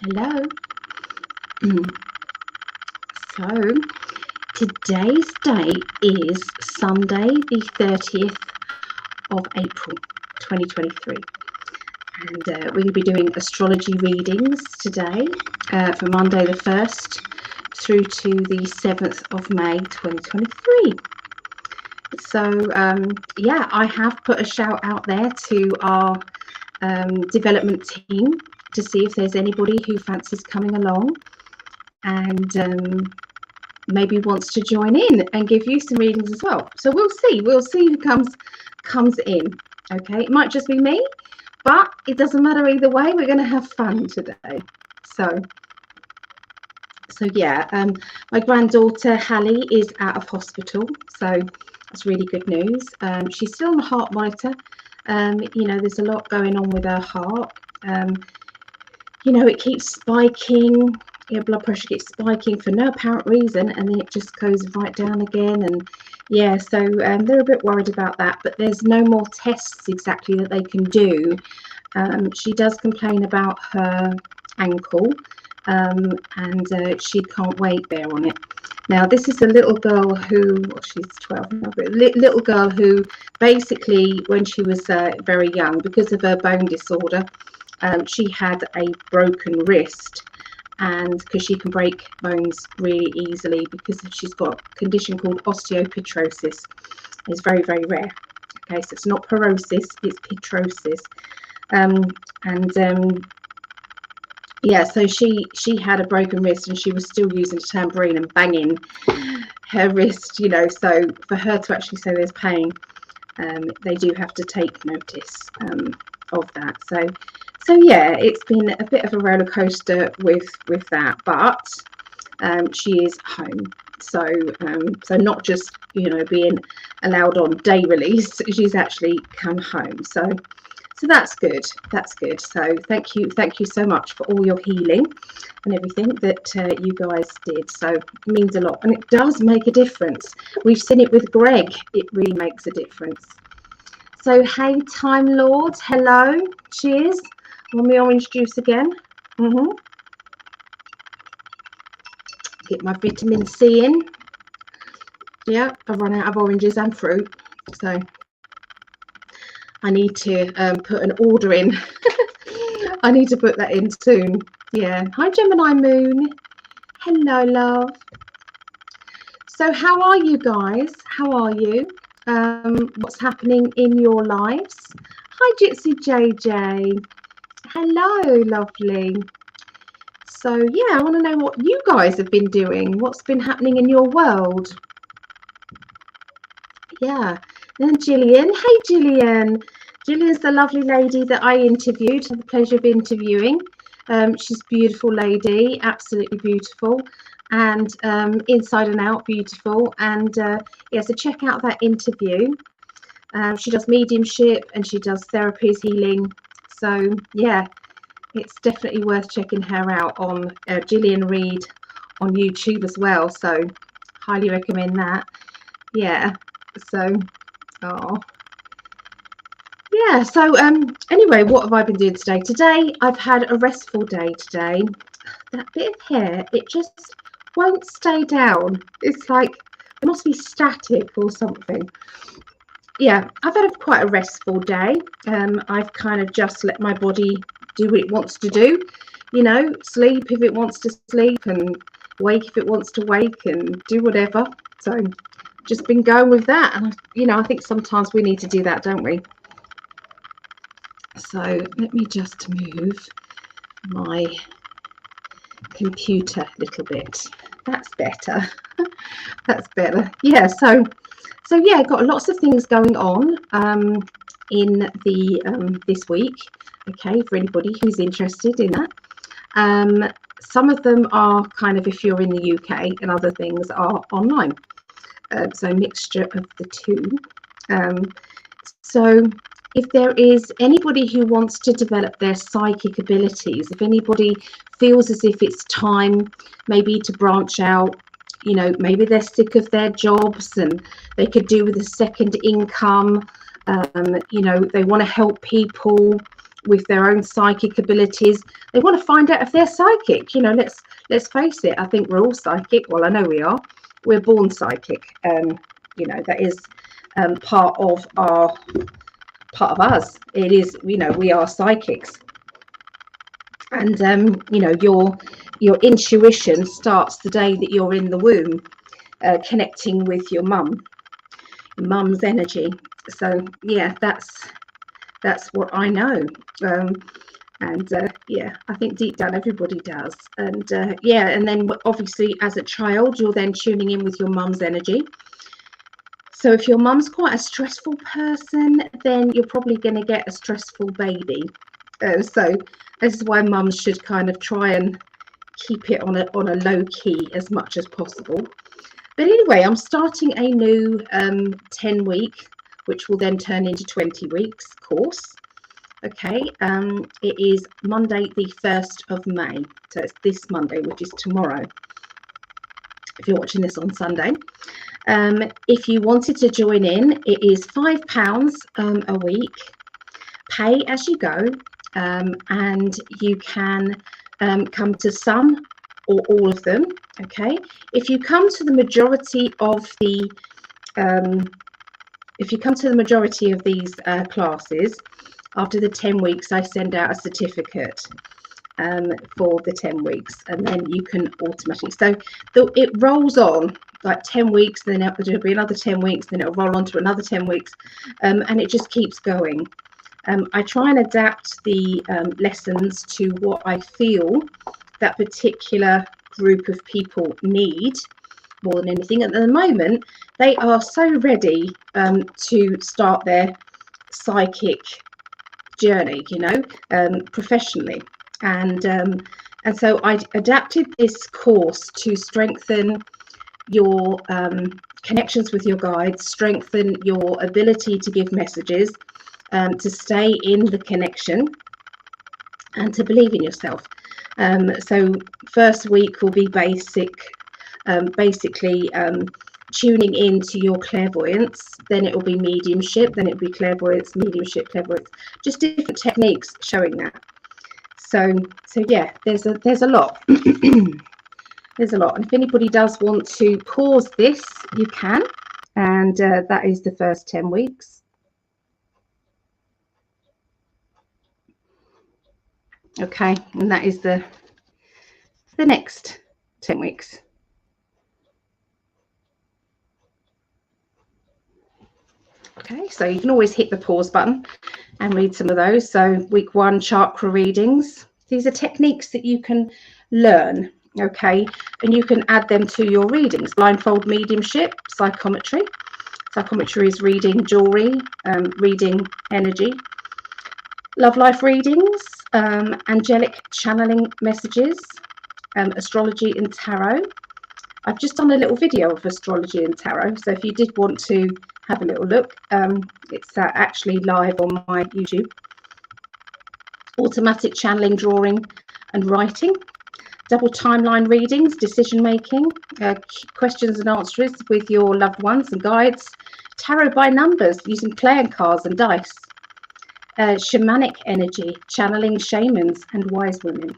Hello. So today's date is Sunday the 30th of April 2023, and we're going to be doing astrology readings today for Monday the 1st through to the 7th of May 2023. So yeah, I have put a shout out there to our development team to see if there's anybody who fancies coming along and maybe wants to join in and give you some readings as well. So we'll see who comes in. Okay, it might just be me, but it doesn't matter either way. We're going to have fun today. So yeah, my granddaughter Hallie is out of hospital, so that's really good news. She's still on the heart monitor. You know, there's a lot going on with her heart. You know, it keeps spiking. Your blood pressure keeps spiking for no apparent reason, and then it just goes right down again. And yeah, so they're a bit worried about that, but there's no more tests exactly that they can do. She does complain about her ankle, and she can't weight bear on it. Now, this is a little girl who, well, she's 12 now, but little girl who basically, when she was very young, because of her bone disorder, she had a broken wrist, and because she can break bones really easily because she's got a condition called osteopetrosis. It's very, very rare. Okay, so it's not porosis, it's petrosis. Yeah, so she had a broken wrist, and she was still using a tambourine and banging her wrist, you know. So for her to actually say there's pain, they do have to take notice of that. So yeah, it's been a bit of a roller coaster with that, but she is home. So not just, you know, being allowed on day release, she's actually come home. So that's good. That's good. So thank you so much for all your healing and everything that you guys did. So it means a lot, and it does make a difference. We've seen it with Greg. It really makes a difference. So hey, Time Lord, hello. Cheers. Want me orange juice again? Get my vitamin C in. Yeah, I've run out of oranges and fruit, so I need to put an order in. I need to put that in soon. Yeah. Hi, Gemini Moon. Hello, love. So how are you guys? How are you? What's happening in your lives? Hi, Gypsy JJ. Hello, lovely. So yeah, I want to know what you guys have been doing. What's been happening in your world? Yeah. And Gillian. Hey, Gillian. Gillian's the lovely lady that I interviewed. I had the pleasure of interviewing. She's a beautiful lady, absolutely beautiful, and inside and out beautiful. And yeah, so check out that interview. She does mediumship and she does therapies, healing. So yeah, it's definitely worth checking her out on Gillian Reid on YouTube as well. So highly recommend that. Yeah. So yeah, so anyway, what have I been doing today? Today I've had a restful day today. That bit of hair, it just won't stay down. It's like it must be static or something. Yeah, I've had quite a restful day. I've kind of just let my body do what it wants to do, you know, sleep if it wants to sleep and wake if it wants to wake and do whatever. So just been going with that, and you know, I think sometimes we need to do that, don't we? So let me just move my computer a little bit. That's better. That's better. Yeah, so yeah, got lots of things going on in the this week. Okay, for anybody who's interested in that. Some of them are kind of if you're in the UK, and other things are online. So mixture of the two. So if there is anybody who wants to develop their psychic abilities, if anybody feels as if it's time maybe to branch out, you know, maybe they're sick of their jobs and they could do with a second income, you know, they want to help people, with their own psychic abilities. They want to find out if they're psychic. You know, let's face it. I think we're all psychic. Well, I know we are. We're born psychic. You know, that is part of us. It is, you know, we are psychics. And you know, your intuition starts the day that you're in the womb, connecting with your mum's energy. So yeah, that's what I know. Yeah, I think deep down everybody does. And yeah, and then obviously as a child, you're then tuning in with your mum's energy. So if your mum's quite a stressful person, then you're probably going to get a stressful baby. So this is why mums should kind of try and keep it on a low key as much as possible. But anyway, I'm starting a new 10-week, which will then turn into 20 weeks course. Okay, it is Monday the 1st of May. So it's this Monday, which is tomorrow, if you're watching this on Sunday. If you wanted to join in, it is £5 a week, pay as you go, and you can come to some or all of them. Okay, if you come to the majority of the these classes, after the 10 weeks, I send out a certificate for the 10 weeks, and then you can automatically, so it rolls on like 10 weeks, then there'll be another 10 weeks, then it'll roll on to another 10 weeks, and it just keeps going. I try and adapt the lessons to what I feel that particular group of people need more than anything. At the moment, they are so ready to start their psychic journey, you know, professionally, and so I adapted this course to strengthen your connections with your guides, strengthen your ability to give messages, to stay in the connection, and to believe in yourself. So first week will be basically tuning into your clairvoyance, then it will be mediumship, then it will be clairvoyance, mediumship, clairvoyance, just different techniques showing that. So yeah, there's a lot. There's a lot, and if anybody does want to pause this, you can, and that is the first 10 weeks. Okay, and that is the next 10 weeks. Okay, so you can always hit the pause button and read some of those. So week 1, chakra readings. These are techniques that you can learn, okay, and you can add them to your readings. Blindfold, mediumship, psychometry. Psychometry is reading jewelry, reading energy. Love life readings, angelic channeling messages, astrology and tarot. I've just done a little video of astrology and tarot, so if you did want to have a little look, it's actually live on my YouTube. Automatic channeling, drawing and writing. Double timeline readings, decision making, questions and answers with your loved ones and guides. Tarot by numbers using playing cards and dice. Shamanic energy, channeling shamans and wise women.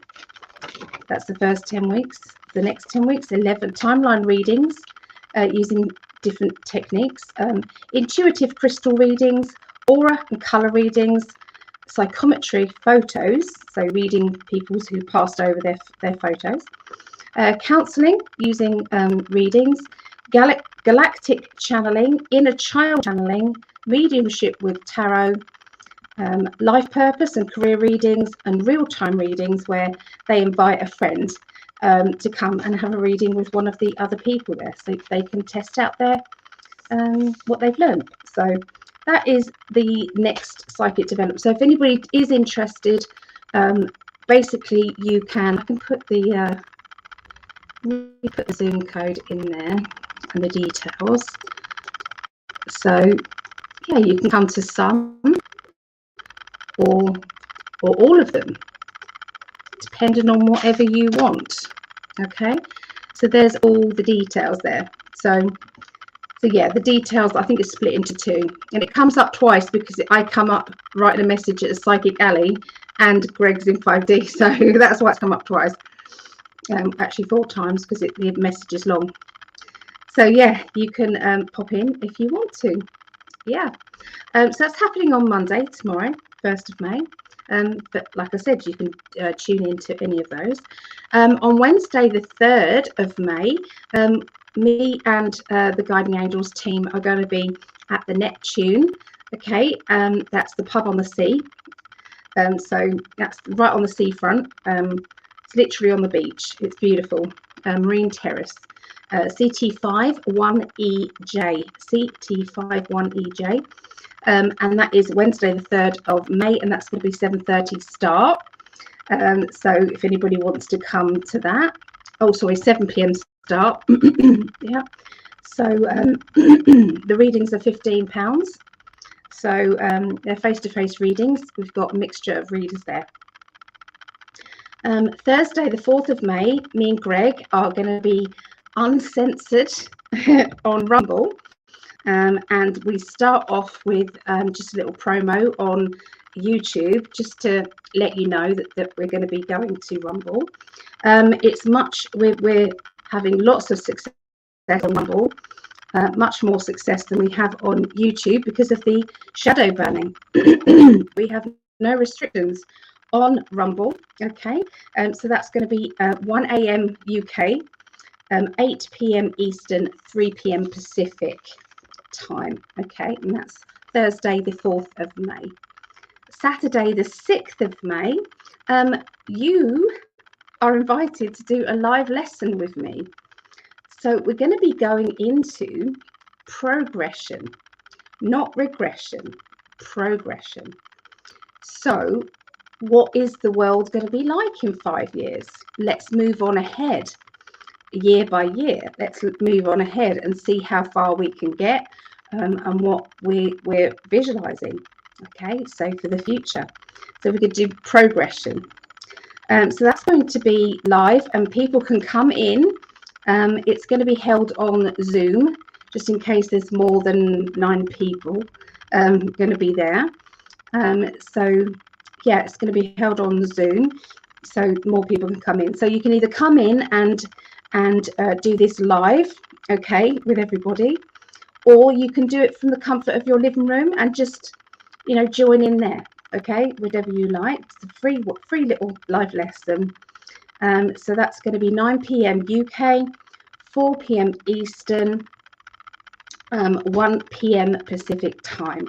That's the first 10 weeks. The next 10 weeks, 11 timeline readings using different techniques. Intuitive crystal readings, aura and colour readings, psychometry, photos, so reading people who passed over their photos. Counselling using readings, galactic channeling, inner child channeling, mediumship with tarot, life purpose and career readings, and real-time readings where they invite a friend to come and have a reading with one of the other people there, so they can test out their what they've learned. So that is the next psychic development. So if anybody is interested, basically you can, I can put the Zoom code in there and the details. So yeah, you can come to some or all of them, depending on whatever you want. Okay, so there's all the details there. So So yeah, the details, I think, is split into two, and it comes up twice because I come up writing a message at PsychicAlly and Greg's In5D, so that's why it's come up twice. Actually 4 times because the message is long. So yeah, you can pop in if you want to. Yeah. So that's happening on Monday, tomorrow, 1st of May. But like I said, you can tune into any of those. On Wednesday, the 3rd of May, me and the Guiding Angels team are going to be at the Neptune. Okay, that's the pub on the sea. So that's right on the seafront. It's literally on the beach. It's beautiful. Marine Terrace. CT51EJ. CT51EJ. And that is Wednesday, the 3rd of May, and that's going to be 7:30 start. So if anybody wants to come to that, oh, sorry, 7 p.m. start. Yeah. So the readings are £15. So they're face-to-face readings. We've got a mixture of readers there. Thursday, the 4th of May, me and Greg are going to be uncensored on Rumble. And we start off with just a little promo on YouTube, just to let you know that we're going to be going to Rumble. We're having lots of success on Rumble, much more success than we have on YouTube because of the shadow banning. We have no restrictions on Rumble. Okay, so that's going to be 1 a.m. UK, 8 p.m. Eastern, 3 p.m. Pacific time. Okay, and that's Thursday the 4th of May. Saturday the 6th of May, you are invited to do a live lesson with me. So we're going to be going into progression, not regression, progression. So what is the world going to be like in 5 years? Let's move on ahead year by year. Let's move on ahead and see how far we can get and what we're visualizing. Okay, so for the future. So we could do progression. So that's going to be live and people can come in. It's going to be held on Zoom, just in case there's more than 9 people going to be there. So yeah, it's going to be held on Zoom, so more people can come in. So you can either come in and do this live, okay, with everybody, or you can do it from the comfort of your living room and just, you know, join in there, okay, whatever you like. It's a free little live lesson. So that's going to be 9 p.m. UK, 4 p.m. Eastern, 1 p.m. Pacific time.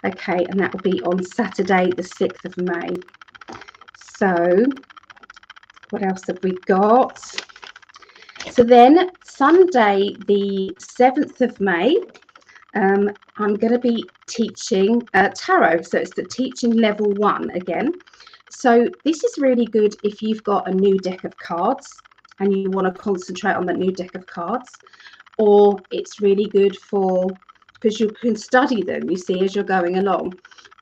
Okay, and that will be on Saturday the 6th of May. So what else have we got? So then Sunday the 7th of May, I'm going to be teaching tarot. So it's the teaching level 1 again. So this is really good if you've got a new deck of cards and you want to concentrate on that new deck of cards, or it's really good for, because you can study them, you see, as you're going along,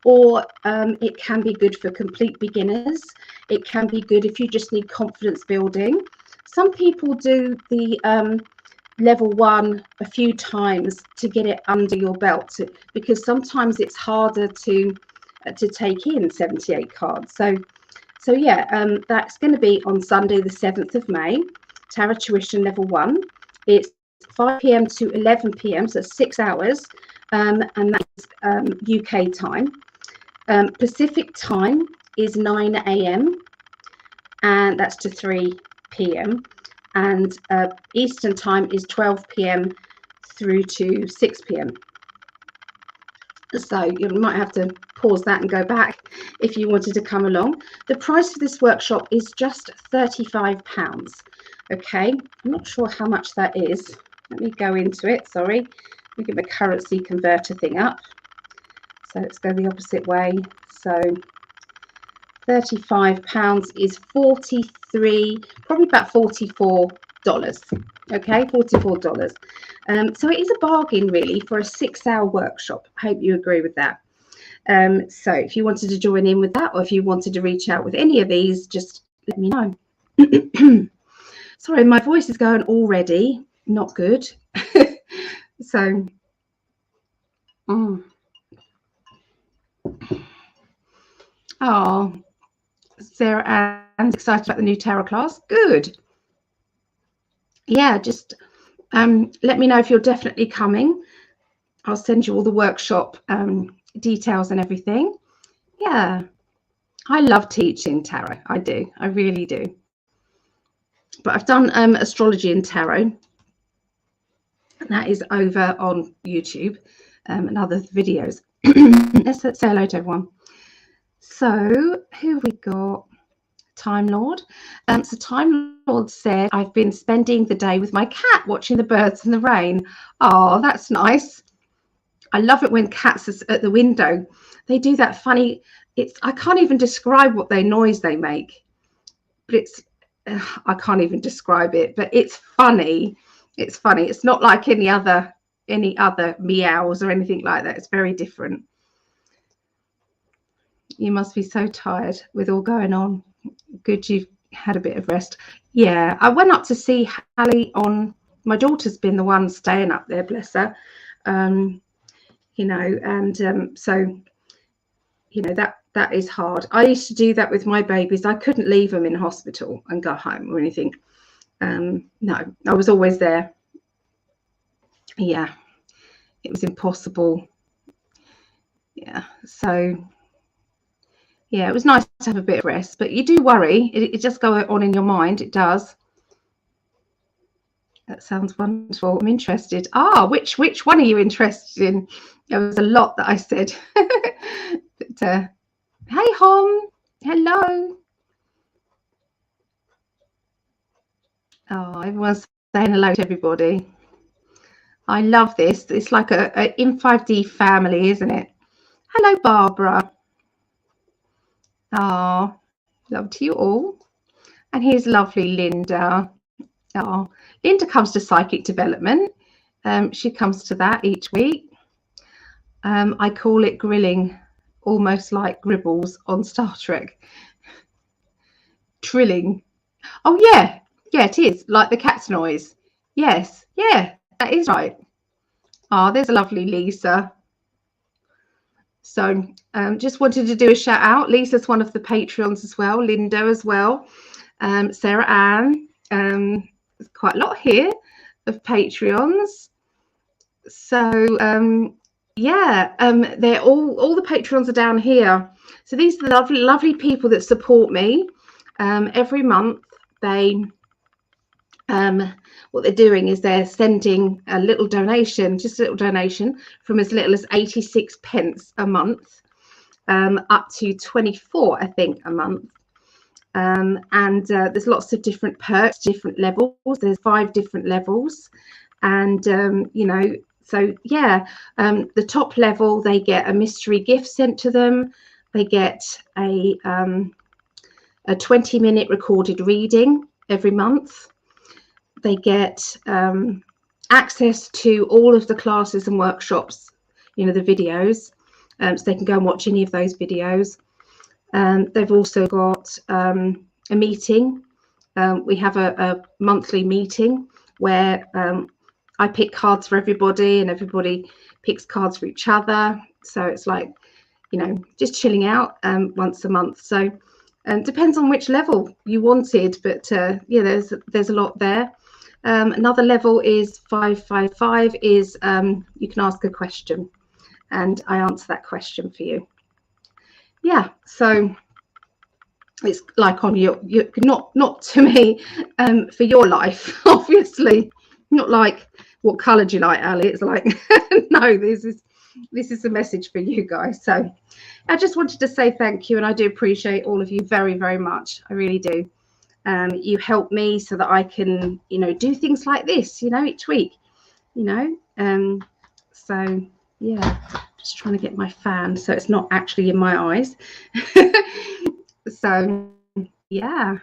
or it can be good for complete beginners. It can be good if you just need confidence building. Some people do the level 1 a few times to get it under your belt, because sometimes it's harder to take in 78 cards. So yeah, that's going to be on Sunday the 7th of May, Tarot Tuition level 1. It's 5 p.m. to 11 p.m, so 6 hours, and that's UK time. Pacific time is 9 a.m, and that's to 3 p.m, and Eastern time is 12 p.m. through to 6 p.m. So you might have to pause that and go back if you wanted to come along. The price of this workshop is just £35. Okay, I'm not sure how much that is. Let me go into it. Sorry, let me get the currency converter thing up. So let's go the opposite way. So £35 is 43, probably about $44. Okay, $44. So it is a bargain really for a 6-hour workshop. I hope you agree with that. So if you wanted to join in with that, or if you wanted to reach out with any of these, just let me know. Sorry, my voice is going already. Not good. So, oh, Sarah Ann's excited about the new tarot class. Good. Yeah, just let me know if you're definitely coming. I'll send you all the workshop details and everything. Yeah, I love teaching tarot. I do. I really do. But I've done astrology and tarot. And that is over on YouTube and other videos. Let's say hello to everyone. So who have we got? Time Lord. So Time Lord said, I've been spending the day with my cat watching the birds in the rain. Oh, that's nice. I love it when cats are at the window. They do that funny, I can't even describe what noise they make, but I can't even describe it, but it's funny. It's funny. It's not like any other meows or anything like that. It's very different. You must be so tired with all going on. Good, you've had a bit of rest. Yeah, I went up to see Hallie my daughter's been the one staying up there, bless her. You know, and so, you know, that is hard. I used to do that with my babies. I couldn't leave them in hospital and go home or anything. No, I was always there. Yeah, it was impossible. Yeah, so yeah, it was nice to have a bit of rest, but you do worry. It just goes on in your mind. It does. That sounds wonderful. I'm interested. Which one are you interested in? There was a lot that I said. But, hey, Hom. Hello. Oh, everyone's saying hello to everybody. I love this. It's like a In5D family, isn't it? Hello, Barbara. Oh, love to you all. And here's lovely Linda. Oh, Linda comes to Psychic Development. She comes to that each week. I call it grilling, almost like Gribbles on Star Trek. Trilling. Oh, yeah. Yeah, it is. Like the cat's noise. Yes. Yeah, that is right. Oh, there's a lovely Lisa. So just wanted to do a shout out. Lisa's one of the Patreons as well. Linda as well. Sarah Ann. There's quite a lot here of Patreons. So yeah, they're all the Patreons are down here. So these are the lovely people that support me. Every month they what they're doing is they're sending a little donation, just a little donation from as little as 86 pence a month up to 24, I think, a month. And there's lots of different perks, different levels. There's 5 different levels. And, you know, so, yeah, the top level, they get a mystery gift sent to them. They get a 20-minute recorded reading every month. They get access to all of the classes and workshops, you know, the videos, so they can go and watch any of those videos. They've also got a meeting. We have a monthly meeting where I pick cards for everybody and everybody picks cards for each other. So it's like, you know, just chilling out once a month. So depends on which level you wanted, but yeah, there's a lot there. Another level is 555 is you can ask a question and I answer that question for you. Yeah, so it's like on your not to me, for your life, obviously. Not like what colour do you like, Ali? It's like no, this is a message for you guys. So I just wanted to say thank you, and I do appreciate all of you very, very much. I really do. You help me so that I can, you know, do things like this, you know, each week, you know. So yeah, just trying to get my fan so it's not actually in my eyes. So yeah.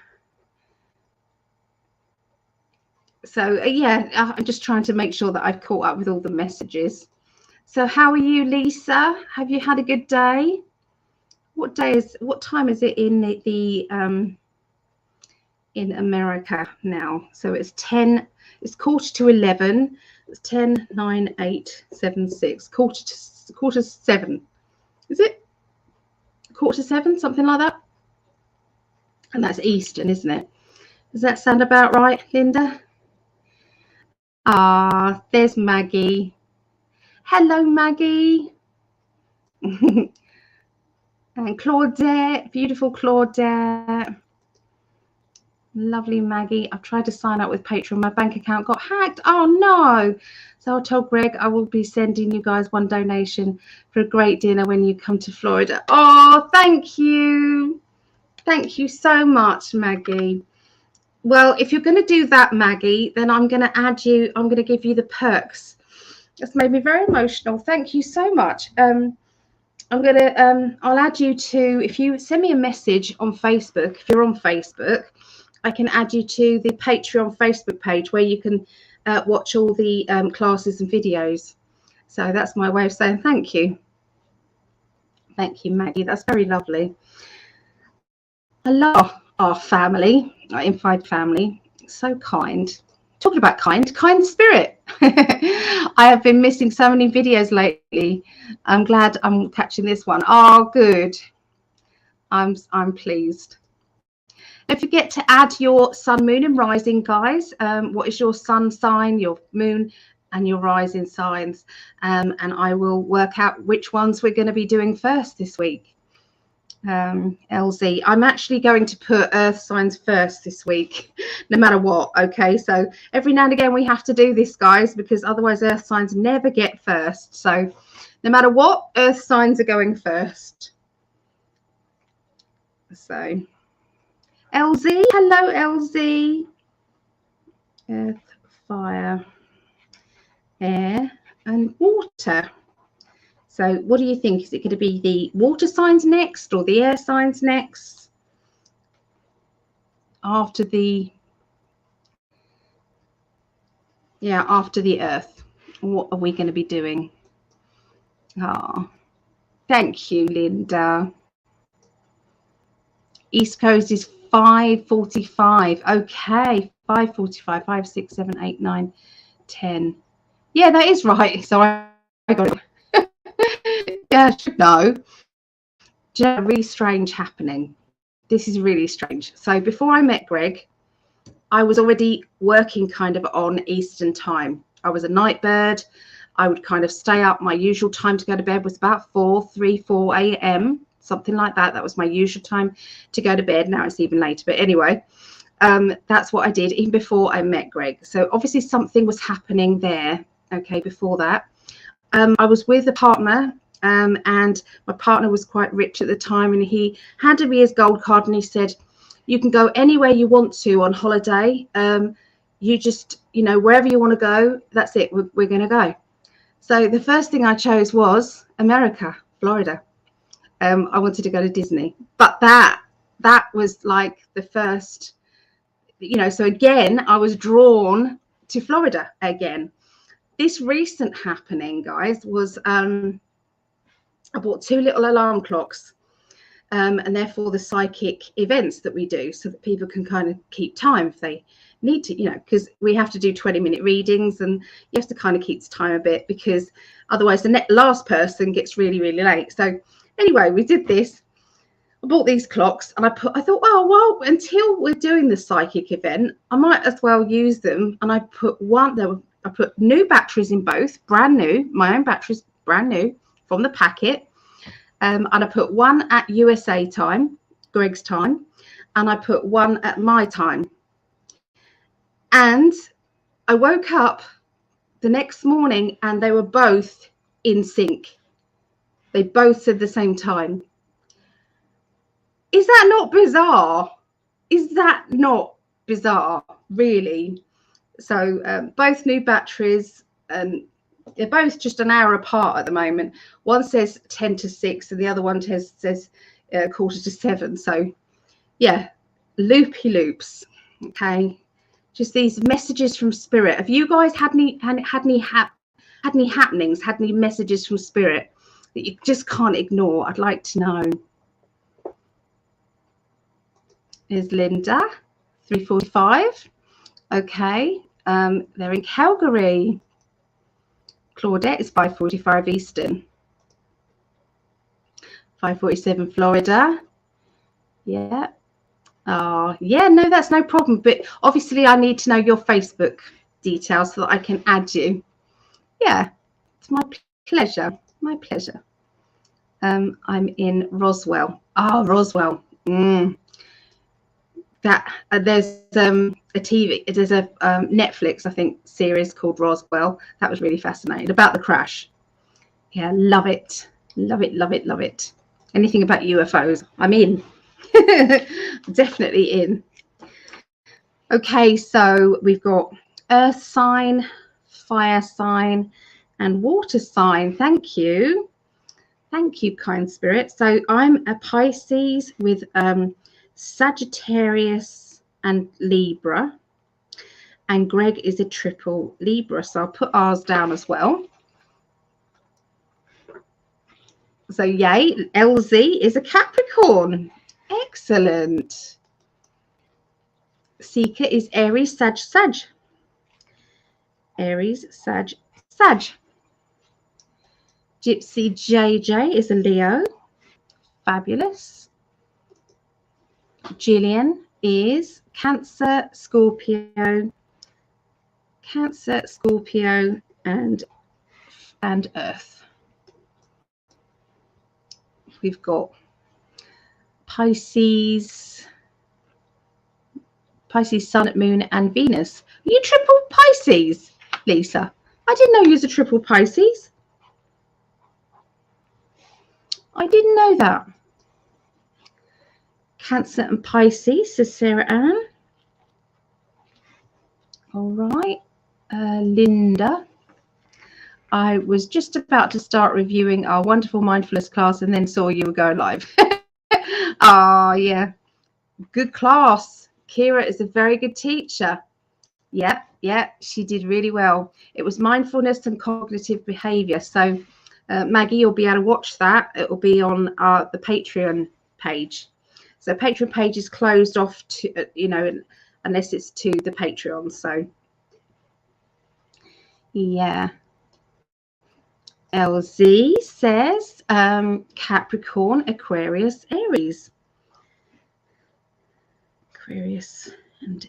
So yeah, I'm just trying to make sure that I've caught up with all the messages. So how are you, Lisa? Have you had a good day? What time is it in in America now. So it's 10, it's 11:15. It's 10, 9, 8, 7, 6, quarter to 7. Is it? Quarter to 7, something like that. And that's Eastern, isn't it? Does that sound about right, Linda? Ah, there's Maggie. Hello, Maggie. And Claudette, beautiful Claudette. Lovely Maggie. I've tried to sign up with Patreon. My bank account got hacked. Oh no. So I told Greg I will be sending you guys one donation for a great dinner when you come to Florida. Oh, thank you. Thank you so much, Maggie. Well, if you're going to do that, Maggie, then I'm going to add you. I'm going to give you the perks. That's made me very emotional. Thank you so much. I'm going to, I'll add you to, if you send me a message on Facebook, if you're on Facebook, I can add you to the Patreon Facebook page where you can watch all the classes and videos. So that's my way of saying thank you. Thank you, Maggie. That's very lovely. I love our family, our In5D family. So kind. Talking about kind spirit. I have been missing so many videos lately. I'm glad I'm catching this one. Oh, good. I'm pleased. Don't forget to add your sun, moon, and rising, guys. What is your sun sign, your moon, and your rising signs? And I will work out which ones we're going to be doing first this week. LZ, I'm actually going to put earth signs first this week, no matter what. Okay, so every now and again we have to do this, guys, because otherwise earth signs never get first. So no matter what, earth signs are going first. So LZ, hello LZ. Earth, fire, air, and water. So what do you think? Is it going to be the water signs next or the air signs next? After the, yeah, after the earth. What are we going to be doing? Oh, thank you, Linda. East Coast is 5:45. Okay, 5:45, 5, 6, 7, 8, 9, 10. Yeah, that is right. So I got it. Yeah, I should know. Really strange happening. This is really strange. So before I met Greg, I was already working kind of on Eastern time. I was a night bird. I would kind of stay up. My usual time to go to bed was about 4 a.m., something like that. That was my usual time to go to bed. Now it's even later. But anyway, that's what I did even before I met Greg. So obviously something was happening there. Okay, before that. I was with a partner. And my partner was quite rich at the time, and he handed me his gold card and he said, you can go anywhere you want to on holiday. You just, you know, wherever you want to go, that's it. We're going to go. So the first thing I chose was America, Florida. I wanted to go to Disney, but that was like the first, you know, so again, I was drawn to Florida again. This recent happening, guys, was, I bought 2 little alarm clocks, and therefore the psychic events that we do, so that people can kind of keep time if they need to, you know, because we have to do 20-minute readings and you have to kind of keep time a bit, because otherwise the last person gets really, really late. So anyway, we did this. I bought these clocks and I thought, oh, well, until we're doing the psychic event, I might as well use them. And I put I put new batteries in both, brand new, my own batteries, brand new from the packet. And I put one at USA time, Greg's time, and I put one at my time. And I woke up the next morning and they were both in sync. They both said the same time. Is that not bizarre? Is that not bizarre, really? So both new batteries, and they're both just an hour apart at the moment. One says 10 to 6 and the other one says 6:45. So yeah, loopy loops. Okay, just these messages from spirit. Have you guys had any happenings, had any messages from spirit that you just can't ignore? I'd like to know. Is Linda. 3:45. Okay. They're in Calgary. Claudette is 5:45 Eastern. 5:47 Florida. Yeah. Oh, yeah, no, that's no problem. But obviously I need to know your Facebook details so that I can add you. Yeah, it's my pleasure. My pleasure. I'm in Roswell. Oh, Roswell. That there's a TV. There's a Netflix, I think, series called Roswell. That was really fascinating about the crash. Yeah, love it. Love it, love it, love it. Anything about UFOs, I'm in. Definitely in. Okay, so we've got earth sign, fire sign, and water sign. Thank you. Thank you, kind spirit. So I'm a Pisces with Sagittarius and Libra. And Greg is a triple Libra. So I'll put ours down as well. So yay, LZ is a Capricorn. Excellent. Seeker is Aries, Sag, Sag. Aries, Sag, Sag. Gypsy JJ is a Leo. Fabulous. Gillian is Cancer, Scorpio, and Earth. We've got Pisces, Sun, Moon, and Venus. Are you triple Pisces, Lisa? I didn't know you was a triple Pisces. I didn't know that. Cancer and Pisces, says Sarah Ann. All right. Linda. I was just about to start reviewing our wonderful mindfulness class and then saw you were going live. Oh, yeah. Good class. Kira is a very good teacher. Yeah, she did really well. It was mindfulness and cognitive behavior. So, Maggie, you'll be able to watch that. It will be on the Patreon page. So, Patreon page is closed off to, unless it's to the Patreon. So, yeah. LZ says Capricorn, Aquarius, Aries. Aquarius and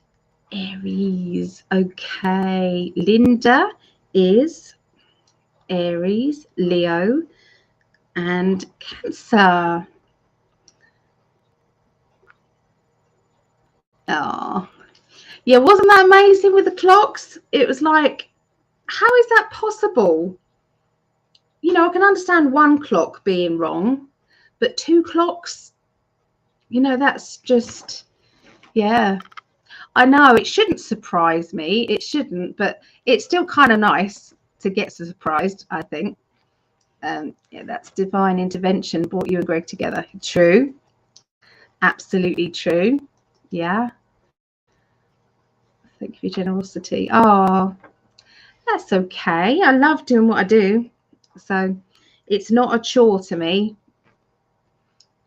Aries. Okay. Linda is Aries, Leo, and Cancer. Oh, yeah. Wasn't that amazing with the clocks? It was like, how is that possible? I can understand one clock being wrong, but two clocks, that's just, yeah. I know it shouldn't surprise me. It shouldn't, but it's still kind of nice to get surprised, I think. Yeah, that's divine intervention, brought you and Greg together. True. Absolutely true. Yeah. Thank you for your generosity. Oh, that's okay. I love doing what I do. So it's not a chore to me.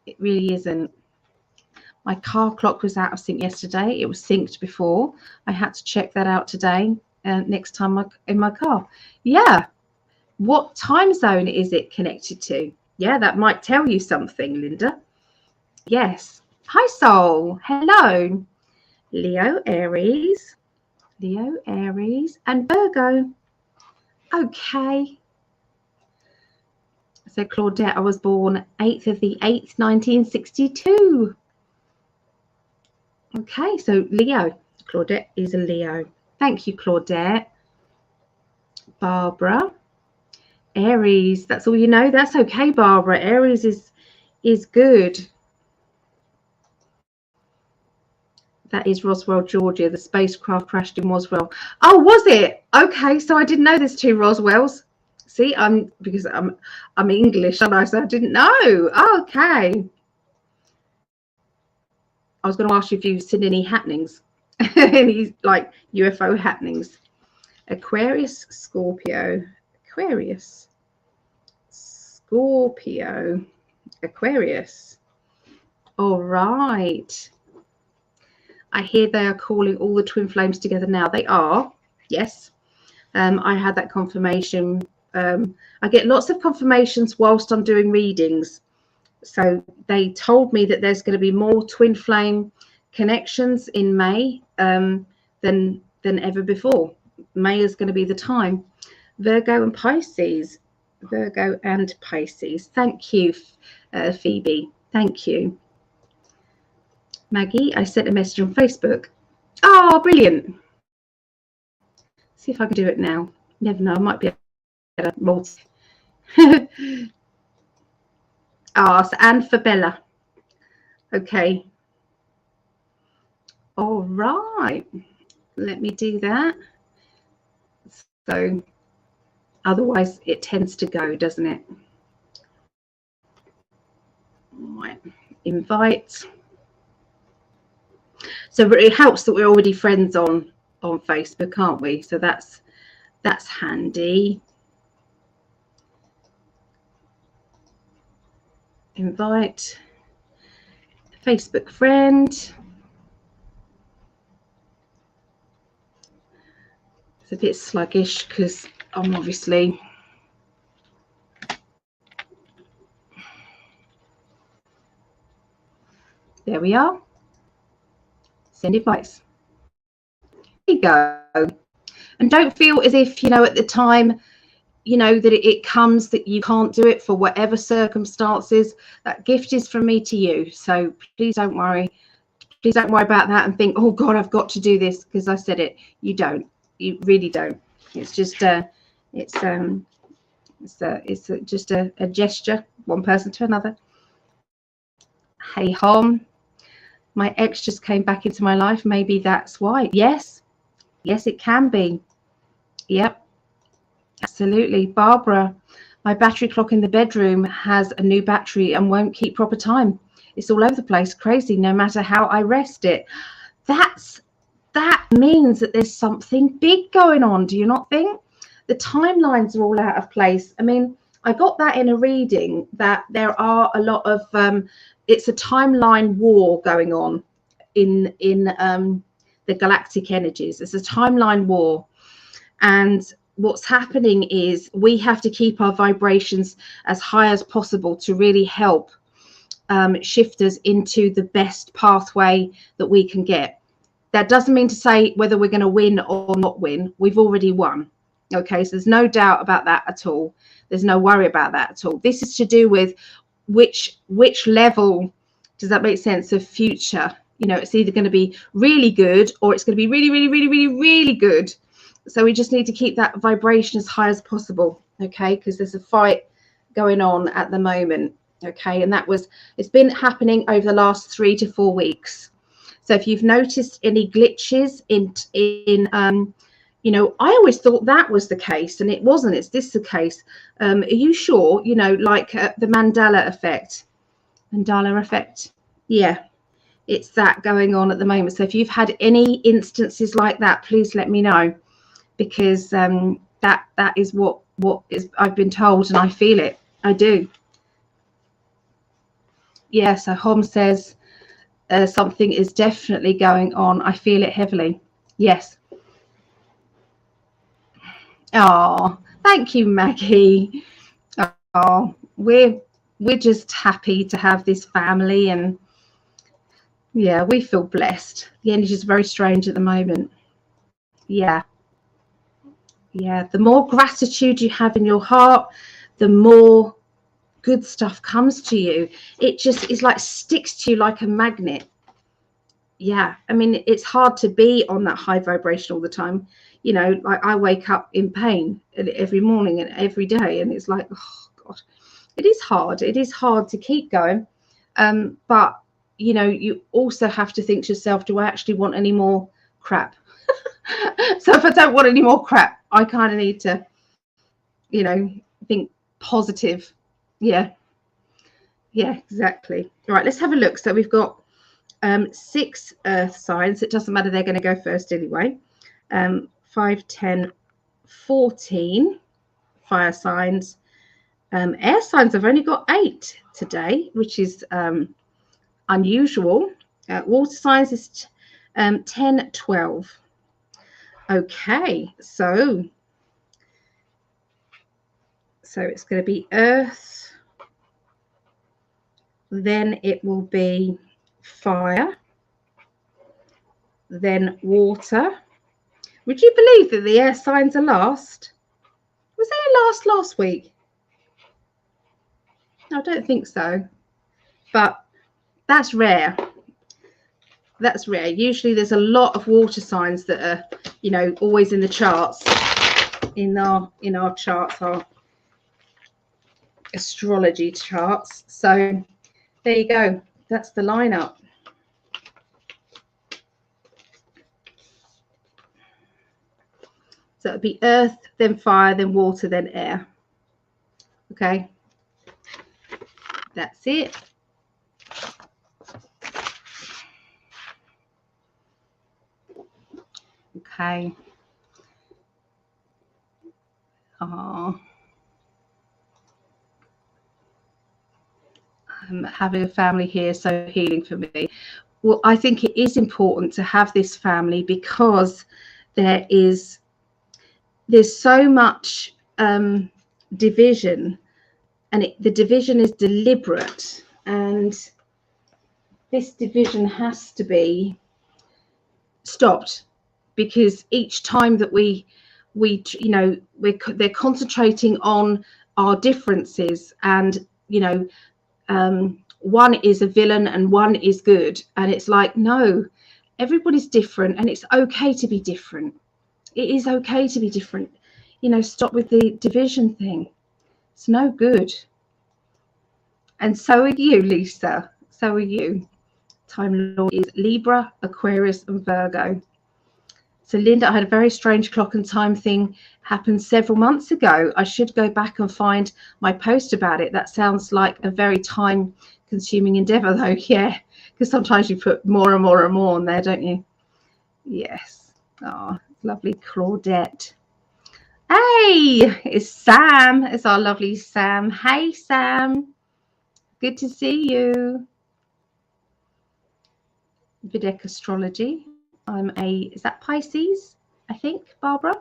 It really isn't. My car clock was out of sync yesterday. It was synced before. I had to check that out today. Next time in my car. Yeah. What time zone is it connected to? Yeah, that might tell you something, Linda. Yes. Hi, Soul. Hello. Leo, Aries, and Virgo. Okay. So, Claudette, I was born 8th of the 8th, 1962. Okay, so Leo. Claudette is a Leo. Thank you, Claudette. Barbara. Aries. That's all you know? That's okay, Barbara. Aries is good. That is Roswell, Georgia. The spacecraft crashed in Roswell. Oh, was it? Okay, so I didn't know there's two Roswells. See, because I'm English, and so I didn't know. Okay. I was going to ask you if you've seen any happenings, any like UFO happenings. Aquarius, Scorpio, Aquarius, Scorpio, Aquarius. All right. I hear they are calling all the twin flames together now. They are, yes. I had that confirmation. I get lots of confirmations whilst I'm doing readings. So they told me that there's going to be more twin flame connections in May than ever before. May is going to be the time. Virgo and Pisces. Virgo and Pisces. Thank you, Phoebe. Thank you. Maggie, I sent a message on Facebook. Oh, brilliant. See if I can do it now. Never know, I might be able to multi. So and for Bella. Okay. All right. Let me do that. So otherwise it tends to go, doesn't it? All right. Invite. So it helps that we're already friends on Facebook, aren't we? So that's handy. Invite Facebook friend. It's a bit sluggish because I'm obviously there we are. Send invites. There you go. And don't feel as if, you know, at the time, you know, that it comes that you can't do it for whatever circumstances. That gift is from me to you. So please don't worry. Please don't worry about that and think, oh God, I've got to do this because I said it. You don't. You really don't. It's just just a gesture, one person to another. Hey Hom, my ex just came back into my life. Maybe that's why. Yes, it can be. Yep, absolutely. Barbara, my battery clock in the bedroom has a new battery and won't keep proper time. It's all over the place, crazy, no matter how I rest it. That means that there's something big going on, do you not think? The timelines are all out of place. I mean, I got that in a reading that there are a lot of it's a timeline war going on in the galactic energies. It's a timeline war, and what's happening is we have to keep our vibrations as high as possible to really help shift us into the best pathway that we can get. That doesn't mean to say whether we're going to win or not win. We've already won. Okay, so there's no doubt about that at all. There's no worry about that at all. This is to do with which level, does that make sense, of future. You know, it's either going to be really good or it's going to be really, really, really, really, really good. So we just need to keep that vibration as high as possible, okay, because there's a fight going on at the moment, okay, and it's been happening over the last 3 to 4 weeks. So if you've noticed any glitches in you know, I always thought that was the case, and it wasn't. It's this the case. Are you sure? You know, like the Mandela effect. Yeah, it's that going on at the moment. So if you've had any instances like that, please let me know, because that is what is I've been told, and I feel it. I do. Yeah. So Hom says something is definitely going on. I feel it heavily. Yes. Oh, thank you, Maggie. Oh, we're just happy to have this family, and yeah, we feel blessed. The energy is very strange at the moment. Yeah, the more gratitude you have in your heart, the more good stuff comes to you. It just is like sticks to you like a magnet. Yeah, I mean, it's hard to be on that high vibration all the time. You know, like I wake up in pain every morning and every day, and it's like, oh God, it is hard. It is hard to keep going. But, you know, you also have to think to yourself, do I actually want any more crap? So if I don't want any more crap, I kind of need to, you know, think positive. Yeah, exactly. All right, let's have a look. So we've got 6 earth signs. It doesn't matter, they're going to go first anyway. 5, 10, 14 fire signs. Air signs, I've only got 8 today, which is unusual. Water signs is 10, 12. Okay, so it's going to be earth, then it will be fire, then water. Would you believe that the air signs are last? Was there last week? I don't think so, but that's rare. That's rare. Usually there's a lot of water signs that are, you know, always in the charts, in our charts, our astrology charts. So there you go. That's the lineup. So it'll be earth, then fire, then water, then air. Okay. That's it. Okay. I'm having a family here, so healing for me. Well, I think it is important to have this family because there's so much division, and the division is deliberate, and this division has to be stopped, because each time that they're concentrating on our differences, and one is a villain and one is good, and it's like, no, everybody's different, and it's okay to be different. It is okay to be different. Stop with the division thing. It's no good. And so are you, Lisa. So are you. Time Lord is Libra, Aquarius, and Virgo. So Linda, I had a very strange clock and time thing happen several months ago. I should go back and find my post about it. That sounds like a very time-consuming endeavour, though. Yeah, because sometimes you put more and more and more on there, don't you? Yes. Oh, lovely Claudette. Hey, it's Sam. It's our lovely Sam. Hey, Sam. Good to see you. Videk Astrology. Is that Pisces? I think, Barbara.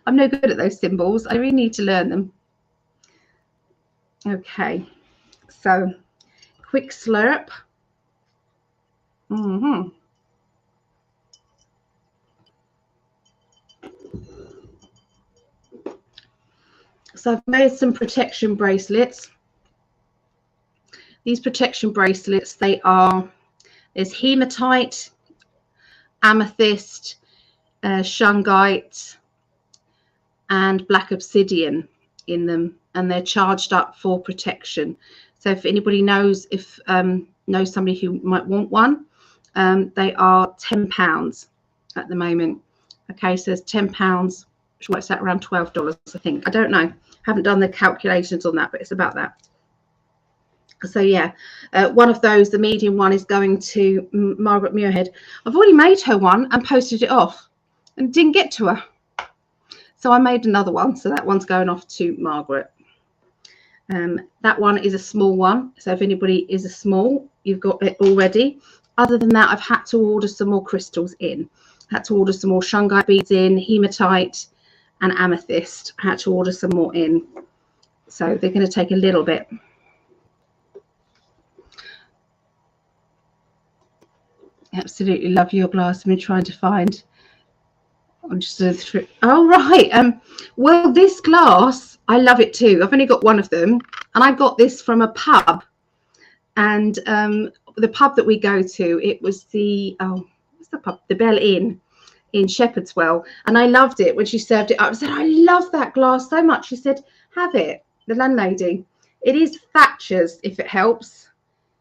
I'm no good at those symbols. I really need to learn them. Okay, so quick slurp. So I've made some protection bracelets. These protection bracelets, there's hematite, amethyst, shungite, and black obsidian in them, and they're charged up for protection. So if anybody knows somebody who might want one, they are £10 at the moment. Okay, so there's £10, which works out around $12, I think. I don't know. Haven't done the calculations on that, but it's about that. So yeah, one of those, the medium one, is going to Margaret Muirhead. I've already made her one and posted it off and didn't get to her. So I made another one. So that one's going off to Margaret. That one is a small one. So if anybody is a small, you've got it already. Other than that, I've had to order some more crystals in. I had to order some more shungite beads in, hematite and amethyst. I had to order some more in. So they're going to take a little bit. Absolutely love your glass. I've been trying to find. I'm just oh right. Well, this glass, I love it too. I've only got one of them, and I got this from a pub. And the pub that we go to, it was what's the pub? The Bell Inn in Shepherdswell, and I loved it when she served it up. I said, I love that glass so much. She said, have it. The landlady. It is Thatcher's, if it helps.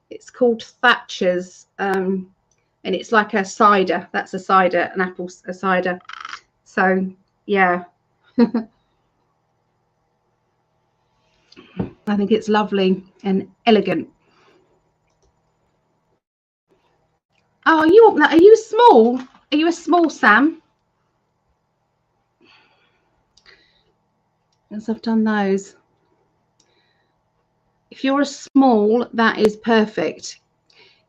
It's called Thatcher's. And it's like a cider. That's a cider, a cider. So, yeah. I think it's lovely and elegant. Oh, are you small? Are you a small Sam? Yes, I've done those. If you're a small, that is perfect.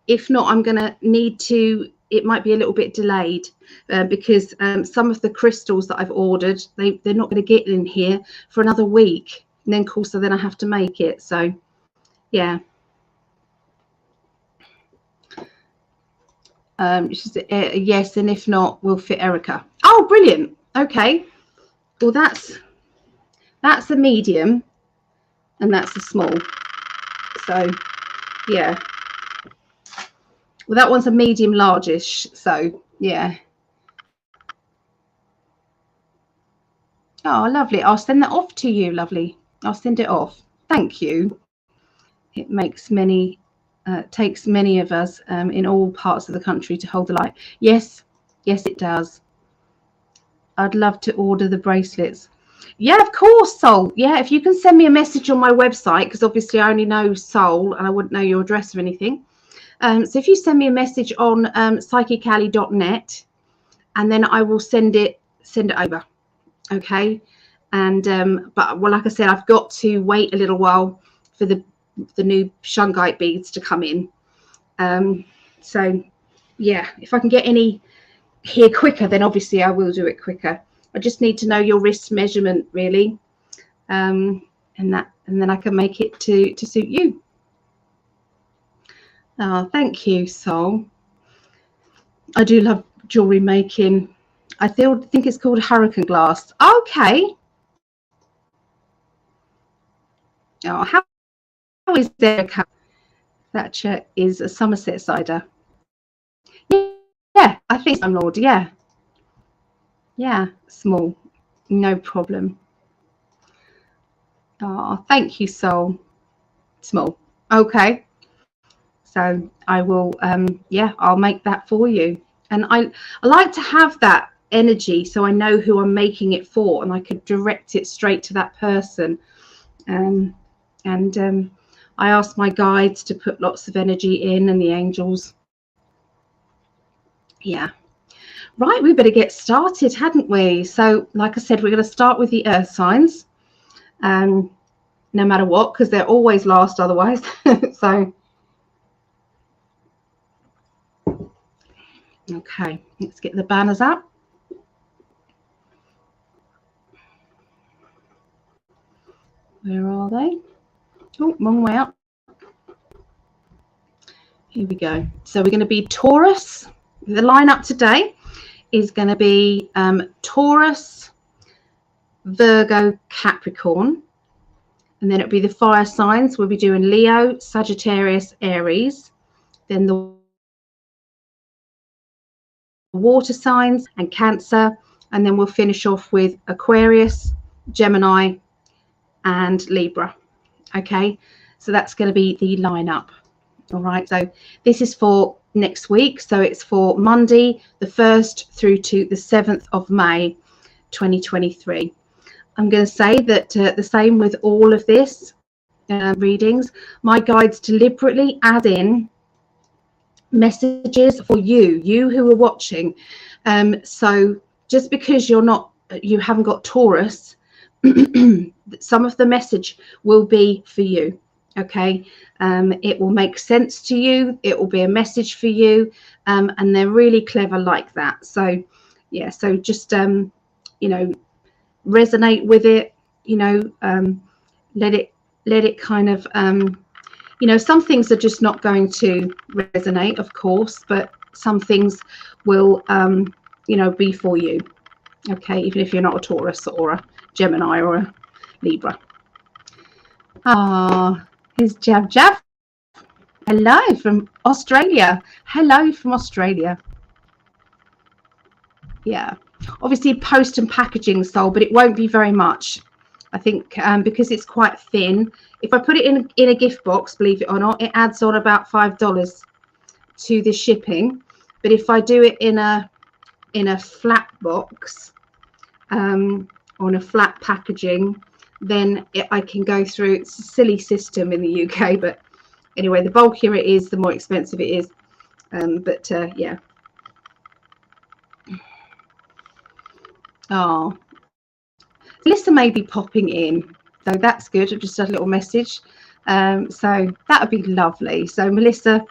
If not, I'm going to need to it might be a little bit delayed because some of the crystals that I've ordered, they're not going to get in here for another week. And then, of course, then I have to make it. So, yeah. She said, yes, and if not, we'll fit Erica. Oh, brilliant. Okay. Well, that's a medium and that's a small. So, yeah. Well, that one's a medium largish. So, yeah. Oh, lovely. I'll send that off to you, lovely. I'll send it off. Thank you. It makes many, takes many of us in all parts of the country to hold the light. Yes, yes, it does. I'd love to order the bracelets. Yeah, of course, Soul. Yeah, if you can send me a message on my website, because obviously I only know Soul and I wouldn't know your address or anything. So if you send me a message on PsychicAlly.net, and then I will send it over. Okay. And but well, like I said, I've got to wait a little while for the new shungite beads to come in. So yeah, if I can get any here quicker, then obviously I will do it quicker. I just need to know your wrist measurement, really, and then I can make it to suit you. Oh, thank you, Soul. I do love jewelry making. I think it's called hurricane glass. Okay. Oh, how is there? Thatcher is a Somerset cider. Yeah, I think I'm Lord. Yeah. Yeah, small. No problem. Oh, thank you, Soul. Small. Okay. So I will, yeah, I'll make that for you. And I like to have that energy so I know who I'm making it for and I could direct it straight to that person. I asked my guides to put lots of energy in and the angels. Yeah. Right, we better get started, hadn't we? So, like I said, we're going to start with the earth signs, no matter what, because they're always last otherwise. So, okay, let's get the banners up. Where are they? Oh, wrong way up. Here we go. So we're going to be Taurus. The lineup today is going to be Taurus, Virgo, Capricorn. And then it'll be the fire signs. We'll be doing Leo, Sagittarius, Aries. Then the water signs and Cancer. And then we'll finish off with Aquarius, Gemini, and Libra. Okay, so that's going to be the lineup. All right, so this is for next week. So it's for Monday, the 1st through to the 7th of May, 2023. I'm going to say that the same with all of this readings. My guides deliberately add in messages for you who are watching. So just because you haven't got Taurus, some of the message will be for you. Okay, it will make sense to you, it will be a message for you, and they're really clever like that. So yeah, so just you know, resonate with it, you know, let it kind of you know, some things are just not going to resonate, of course, but some things will you know, be for you. Okay, even if you're not a Taurus or a Gemini or a Libra. Ah, here's Jab Jab. Hello from Australia. Hello from Australia. Yeah, obviously post and packaging, Soul, but it won't be very much. I think because it's quite thin. If I put it in a gift box, believe it or not, it adds on about $5 to the shipping. But if I do it in a flat box, on a flat packaging, then I can go through. It's a silly system in the UK, but anyway, the bulkier it is, the more expensive it is. Yeah. Oh, Melissa may be popping in, so that's good. I've just had a little message. So that would be lovely. So Melissa,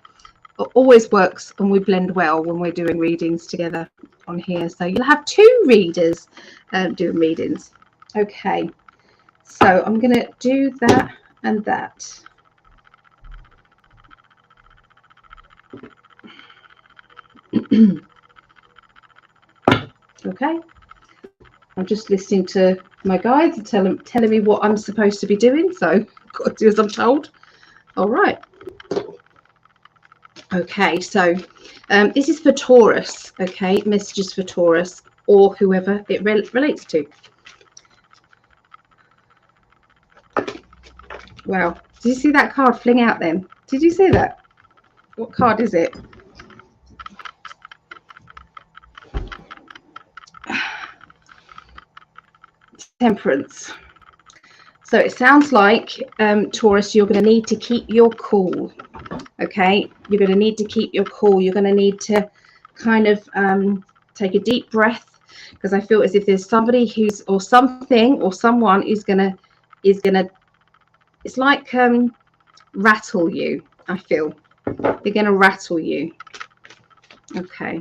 always works, and we blend well when we're doing readings together on here. So you'll have two readers doing readings. Okay, so I'm going to do that and that. Okay, I'm just listening to my guides and telling me what I'm supposed to be doing, so I've got to do as I'm told. All right. Okay, so this is for Taurus. Okay, messages for Taurus or whoever it relates to. Wow, did you see that card fling out then? Did you see that? What card is it? Temperance. So it sounds like, Taurus, you're going to need to keep your cool. Okay, you're going to need to keep your cool. You're going to need to kind of take a deep breath, because I feel as if there's somebody who's, or something, or someone is gonna, it's like rattle you. I feel they're going to rattle you. Okay.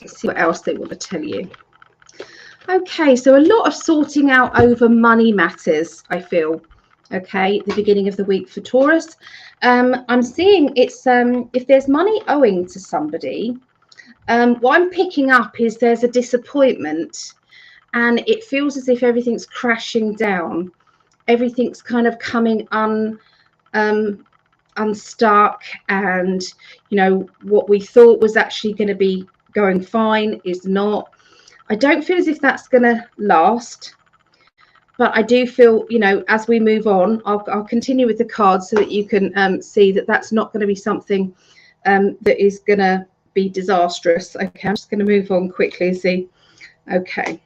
Let's see what else they want to tell you. Okay, so a lot of sorting out over money matters, I feel. Okay, the beginning of the week for Taurus. I'm seeing it's if there's money owing to somebody, what I'm picking up is there's a disappointment, and it feels as if everything's crashing down. Everything's kind of coming unstuck, and you know what we thought was actually going to be going fine is not. I don't feel as if that's going to last, but I do feel, you know, as we move on, I'll continue with the cards so that you can see that that's not going to be something that is going to be disastrous. Okay, I'm just going to move on quickly and see. Okay.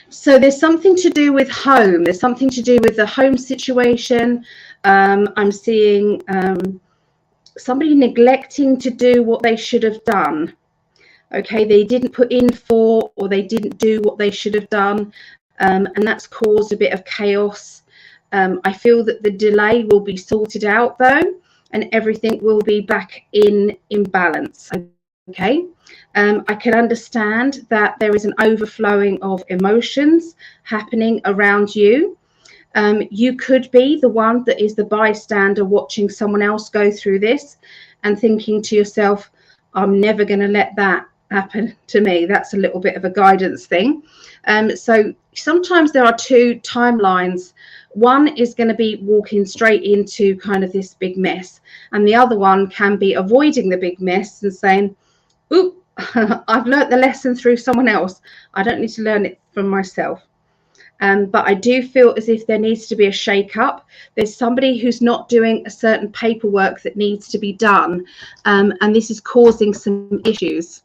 So there's something to do with home. There's something to do with the home situation. I'm seeing somebody neglecting to do what they should have done. Okay, they didn't put in for, or they didn't do what they should have done, and that's caused a bit of chaos. I feel that the delay will be sorted out though, and everything will be back in balance. Okay, I can understand that there is an overflowing of emotions happening around you. You could be the one that is the bystander watching someone else go through this and thinking to yourself, I'm never going to let that happen to me. That's a little bit of a guidance thing. So sometimes there are two timelines. One is going to be walking straight into kind of this big mess, and the other one can be avoiding the big mess and saying, oop, I've learnt the lesson through someone else. I don't need to learn it from myself. But I do feel as if there needs to be a shake up. There's somebody who's not doing a certain paperwork that needs to be done, and this is causing some issues.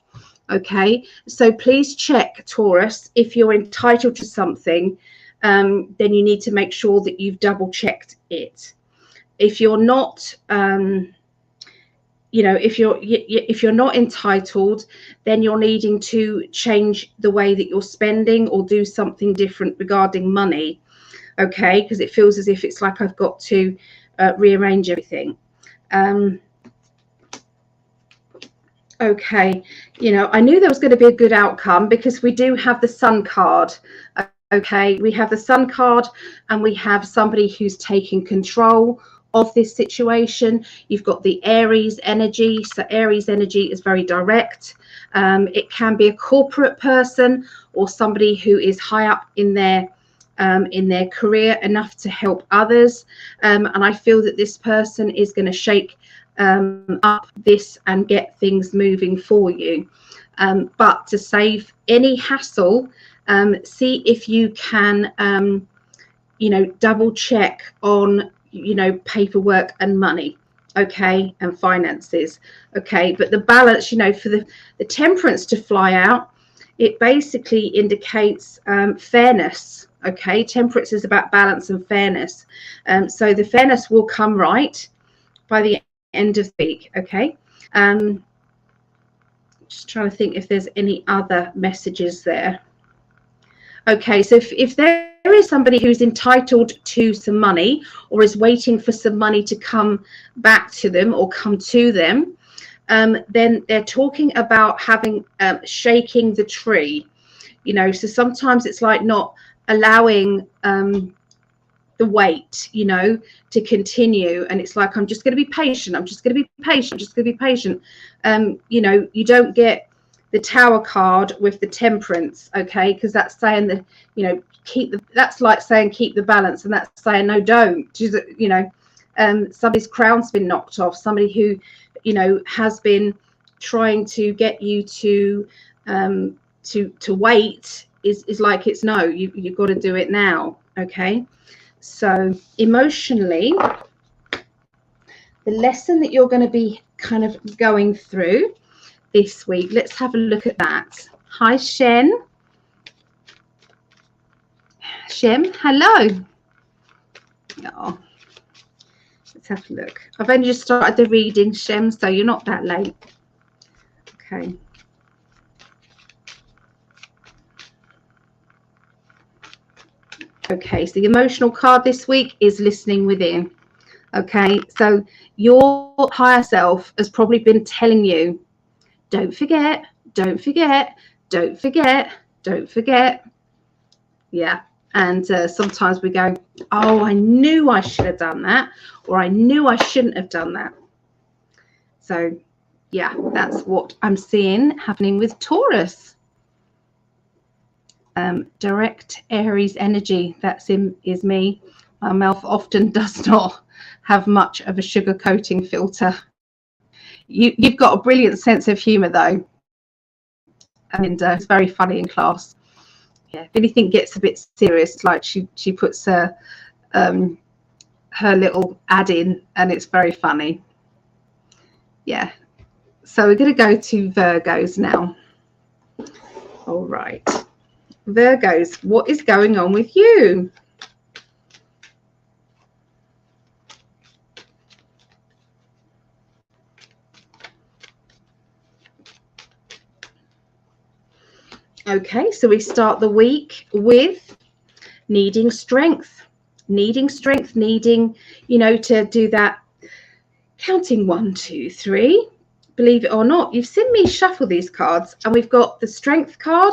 Okay, so please check, Taurus, if you're entitled to something, then you need to make sure that you've double checked it. If you're not, you know, if you're not entitled, then you're needing to change the way that you're spending or do something different regarding money. Okay, because it feels as if it's like I've got to rearrange everything. Okay, you know, I knew there was going to be a good outcome because we do have the Sun card. Okay, we have the Sun card, and we have somebody who's taking control of this situation. You've got the Aries energy. So Aries energy is very direct. It can be a corporate person or somebody who is high up in their career enough to help others. And I feel that this person is going to shake up this and get things moving for you. But to save any hassle, see if you can, you know, double check on, you know, paperwork and money, okay, and finances. Okay, but the balance, you know, for the Temperance to fly out, it basically indicates fairness. Okay, Temperance is about balance and fairness. So the fairness will come right by the end of the week. Okay, just trying to think if there's any other messages there. Okay, so if there is somebody who's entitled to some money or is waiting for some money to come back to them or come to them, then they're talking about having shaking the tree. You know, so sometimes it's like not allowing the wait, you know, to continue, and it's like, I'm just going to be patient, I'm just going to be patient, I'm just going to be patient. You know, you don't get the Tower card with the Temperance, okay, because that's saying that, you know, that's like saying keep the balance, and that's saying no, don't. You know, somebody's crown's been knocked off, somebody who, you know, has been trying to get you to wait is like, it's no, you've got to do it now. Okay, so emotionally, the lesson that you're going to be kind of going through this week, let's have a look at that. Hi Shem, hello. Oh, let's have a look. I've only just started the reading, Shem, so you're not that late. Okay. Okay, so the emotional card this week is listening within. Okay, so your higher self has probably been telling you, don't forget, don't forget, don't forget, don't forget. Yeah, and sometimes we go, oh, I knew I should have done that, or I knew I shouldn't have done that. So yeah, that's what I'm seeing happening with Taurus. Direct Aries energy, is me. My mouth often does not have much of a sugar coating filter. You've got a brilliant sense of humor though, and it's very funny in class. Yeah, if anything gets a bit serious, like she puts her little ad in, and it's very funny. Yeah, so we're going to go to Virgos now. All right, Virgos, what is going on with you? Okay, so we start the week with needing strength, needing, you know, to do that counting 1, 2, 3. Believe it or not, you've seen me shuffle these cards, and we've got the Strength card,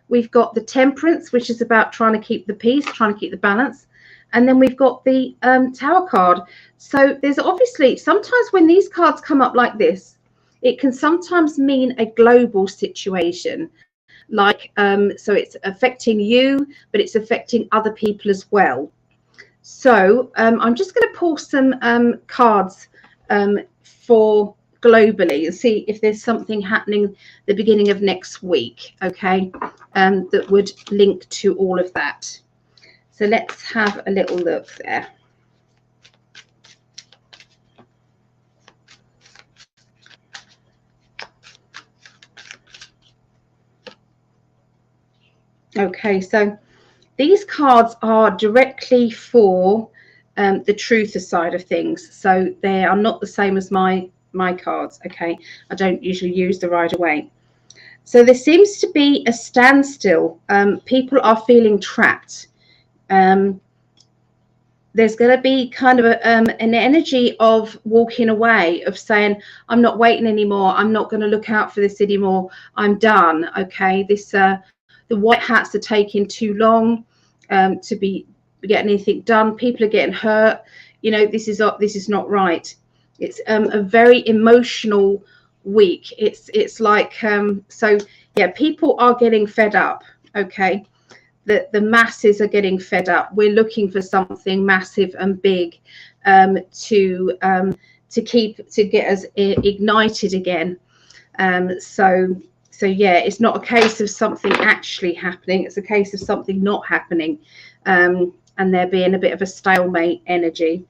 we've got the Temperance, which is about trying to keep the peace, trying to keep the balance, and then we've got the Tower card. So there's obviously, sometimes when these cards come up like this, it can sometimes mean a global situation. Like, so it's affecting you, but it's affecting other people as well. So I'm just going to pull some cards for globally and see if there's something happening the beginning of next week, okay, that would link to all of that. So let's have a little look there. Okay, so these cards are directly for the truther side of things. So they are not the same as my cards, okay? I don't usually use the Rider-Waite. So there seems to be a standstill. People are feeling trapped. There's going to be kind of an energy of walking away, of saying, I'm not waiting anymore. I'm not going to look out for this anymore. I'm done, okay? This the white hats are taking too long to be getting anything done. People are getting hurt. You know, this is not right. It's a very emotional week. It's like so yeah, people are getting fed up. Okay, the masses are getting fed up. We're looking for something massive and big to get us ignited again. So yeah, it's not a case of something actually happening. It's a case of something not happening, and there being a bit of a stalemate energy.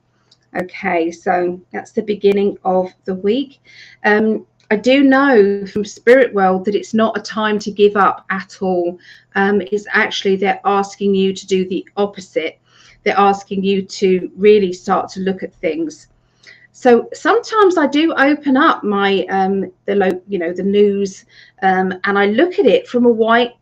Okay, so that's the beginning of the week. I do know from Spirit World that it's not a time to give up at all. It's actually, they're asking you to do the opposite. They're asking you to really start to look at things. So sometimes I do open up my the news, and I look at it from a white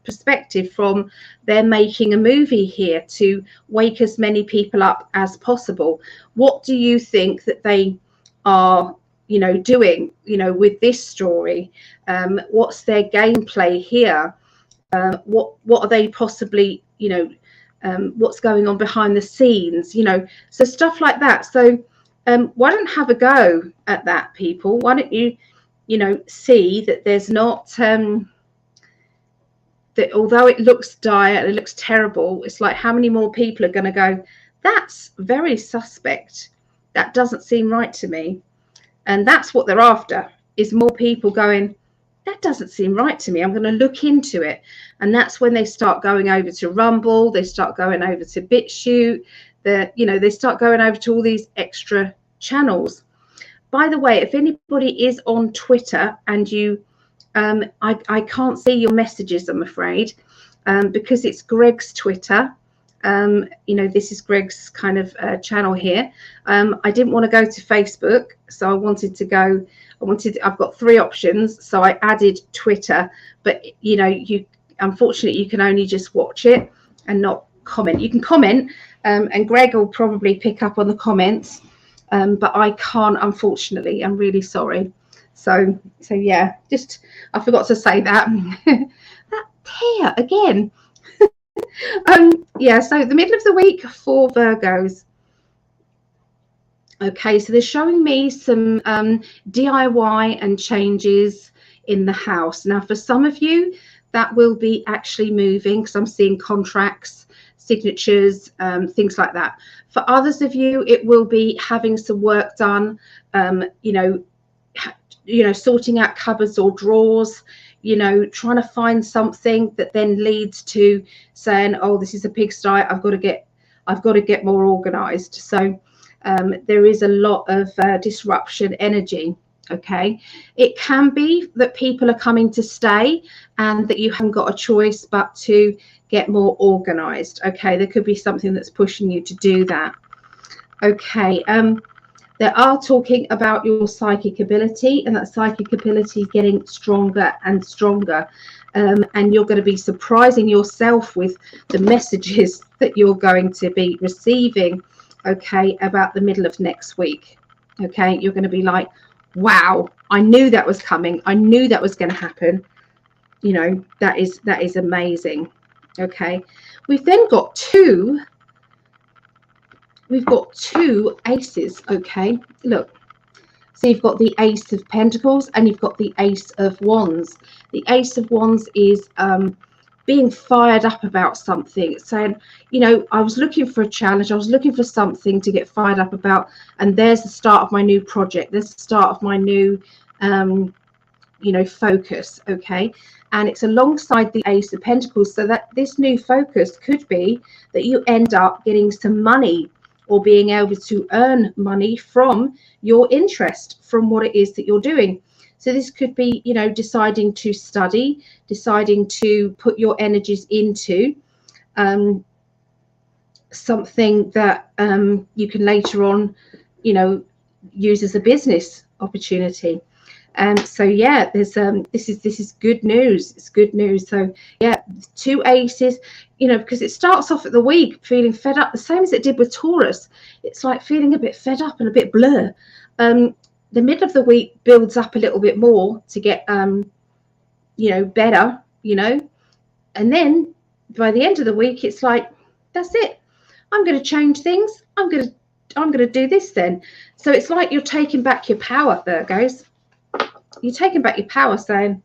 perspective from they're making a movie here to wake as many people up as possible. What do you think that they are, you know, doing, you know, with this story? What's their gameplay here? What are they possibly, you know, what's going on behind the scenes, you know, so stuff like that. So why don't have a go at that, people? Why don't you, you know, see that there's not that although it looks dire and it looks terrible, it's like how many more people are going to go, that's very suspect, that doesn't seem right to me. And that's what they're after, is more people going, that doesn't seem right to me, I'm going to look into it. And that's when they start going over to Rumble, they start going over to BitChute, you know, they start going over to all these extra channels. By the way, if anybody is on Twitter and you I can't see your messages, I'm afraid, because it's Greg's Twitter. You know, this is Greg's kind of channel here. I didn't want to go to Facebook, so I wanted to go. I've got 3 options, so I added Twitter. But you know, unfortunately you can only just watch it and not comment. You can comment, and Greg will probably pick up on the comments, but I can't, unfortunately. I'm really sorry. So yeah, just I forgot to say that. That tear again. Yeah, so the middle of the week for Virgos. Okay, so they're showing me some DIY and changes in the house. Now, for some of you, that will be actually moving, because I'm seeing contracts, signatures, things like that. For others of you, it will be having some work done, you know, sorting out cupboards or drawers, you know, trying to find something that then leads to saying, oh, this is a pigsty, I've got to get more organized. So there is a lot of disruption energy. Okay, it can be that people are coming to stay and that you haven't got a choice but to get more organized. Okay, there could be something that's pushing you to do that. Okay, they are talking about your psychic ability, and that psychic ability is getting stronger and stronger. And you're going to be surprising yourself with the messages that you're going to be receiving, okay, about the middle of next week. Okay, you're going to be like, wow, I knew that was coming. I knew that was going to happen. You know, that is amazing. Okay, we've then got two aces. Okay, look, so you've got the Ace of Pentacles and you've got the Ace of Wands. The Ace of Wands is being fired up about something. It's saying, you know, I was looking for a challenge, I was looking for something to get fired up about, and there's the start of my new project, there's the start of my new you know, focus. Okay, and it's alongside the Ace of Pentacles, so that this new focus could be that you end up getting some money or being able to earn money from your interest, from what it is that you're doing. So this could be, you know, deciding to study, deciding to put your energies into something that you can later on, you know, use as a business opportunity. So yeah, there's this is good news. It's good news. So yeah, 2 aces, you know, because it starts off at the week feeling fed up, the same as it did with Taurus. It's like feeling a bit fed up and a bit blur. The middle of the week builds up a little bit more to get you know, better, you know, and then by the end of the week it's like, that's it, I'm going to change things, I'm going to do this then. So it's like you're taking back your power, Virgos. You're taking back your power, saying,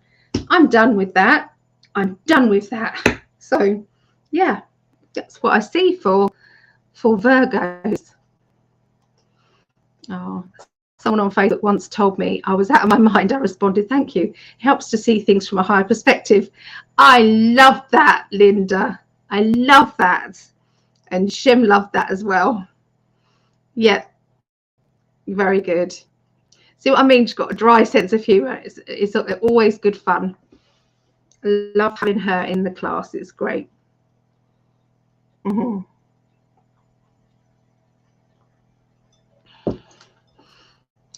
I'm done with that, I'm done with that. So yeah, that's what I see for Virgos. Oh, someone on Facebook once told me I was out of my mind. I responded, thank you. It helps to see things from a higher perspective. I love that, Linda. I love that. And Shem loved that as well. Yeah, very good. See what I mean? She's got a dry sense of humour. It's always good fun. I love having her in the class. It's great. Mm-hmm.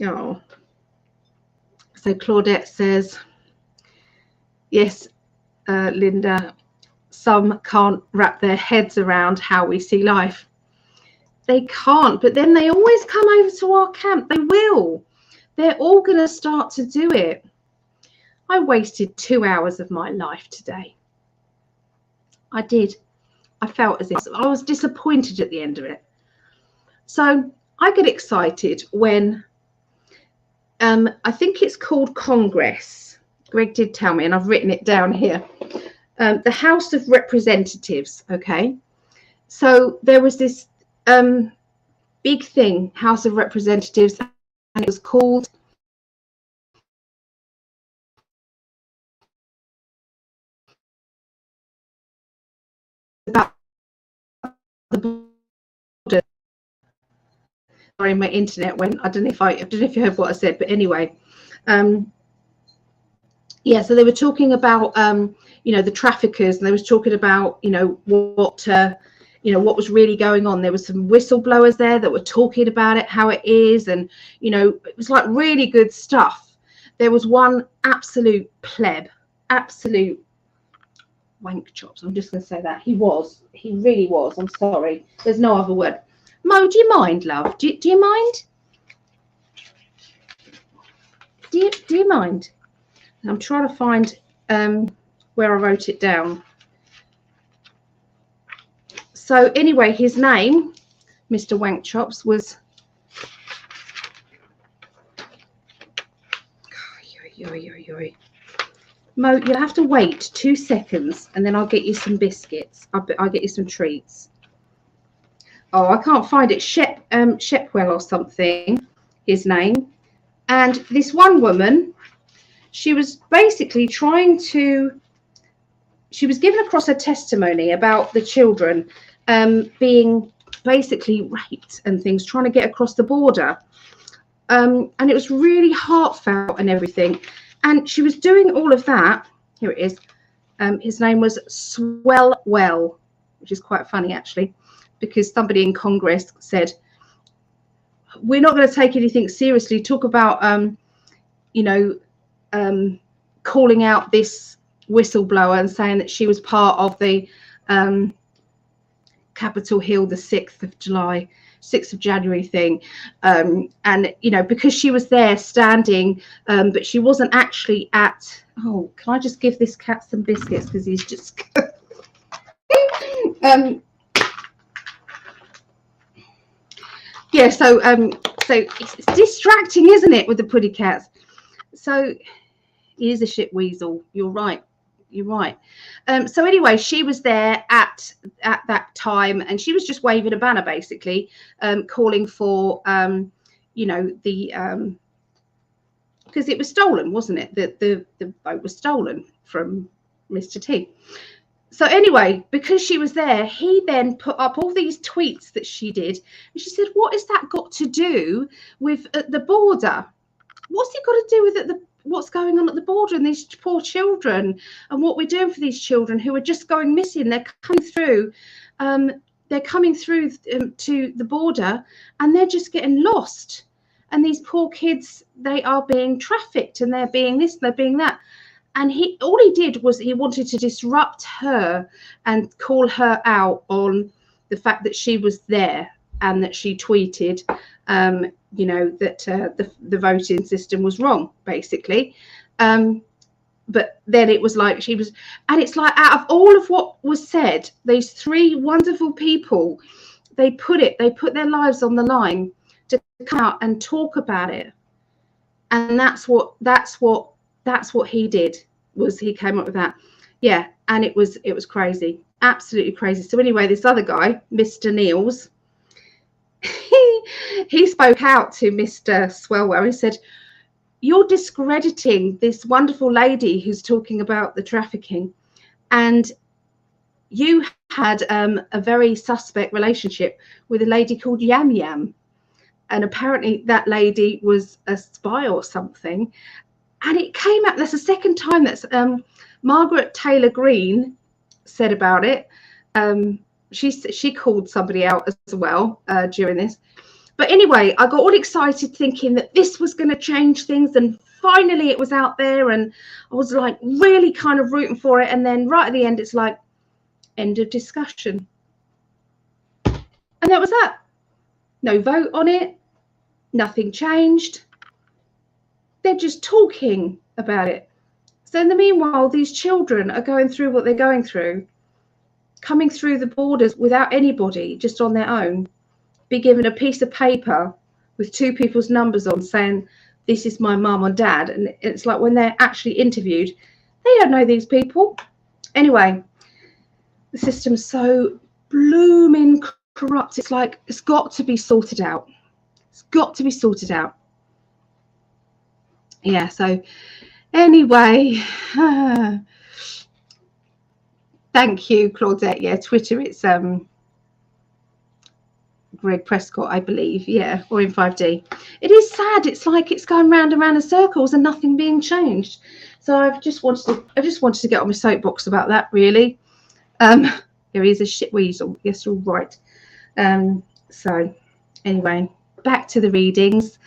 Oh, so Claudette says, yes, Linda, some can't wrap their heads around how we see life. They can't, but then they always come over to our camp. They will. They're all going to start to do it. I wasted 2 hours of my life today. I did. I felt as if I was disappointed at the end of it. So I get excited when I think it's called Congress. Greg did tell me, and I've written it down here. The House of Representatives. Okay. So there was this big thing, House of Representatives, and it was called about the border. Sorry, my internet went. I don't know if you heard what I said, but anyway, yeah. So they were talking about the traffickers, and they was talking about what was really going on. There was some whistleblowers there that were talking about it, how it is, and it was like really good stuff. There was one absolute pleb, absolute wank chops. I'm just going to say that. He really was. I'm sorry. There's no other word. Mo, do you mind, love? Do you mind? Do you mind? I'm trying to find where I wrote it down. So anyway, his name, Mr. Wank Chops, was Mo, you'll have to wait 2 seconds and then I'll get you some biscuits. I'll get you some treats. Oh, I can't find it. Shepwell or something, his name. And this one woman, she was basically she was given across a testimony about the children being basically raped and things, trying to get across the border. And it was really heartfelt and everything. And she was doing all of that. Here it is. His name was Swellwell, which is quite funny, actually, because somebody in Congress said, we're not going to take anything seriously. Talk about, calling out this whistleblower and saying that she was part of the Capitol Hill, the 6th of January thing. And, because she was there standing, but she wasn't actually at, oh, can I just give this cat some biscuits? Because he's just, yeah, so it's distracting, isn't it, with the puddy cats? So he is a shit weasel. You're right. So anyway, she was there at that time, and she was just waving a banner, basically, calling for, because it was stolen, wasn't it? The boat was stolen from Mr. T. So anyway, because she was there, he then put up all these tweets that she did, and she said, "What has that got to do with the border? What's it got to do with what's going on at the border and these poor children and what we're doing for these children who are just going missing? They're coming through to the border and they're just getting lost. And these poor kids, they are being trafficked and they're being this, and they're being that." And all he did was he wanted to disrupt her and call her out on the fact that she was there and that she tweeted, that the voting system was wrong, basically. But then it was like she was, and it's like, out of all of what was said, these 3 wonderful people, they put their lives on the line to come out and talk about it. And that's what he did, was he came up with that. Yeah, and it was crazy, absolutely crazy. So anyway, this other guy, Mr. Niels, he spoke out to Mr. Swellwell. He said, "You're discrediting this wonderful lady who's talking about the trafficking, and you had a very suspect relationship with a lady called Yam Yam, and apparently that lady was a spy or something." And it came out, that's the second time that's Margaret Taylor Greene said about it. She called somebody out as well during this. But anyway, I got all excited thinking that this was going to change things and finally it was out there, and I was like really kind of rooting for it. And then right at the end, it's like, end of discussion. And that was that. No vote on it. Nothing changed. They're just talking about it. So in the meanwhile, these children are going through what they're going through, coming through the borders without anybody, just on their own, be given a piece of paper with 2 people's numbers on saying, this is my mum or dad. And it's like when they're actually interviewed, they don't know these people. Anyway, the system's so blooming corrupt. It's like, it's got to be sorted out. It's got to be sorted out. Yeah, so anyway, thank you, Claudette. Yeah, Twitter, it's Greg Prescott, I believe. Yeah, or In5D. It is sad. It's like it's going round and round in circles and nothing being changed. So I just wanted to get on my soapbox about that, really. There is a shit weasel. Yes, you're right. So anyway, back to the readings,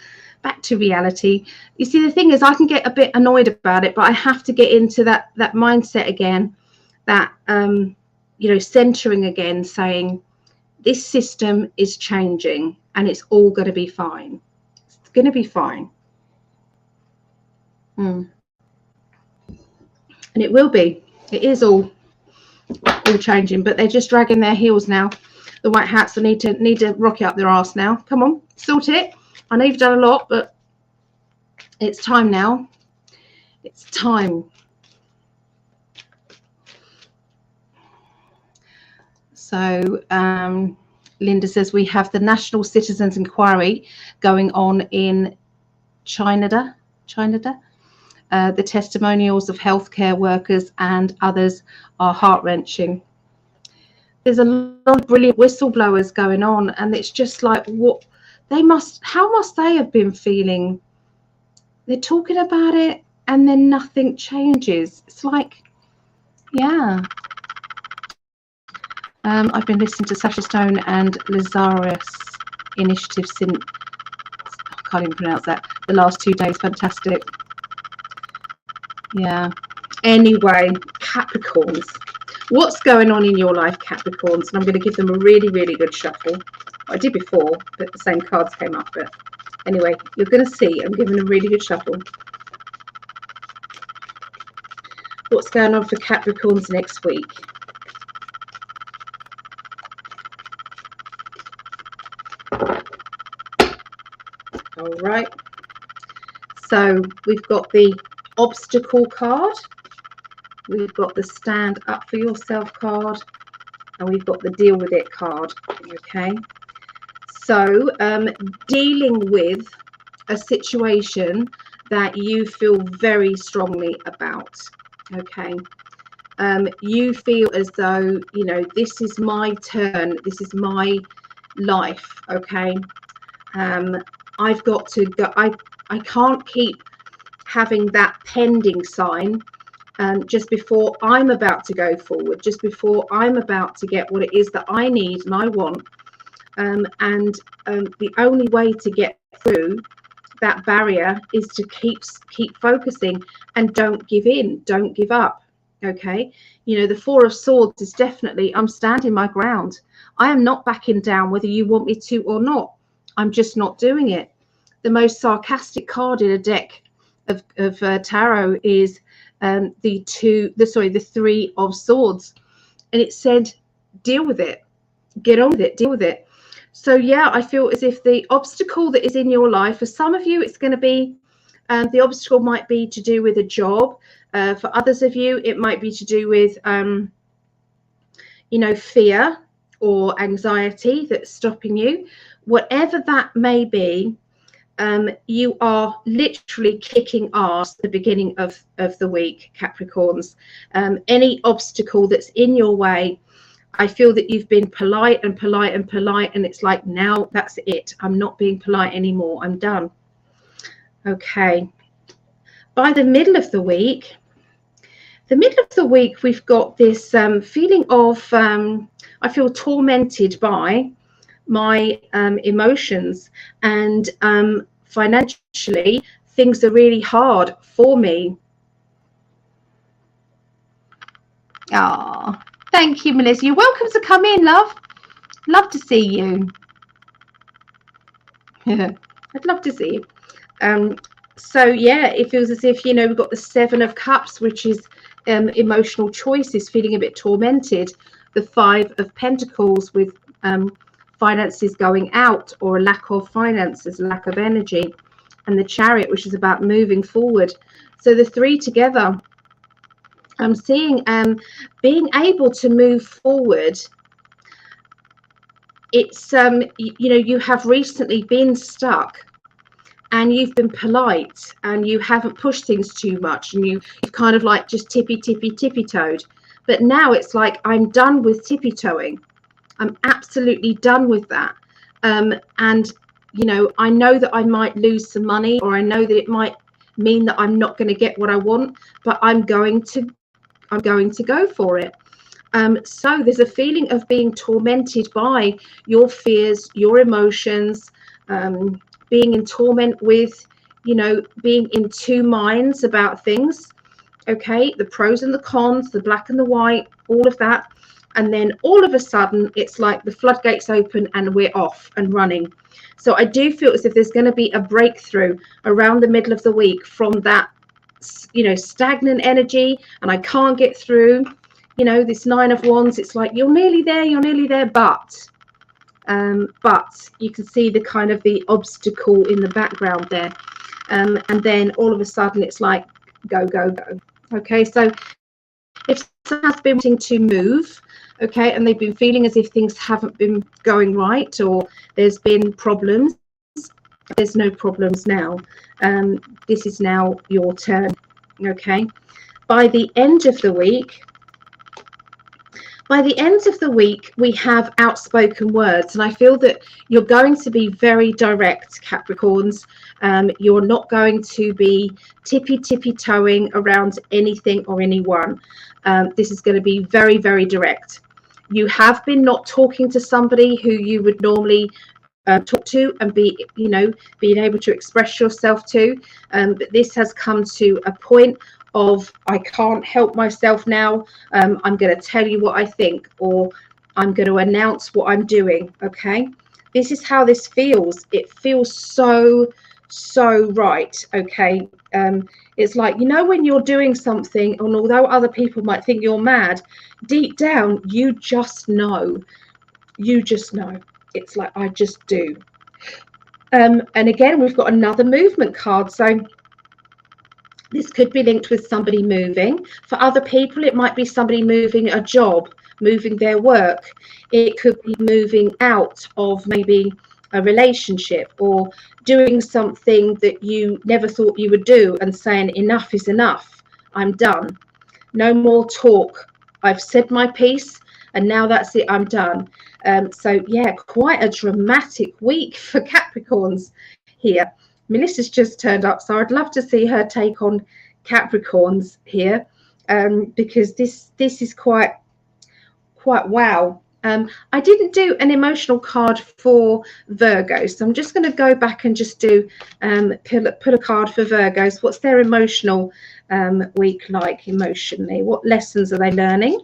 back to reality. You see, the thing is, I can get a bit annoyed about it, but I have to get into that mindset again, that you know, centering again, saying this system is changing and it's all going to be fine. It's going to be fine. And it will be. It is all changing, but they're just dragging their heels now. The white hats need to rock it up their arse now. Come on, sort it. I know you've done a lot, but it's time now. It's time. So Linda says we have the National Citizens Inquiry going on in China. The testimonials of healthcare workers and others are heart-wrenching. There's a lot of brilliant whistleblowers going on, and it's just like, what how must they have been feeling? They're talking about it and then nothing changes. It's like, yeah. I've been listening to Sasha Stone and Lazarus Initiative since, I can't even pronounce that, the last 2 days. Fantastic. Yeah. Anyway, Capricorns. What's going on in your life, Capricorns? And I'm going to give them a really, really good shuffle. I did before, but the same cards came up. But anyway, you're going to see I'm giving a really good shuffle. What's going on for Capricorns next week? All right. So we've got the obstacle card. We've got the stand up for yourself card. And we've got the deal with it card. Okay. So dealing with a situation that you feel very strongly about. Okay. You feel as though, you know, this is my turn. This is my life. Okay. I've got to go. I can't keep having that pending sign just before I'm about to go forward, just before I'm about to get what it is that I need and I want. The only way to get through that barrier is to keep focusing and don't give in, don't give up. Okay, you know, the Four of Swords is definitely, I'm standing my ground. I am not backing down whether you want me to or not. I'm just not doing it. The most sarcastic card in a deck of tarot is the Three of Swords, and it said, deal with it, get on with it, deal with it. So yeah, I feel as if the obstacle that is in your life, for some of you, it's going to be the obstacle might be to do with a job. For others of you, it might be to do with you know, fear or anxiety that's stopping you. Whatever that may be, you are literally kicking ass at the beginning of the week, Capricorns. Any obstacle that's in your way, I feel that you've been polite and polite and polite, and it's like, now that's it. I'm not being polite anymore. I'm done. Okay. By the middle of the week, we've got this feeling of, I feel tormented by my emotions, and financially things are really hard for me. Ah, thank you, Melissa. You're welcome to come in, love. Love to see you. I'd love to see you. So yeah, it feels as if, you know, we've got the 7 of Cups, which is emotional choices, feeling a bit tormented. The 5 of Pentacles with finances going out, or a lack of finances, lack of energy, and the Chariot, which is about moving forward. So the 3 together, I'm seeing being able to move forward. It's you know, you have recently been stuck and you've been polite and you haven't pushed things too much, and you've kind of like just tippy-toed. But now it's like, I'm done with tippy-toeing. I'm absolutely done with that. And you know, I know that I might lose some money, or I know that it might mean that I'm not going to get what I want, but I'm going to go for it. So there's a feeling of being tormented by your fears, your emotions, being in torment with, you know, being in 2 minds about things. Okay, the pros and the cons, the black and the white, all of that. And then all of a sudden, it's like the floodgates open and we're off and running. So I do feel as if there's going to be a breakthrough around the middle of the week from that, you know, stagnant energy, and I can't get through. You know, this 9 of Wands, it's like, you're nearly there, but you can see the kind of the obstacle in the background there. And then all of a sudden it's like, go. Okay, so if someone has been wanting to move, okay, and they've been feeling as if things haven't been going right, or there's been problems, there's no problems now. This is now your turn. Okay, by the end of the week, we have outspoken words, and I feel that you're going to be very direct, Capricorns. You're not going to be tippy-toeing around anything or anyone. This is going to be very, very direct. You have been not talking to somebody who you would normally talk to and be, you know, being able to express yourself to. But this has come to a point of, I can't help myself now. I'm going to tell you what I think, or I'm going to announce what I'm doing. Okay, this is how this feels. It feels so right. Okay, it's like, you know, when you're doing something, and although other people might think you're mad, deep down you just know. It's like, I just do. And again, we've got another movement card. So this could be linked with somebody moving. For other people, it might be somebody moving a job, moving their work. It could be moving out of maybe a relationship, or doing something that you never thought you would do and saying, enough is enough. I'm done. No more talk. I've said my piece and now that's it. I'm done. So yeah, quite a dramatic week for Capricorns here. Melissa's just turned up, so I'd love to see her take on Capricorns here, because this is quite wow. I didn't do an emotional card for Virgo, so I'm just going to go back and just do pull a card for Virgos. What's their emotional week like emotionally? What lessons are they learning?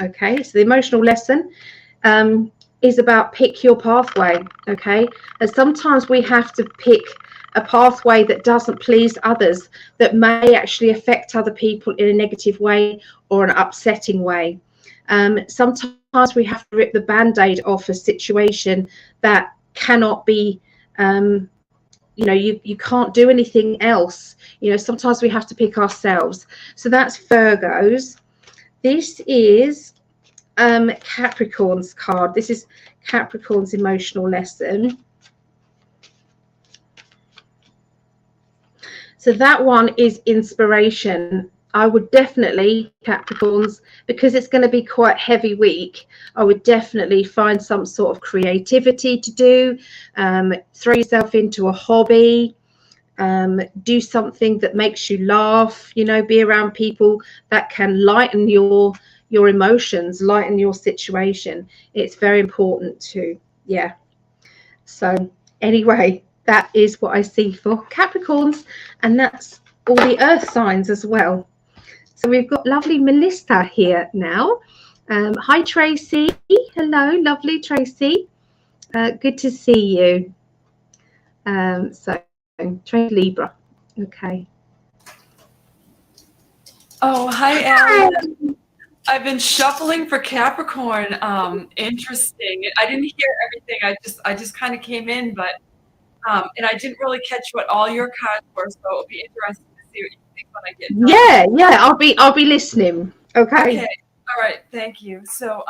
Okay, so the emotional lesson is about pick your pathway. Okay, and sometimes we have to pick a pathway that doesn't please others, that may actually affect other people in a negative way or an upsetting way. Sometimes we have to rip the band-aid off a situation that cannot be, you know, you can't do anything else. You know, sometimes we have to pick ourselves. So that's Virgos. This is Capricorn's card. This is Capricorn's emotional lesson. So that one is inspiration. I would definitely, Capricorns, because it's going to be quite heavy week, I would definitely find some sort of creativity to do, throw yourself into a hobby, do something that makes you laugh, you know, be around people that can lighten your emotions, lighten your situation. It's very important too. Yeah. So anyway, that is what I see for Capricorns, and that's all the earth signs as well. So we've got lovely Melissa here now. Hi Tracy, hello, lovely Tracy. Good to see you. So Tracy Libra, okay. Oh, hi, Allie. I've been shuffling for Capricorn. Interesting. I didn't hear everything. I just kind of came in, but and I didn't really catch what all your cards were, so it'll be interesting to see what you think when I get done. Yeah. I'll be listening. Okay. Okay. All right. Thank you. So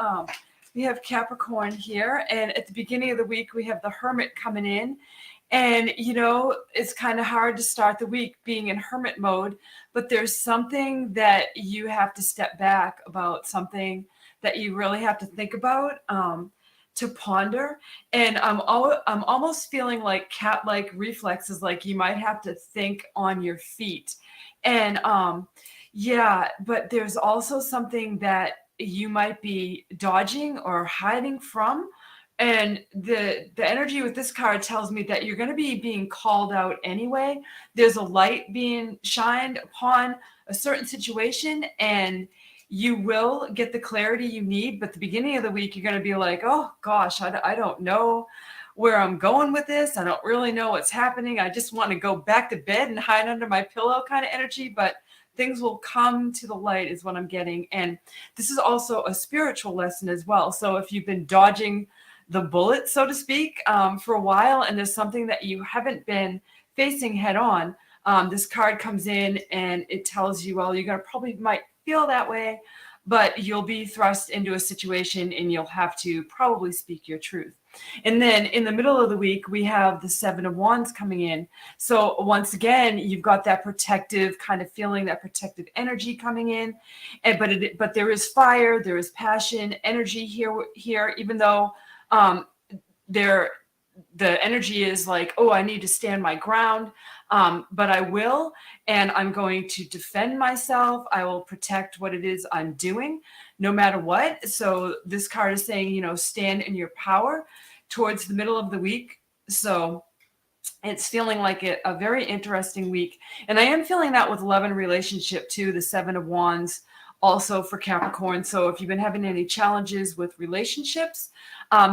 we have Capricorn here, and at the beginning of the week we have the Hermit coming in. And, you know, it's kind of hard to start the week being in hermit mode, but there's something that you have to step back about, something that you really have to think about, to ponder. And I'm almost feeling like cat-like reflexes, like you might have to think on your feet. And yeah, but there's also something that you might be dodging or hiding from. And the energy with this card tells me that you're going to be being called out anyway. There's a light being shined upon a certain situation, and you will get the clarity you need. But the beginning of the week, you're going to be like, oh gosh, I don't know where I'm going with this. I don't really know what's happening. I just want to go back to bed and hide under my pillow kind of energy. But things will come to the light is what I'm getting. And this is also a spiritual lesson as well. So if you've been dodging the bullet, so to speak, for a while, and there's something that you haven't been facing head on, this card comes in and it tells you, well, you're going to probably might feel that way, but you'll be thrust into a situation and you'll have to probably speak your truth. And then in the middle of the week, we have the Seven of Wands coming in. So once again, you've got that protective kind of feeling, that protective energy coming in. And but there is fire, there is passion, energy here, even though the energy is like, oh, I need to stand my ground, but I will, and I'm going to defend myself. I will protect what it is I'm doing, no matter what. So this card is saying, you know, stand in your power towards the middle of the week. So it's feeling like a very interesting week. And I am feeling that with love and relationship too, the Seven of Wands, also for Capricorn. So if you've been having any challenges with relationships,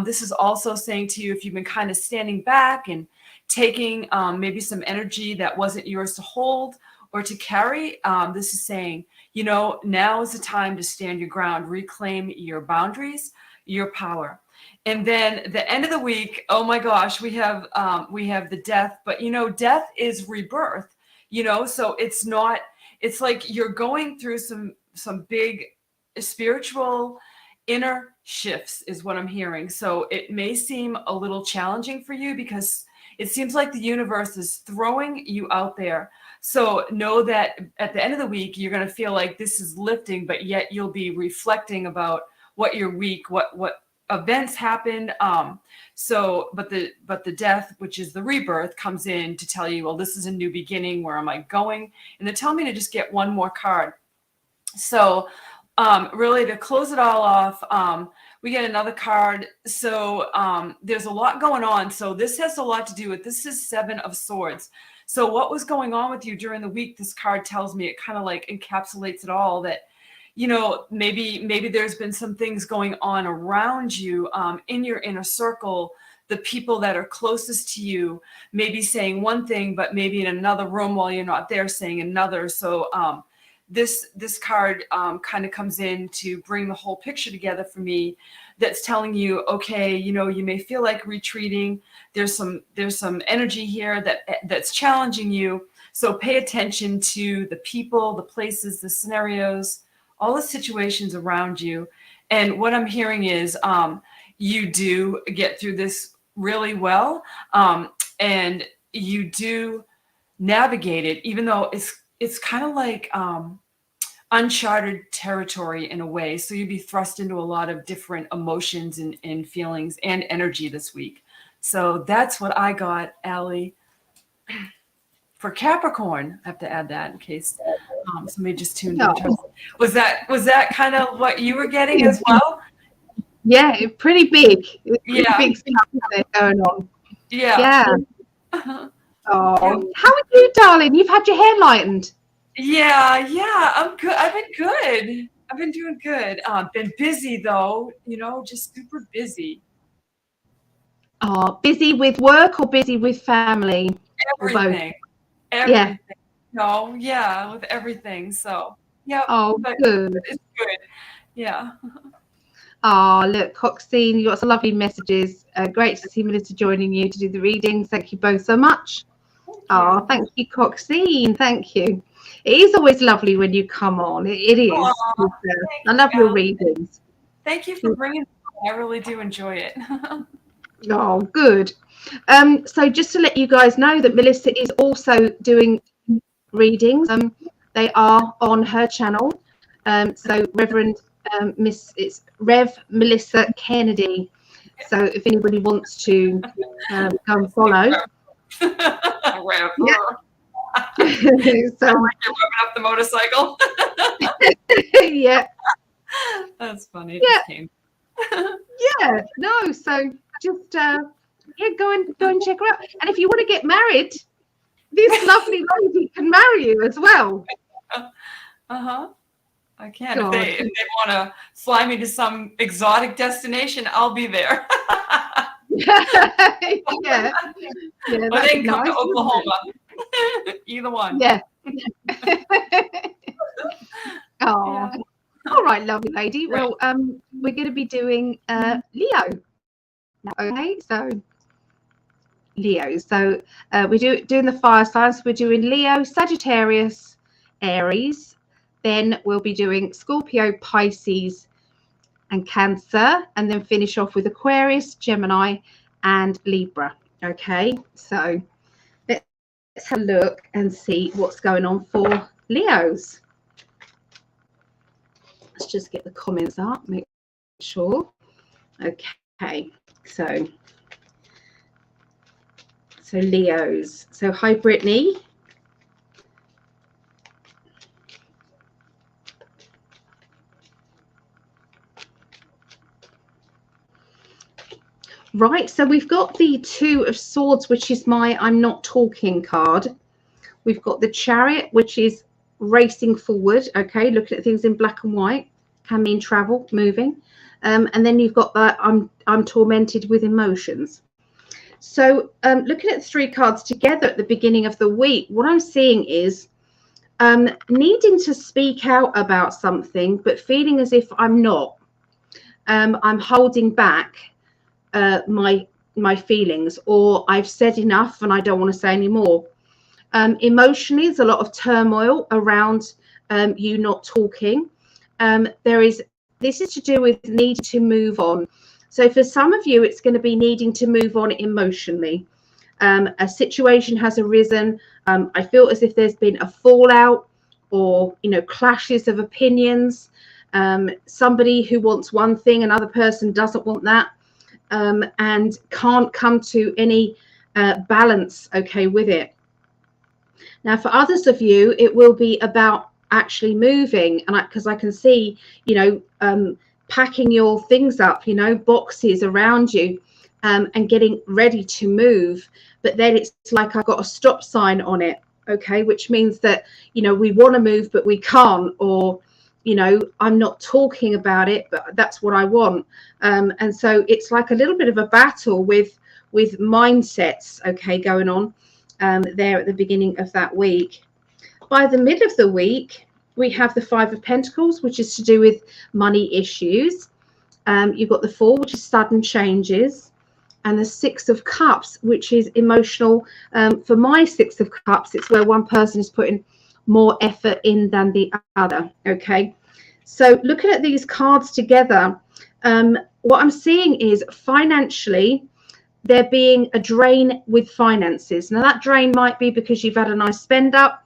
this is also saying to you, if you've been kind of standing back and taking maybe some energy that wasn't yours to hold or to carry, this is saying, you know, now is the time to stand your ground, reclaim your boundaries, your power. And then the end of the week, oh my gosh, we have the death, but you know, death is rebirth, you know, so it's like you're going through some big spiritual inner shifts is what I'm hearing. So it may seem a little challenging for you because it seems like the universe is throwing you out there. So know that at the end of the week, you're going to feel like this is lifting, but yet you'll be reflecting about what your week, what events happened. But the death, which is the rebirth, comes in to tell you, well, this is a new beginning. Where am I going? And they tell me to just get one more card. So really to close it all off, we get another card. So there's a lot going on. So this has a lot to do with, this is Seven of Swords. So what was going on with you during the week? This card tells me, it kind of like encapsulates it all, that, you know, maybe there's been some things going on around you, in your inner circle. The people that are closest to you may be saying one thing, but maybe in another room while you're not there saying another. So this card kind of comes in to bring the whole picture together for me. That's telling you, okay, you know, you may feel like retreating. There's some energy here that's challenging you. So pay attention to the people, the places, the scenarios, all the situations around you. And what I'm hearing is you do get through this really well, and you do navigate it, even though it's kind of like uncharted territory in a way. So you'd be thrust into a lot of different emotions and feelings and energy this week. So that's what I got, Allie. For Capricorn, I have to add that in case somebody just tuned in. Was that kind of what you were getting as well? Yeah, pretty big. Pretty big stuff going on. Yeah. Oh, how are you, darling? You've had your hair lightened. Yeah, I'm good. I've been good. I've been doing good. Been busy though, just super busy. Oh, busy with work or busy with family? Or both? Everything. Yeah. No, yeah, with everything. So, yeah, Oh, but good. it's good. Yeah. Oh, look, Coxine, you got some lovely messages. Great to see Melissa joining you to do the readings. Thank you both so much. Oh, thank you, Coxine. Thank you. It is always lovely when you come on. It is. I love your readings. Thank you for bringing it on. I really do enjoy it. Oh, good. So just to let you guys know that Melissa is also doing readings. They are on her channel. So Reverend it's Rev Melissa Kennedy. So if anybody wants to go and follow. Rev. Yeah. So like you're revving up the motorcycle. Yeah. That's funny. Yeah. Yeah. No. So just go and check her out. And if you want to get married, this lovely lady can marry you as well. I can. If they want to fly me to some exotic destination, I'll be there. Yeah. But they can come to Oklahoma. Either one. Yeah. Oh. Yeah. All right, lovely lady. Well, we're going to be doing Leo. Okay, so Leo. So we're doing the fire signs. We're doing Leo, Sagittarius, Aries. Then we'll be doing Scorpio, Pisces, and Cancer, and then finish off with Aquarius, Gemini, and Libra. Okay, so let's have a look and see what's going on for Leos. Let's just get the comments up, make sure. Okay, so Leos. So hi, Brittany. Right, so we've got the Two of Swords, which is my I'm not talking card. We've got the Chariot, which is racing forward. Okay, looking at things in black and white can mean travel, moving. And then you've got that I'm tormented with emotions. So looking at the three cards together at the beginning of the week, what I'm seeing is needing to speak out about something, but feeling as if I'm not. I'm holding back my feelings, or I've said enough and I don't want to say any more. Emotionally, there's a lot of turmoil around you not talking. This is to do with needing to move on. So for some of you, it's going to be needing to move on emotionally. A situation has arisen. I feel as if there's been a fallout or, clashes of opinions. Somebody who wants one thing, another person doesn't want that, and can't come to any balance, with it. Now, for others of you, it will be about actually moving, and because I can see, packing your things up, boxes around you, and getting ready to move. But then it's like I've got a stop sign on it, which means that, we want to move, but we can't, or, I'm not talking about it, but that's what I want. And so it's like a little bit of a battle with mindsets, going on there at the beginning of that week. By the middle of the week, we have the Five of Pentacles, which is to do with money issues. You've got the Four, which is sudden changes, and the Six of Cups, which is emotional. For my Six of Cups, it's where one person is putting more effort in than the other. So looking at these cards together, what I'm seeing is financially there being a drain with finances. Now that drain might be because you've had a nice spend up.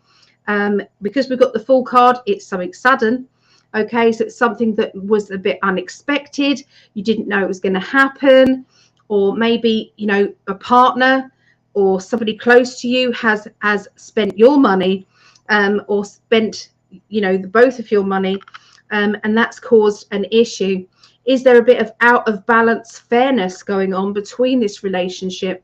Because we've got the Fool card, it's something sudden. So it's something that was a bit unexpected. You didn't know it was going to happen, or maybe a partner or somebody close to you has spent your money, or spent both of your money, and that's caused an issue. Is there a bit of out of balance fairness going on between this relationship?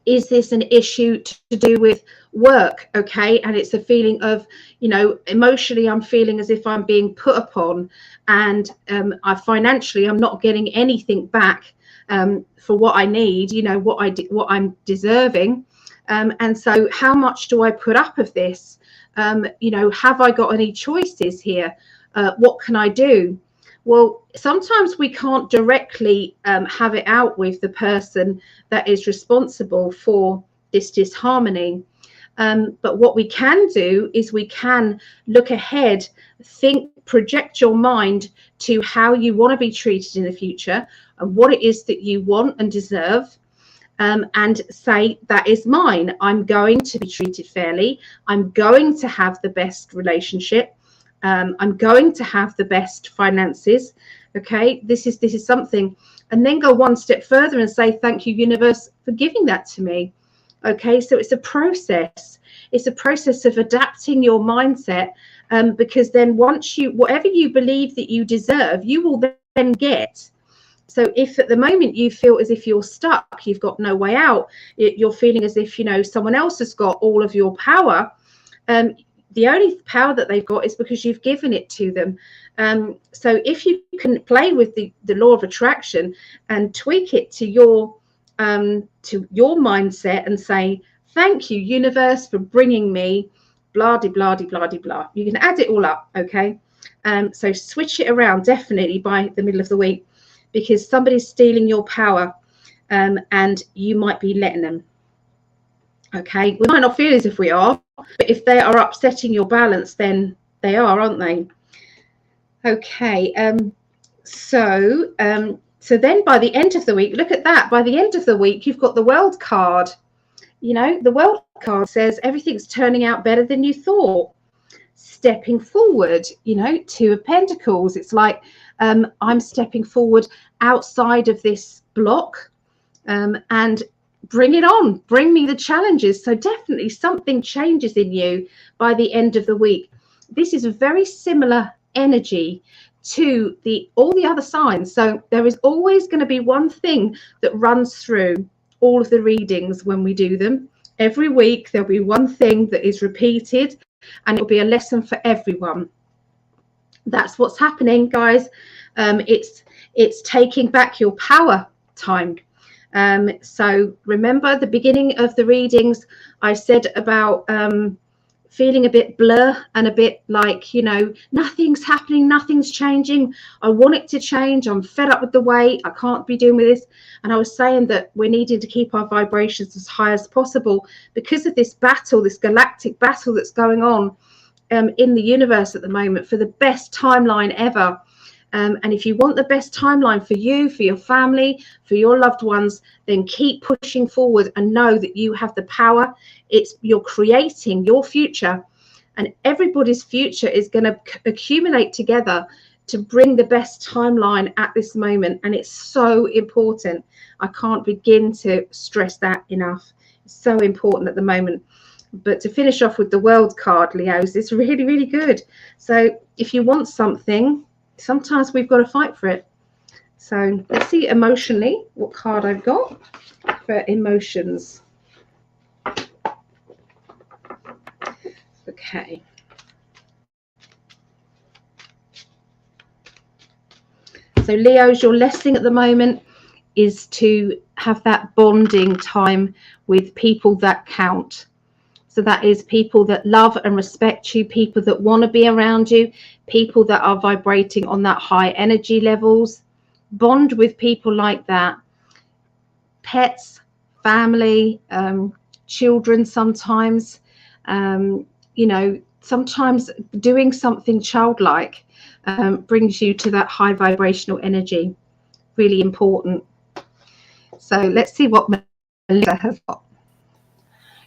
is this an issue to do with work? Okay, and it's a feeling of, you know, emotionally I'm feeling as if I'm being put upon, and I financially I'm not getting anything back for what I need, you know, what I'm deserving, and so how much do I put up of this? You know, have I got any choices here? What can I do? Well, sometimes we can't directly have it out with the person that is responsible for this disharmony. But what we can do is we can look ahead, think, project your mind to how you want to be treated in the future and what it is that you want and deserve. And say, that is mine. I'm going to be treated fairly. I'm going to have the best relationship. I'm going to have the best finances. Okay, this is something. And then go one step further and say, thank you, universe, for giving that to me. Okay, so it's a process. It's a process of adapting your mindset, because then once whatever you believe that you deserve, you will then get. So if at the moment you feel as if you're stuck, you've got no way out, you're feeling as if, you know, someone else has got all of your power, the only power that they've got is because you've given it to them. So if you can play with the law of attraction and tweak it to your mindset and say, thank you, universe, for bringing me blah de blah de blah de blah. You can add it all up, okay? So switch it around definitely by the middle of the week, because somebody's stealing your power, and you might be letting them. Okay, we might not feel as if we are, but if they are upsetting your balance, then they are, aren't they? Okay, so then by the end of the week, look at that. By the end of the week, you've got the World card. You know, the World card says everything's turning out better than you thought. Stepping forward, you know, Two of Pentacles. It's like I'm stepping forward outside of this block, and bring it on, bring me the challenges. So definitely something changes in you by the end of the week. This is a very similar energy to all the other signs. So there is always going to be one thing that runs through all of the readings when we do them. Every week there'll be one thing that is repeated, and it'll be a lesson for everyone. That's what's happening, guys. It's taking back your power time. So remember the beginning of the readings, I said about feeling a bit blur and a bit like, you know, nothing's happening, nothing's changing. I want it to change. I'm fed up with the way. I can't be doing with this. And I was saying that we're needing to keep our vibrations as high as possible because of this battle, this galactic battle that's going on in the universe at the moment for the best timeline ever. And if you want the best timeline for you, for your family, for your loved ones, then keep pushing forward and know that you have the power. You're creating your future, and everybody's future is going to accumulate together to bring the best timeline at this moment. And it's so important. I can't begin to stress that enough. It's so important at the moment. But to finish off with the World card, Leos, it's really, really good. So if you want something, sometimes we've got to fight for it. So let's see emotionally what card I've got for emotions. Okay. So Leos, your lesson at the moment is to have that bonding time with people that count. So that is people that love and respect you, people that want to be around you, people that are vibrating on that high energy levels. Bond with people like that. Pets, family, children sometimes. You know, sometimes doing something childlike brings you to that high vibrational energy. Really important. So let's see what Melissa has got.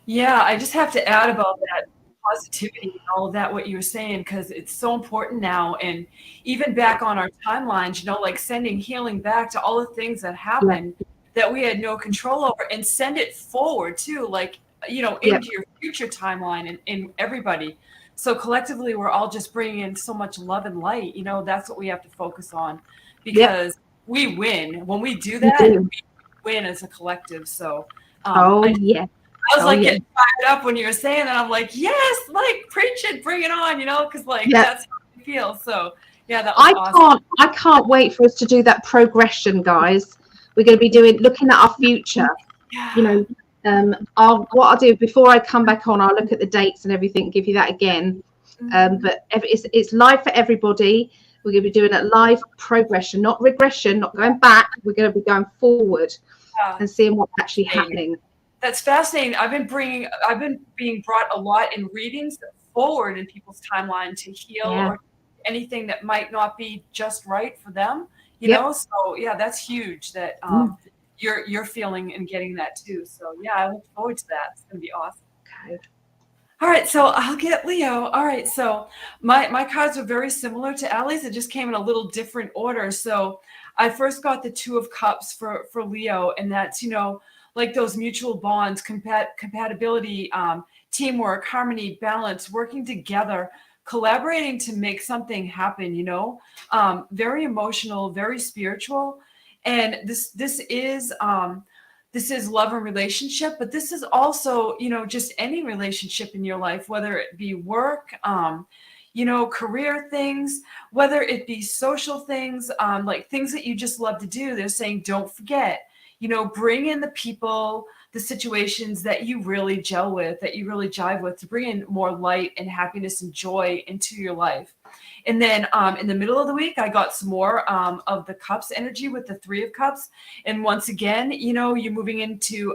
Yeah, I just have to add about that positivity and all of that, what you were saying, because it's so important now. And even back on our timelines, you know, like sending healing back to all the things that happened that we had no control over, and send it forward too, like, you know, into your future timeline and in everybody. So collectively, we're all just bringing in so much love and light. You know, that's what we have to focus on, because we win. When we do that, we win as a collective. So Yeah. I was like getting fired up when you were saying that. I'm like, yes, like preach it, bring it on, because like that's how I feel. So yeah, that was awesome. I can't wait for us to do that progression, guys. We're going to be looking at our future. Yeah. What I'll do before I come back on, I'll look at the dates and everything, give you that again. But it's live for everybody. We're going to be doing a live progression, not regression, not going back. We're going to be going forward and seeing what's actually happening. That's fascinating. I've been being brought a lot in readings forward in people's timeline to heal or anything that might not be just right for them. You know, so yeah, that's huge that you're feeling and getting that too. So yeah, I look forward to that. It's gonna be awesome. Okay. All right, so I'll get Leo. All right, so my cards are very similar to Allie's. It just came in a little different order. So I first got the Two of Cups for Leo, and that's, like those mutual bonds, compatibility, teamwork, harmony, balance, working together, collaborating to make something happen, very emotional, very spiritual. And this is love and relationship, but this is also, just any relationship in your life, whether it be work, career things, whether it be social things, like things that you just love to do. They're saying, don't forget, bring in the people, the situations that you really gel with, that you really jive with, to bring in more light and happiness and joy into your life. And then in the middle of the week, I got some more of the Cups energy with the Three of Cups. And once again, you're moving into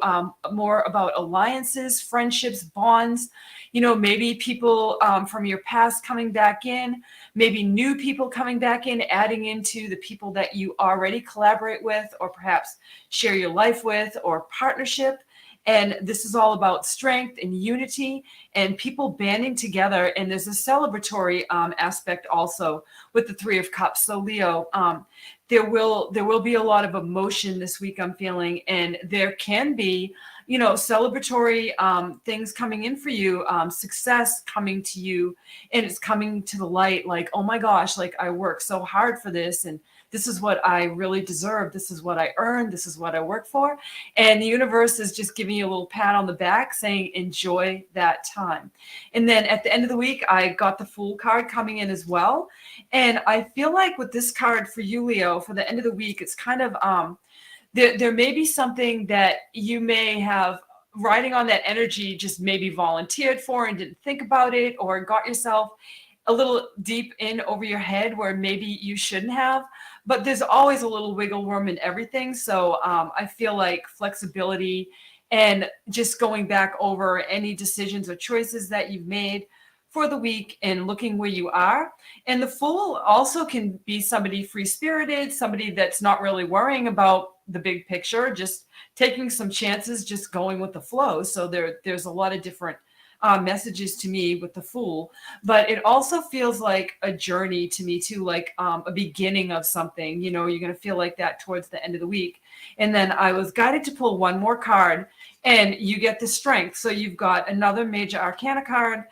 more about alliances, friendships, bonds, maybe people from your past coming back in, maybe new people coming back in, adding into the people that you already collaborate with, or perhaps share your life with, or partnership. And this is all about strength and unity and people banding together. And there's a celebratory aspect also with the Three of Cups. So Leo, there will be a lot of emotion this week, I'm feeling, and there can be, celebratory things coming in for you, success coming to you, and it's coming to the light, like, oh my gosh, like I worked so hard for this, and this is what I really deserve. This is what I earned. This is what I work for. And the universe is just giving you a little pat on the back saying, enjoy that time. And then at the end of the week, I got the Fool card coming in as well. And I feel like with this card for you, Leo, for the end of the week, it's kind of, there may be something that you may have riding on that energy, just maybe volunteered for and didn't think about it, or got yourself a little deep in over your head where maybe you shouldn't have. But there's always a little wiggle room in everything. So I feel like flexibility and just going back over any decisions or choices that you've made for the week and looking where you are. And the Fool also can be somebody free-spirited, somebody that's not really worrying about the big picture, just taking some chances, just going with the flow. So there's a lot of different messages to me with the Fool, but it also feels like a journey to me too, like a beginning of something. You're going to feel like that towards the end of the week. And then I was guided to pull one more card, and you get the Strength. So you've got another major arcana card,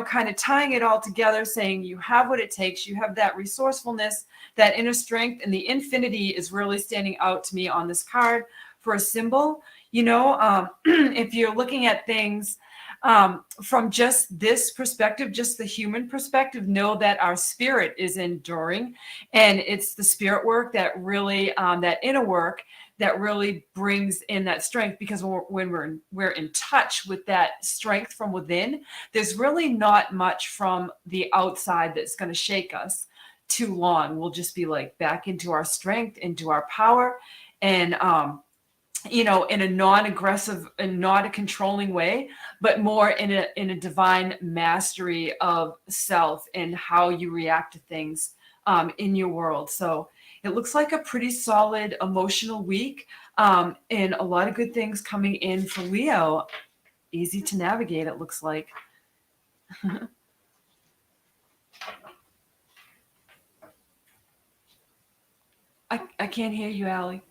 kind of tying it all together, saying you have what it takes. You have that resourcefulness, that inner strength, and the infinity is really standing out to me on this card for a symbol. If you're looking at things from just this perspective, just the human perspective, know that our spirit is enduring, and it's the spirit work that really, that inner work that really brings in that strength. Because when we're in touch with that strength from within, there's really not much from the outside that's going to shake us too long. We'll just be like back into our strength, into our power, and in a non-aggressive and not a controlling way, but more in a divine mastery of self and how you react to things in your world. So it looks like a pretty solid emotional week, and a lot of good things coming in for Leo. Easy to navigate, it looks like. I can't hear you, Allie.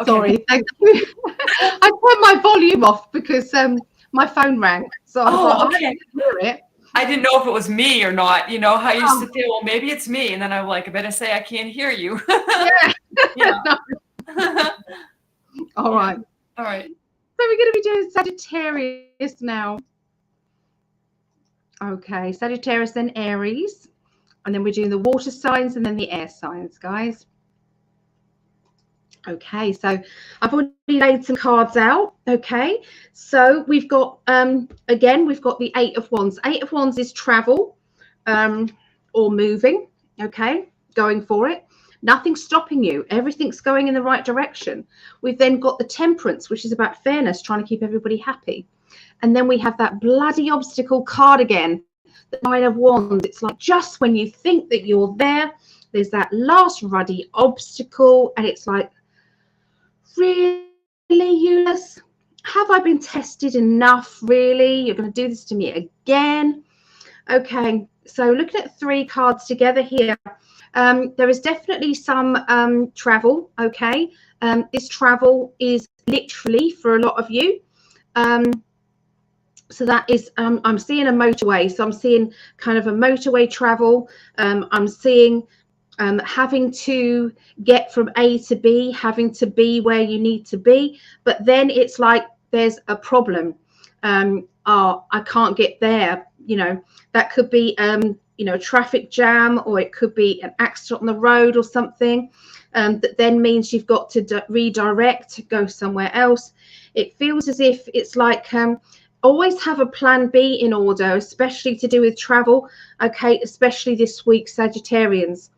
Okay. Sorry, thank you. I turned my volume off because my phone rang. So okay. I didn't hear it. I didn't know if it was me or not. How you sit there, well, maybe it's me. And then I'm like, I better say I can't hear you. Yeah. Yeah. All right. All right. So we're going to be doing Sagittarius now. Okay, Sagittarius, then Aries. And then we're doing the water signs and then the air signs, guys. Okay, so I've already laid some cards out. Okay, so we've got, again, we've got the Eight of Wands. Eight of Wands is travel or moving, okay, going for it. Nothing's stopping you. Everything's going in the right direction. We've then got the Temperance, which is about fairness, trying to keep everybody happy. And then we have that bloody obstacle card again, the Nine of Wands. It's like just when you think that you're there, there's that last ruddy obstacle, and it's like, really, Eunice? Have I been tested enough? Really? You're going to do this to me again? Okay, so looking at three cards together here, there is definitely some travel, okay? This travel is literally for a lot of you. So that is, I'm seeing a motorway. So I'm seeing kind of a motorway travel. I'm seeing having to get from A to B, having to be where you need to be. But then it's like there's a problem. Oh, I can't get there. You know, that could be, you know, a traffic jam, or it could be an accident on the road or something. That then means you've got to redirect, go somewhere else. It feels as if it's like always have a plan B in order, especially to do with travel. Okay, especially this week, Sagittarians.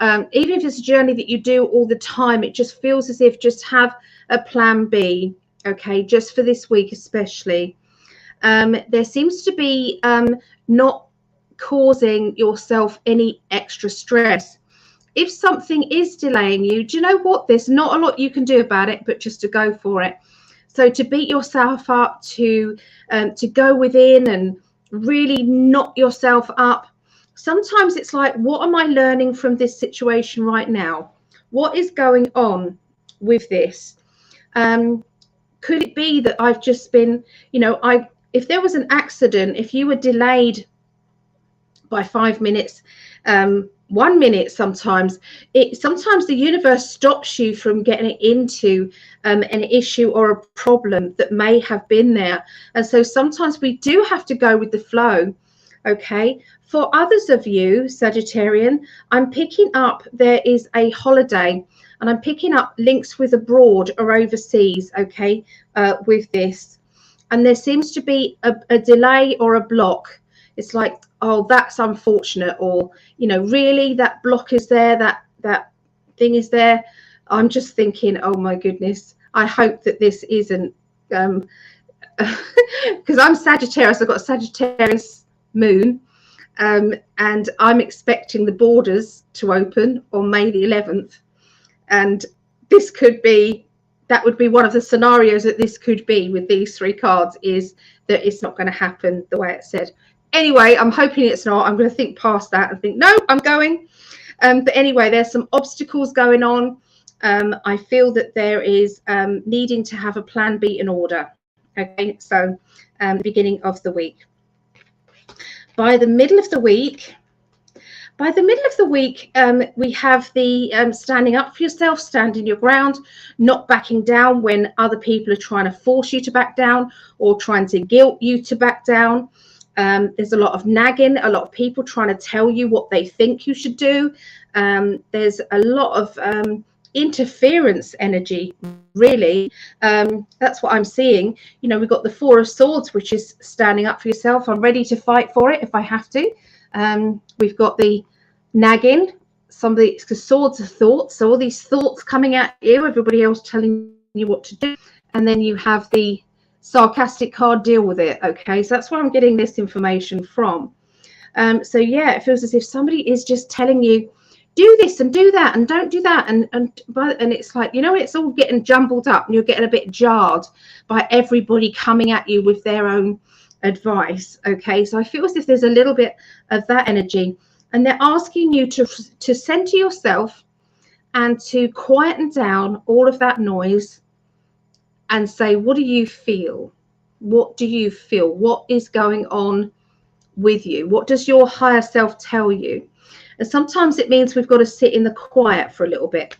Even if it's a journey that you do all the time, it just feels as if just have a plan B. Okay, just for this week especially. There seems to be not causing yourself any extra stress. If something is delaying you, do you know what? There's not a lot you can do about it, but just to go for it. So to beat yourself up, to go within and really knock yourself up. Sometimes it's like, what am I learning from this situation right now? What is going on with this? Could it be that I've just been, you know, if there was an accident, if you were delayed by 5 minutes, 1 minute, sometimes the universe stops you from getting into an issue or a problem that may have been there. And so sometimes we do have to go with the flow. Okay, for others of you, Sagittarian, I'm picking up there is a holiday, and I'm picking up links with abroad or overseas, okay, with this. And there seems to be a delay or a block. It's like, oh, that's unfortunate, or, you know, really that block is there, that thing is there. I'm just thinking, oh my goodness, I hope that this isn't, because I'm Sagittarius, I've got a Sagittarius moon, and I'm expecting the borders to open on May the 11th. And this could be, that would be one of the scenarios that this could be with these three cards, is that it's not going to happen the way it said. Anyway, I'm hoping it's not. I'm going to think past that and think, no, I'm going. But anyway, there's some obstacles going on. I feel that there is needing to have a plan B in order. Okay, so the beginning of the week. By the middle of the week, we have the standing up for yourself, standing your ground, not backing down when other people are trying to force you to back down or trying to guilt you to back down. There's a lot of nagging, a lot of people trying to tell you what they think you should do. There's a lot of interference energy, really. That's what I'm seeing. You know, we've got the Four of Swords, which is standing up for yourself. I'm ready to fight for it if I have to. We've got the nagging, somebody, because swords are thoughts, so all these thoughts coming at you, everybody else telling you what to do. And then you have the sarcastic card, deal with it. Okay, so that's where I'm getting this information from. So yeah, it feels as if somebody is just telling you, do this and do that and don't do that, and it's like, you know, it's all getting jumbled up and you're getting a bit jarred by everybody coming at you with their own advice. Okay, so I feel as if there's a little bit of that energy, and they're asking you to center yourself and to quieten down all of that noise and say, what do you feel? What do you feel? What is going on with you? What does your higher self tell you? And sometimes it means we've got to sit in the quiet for a little bit,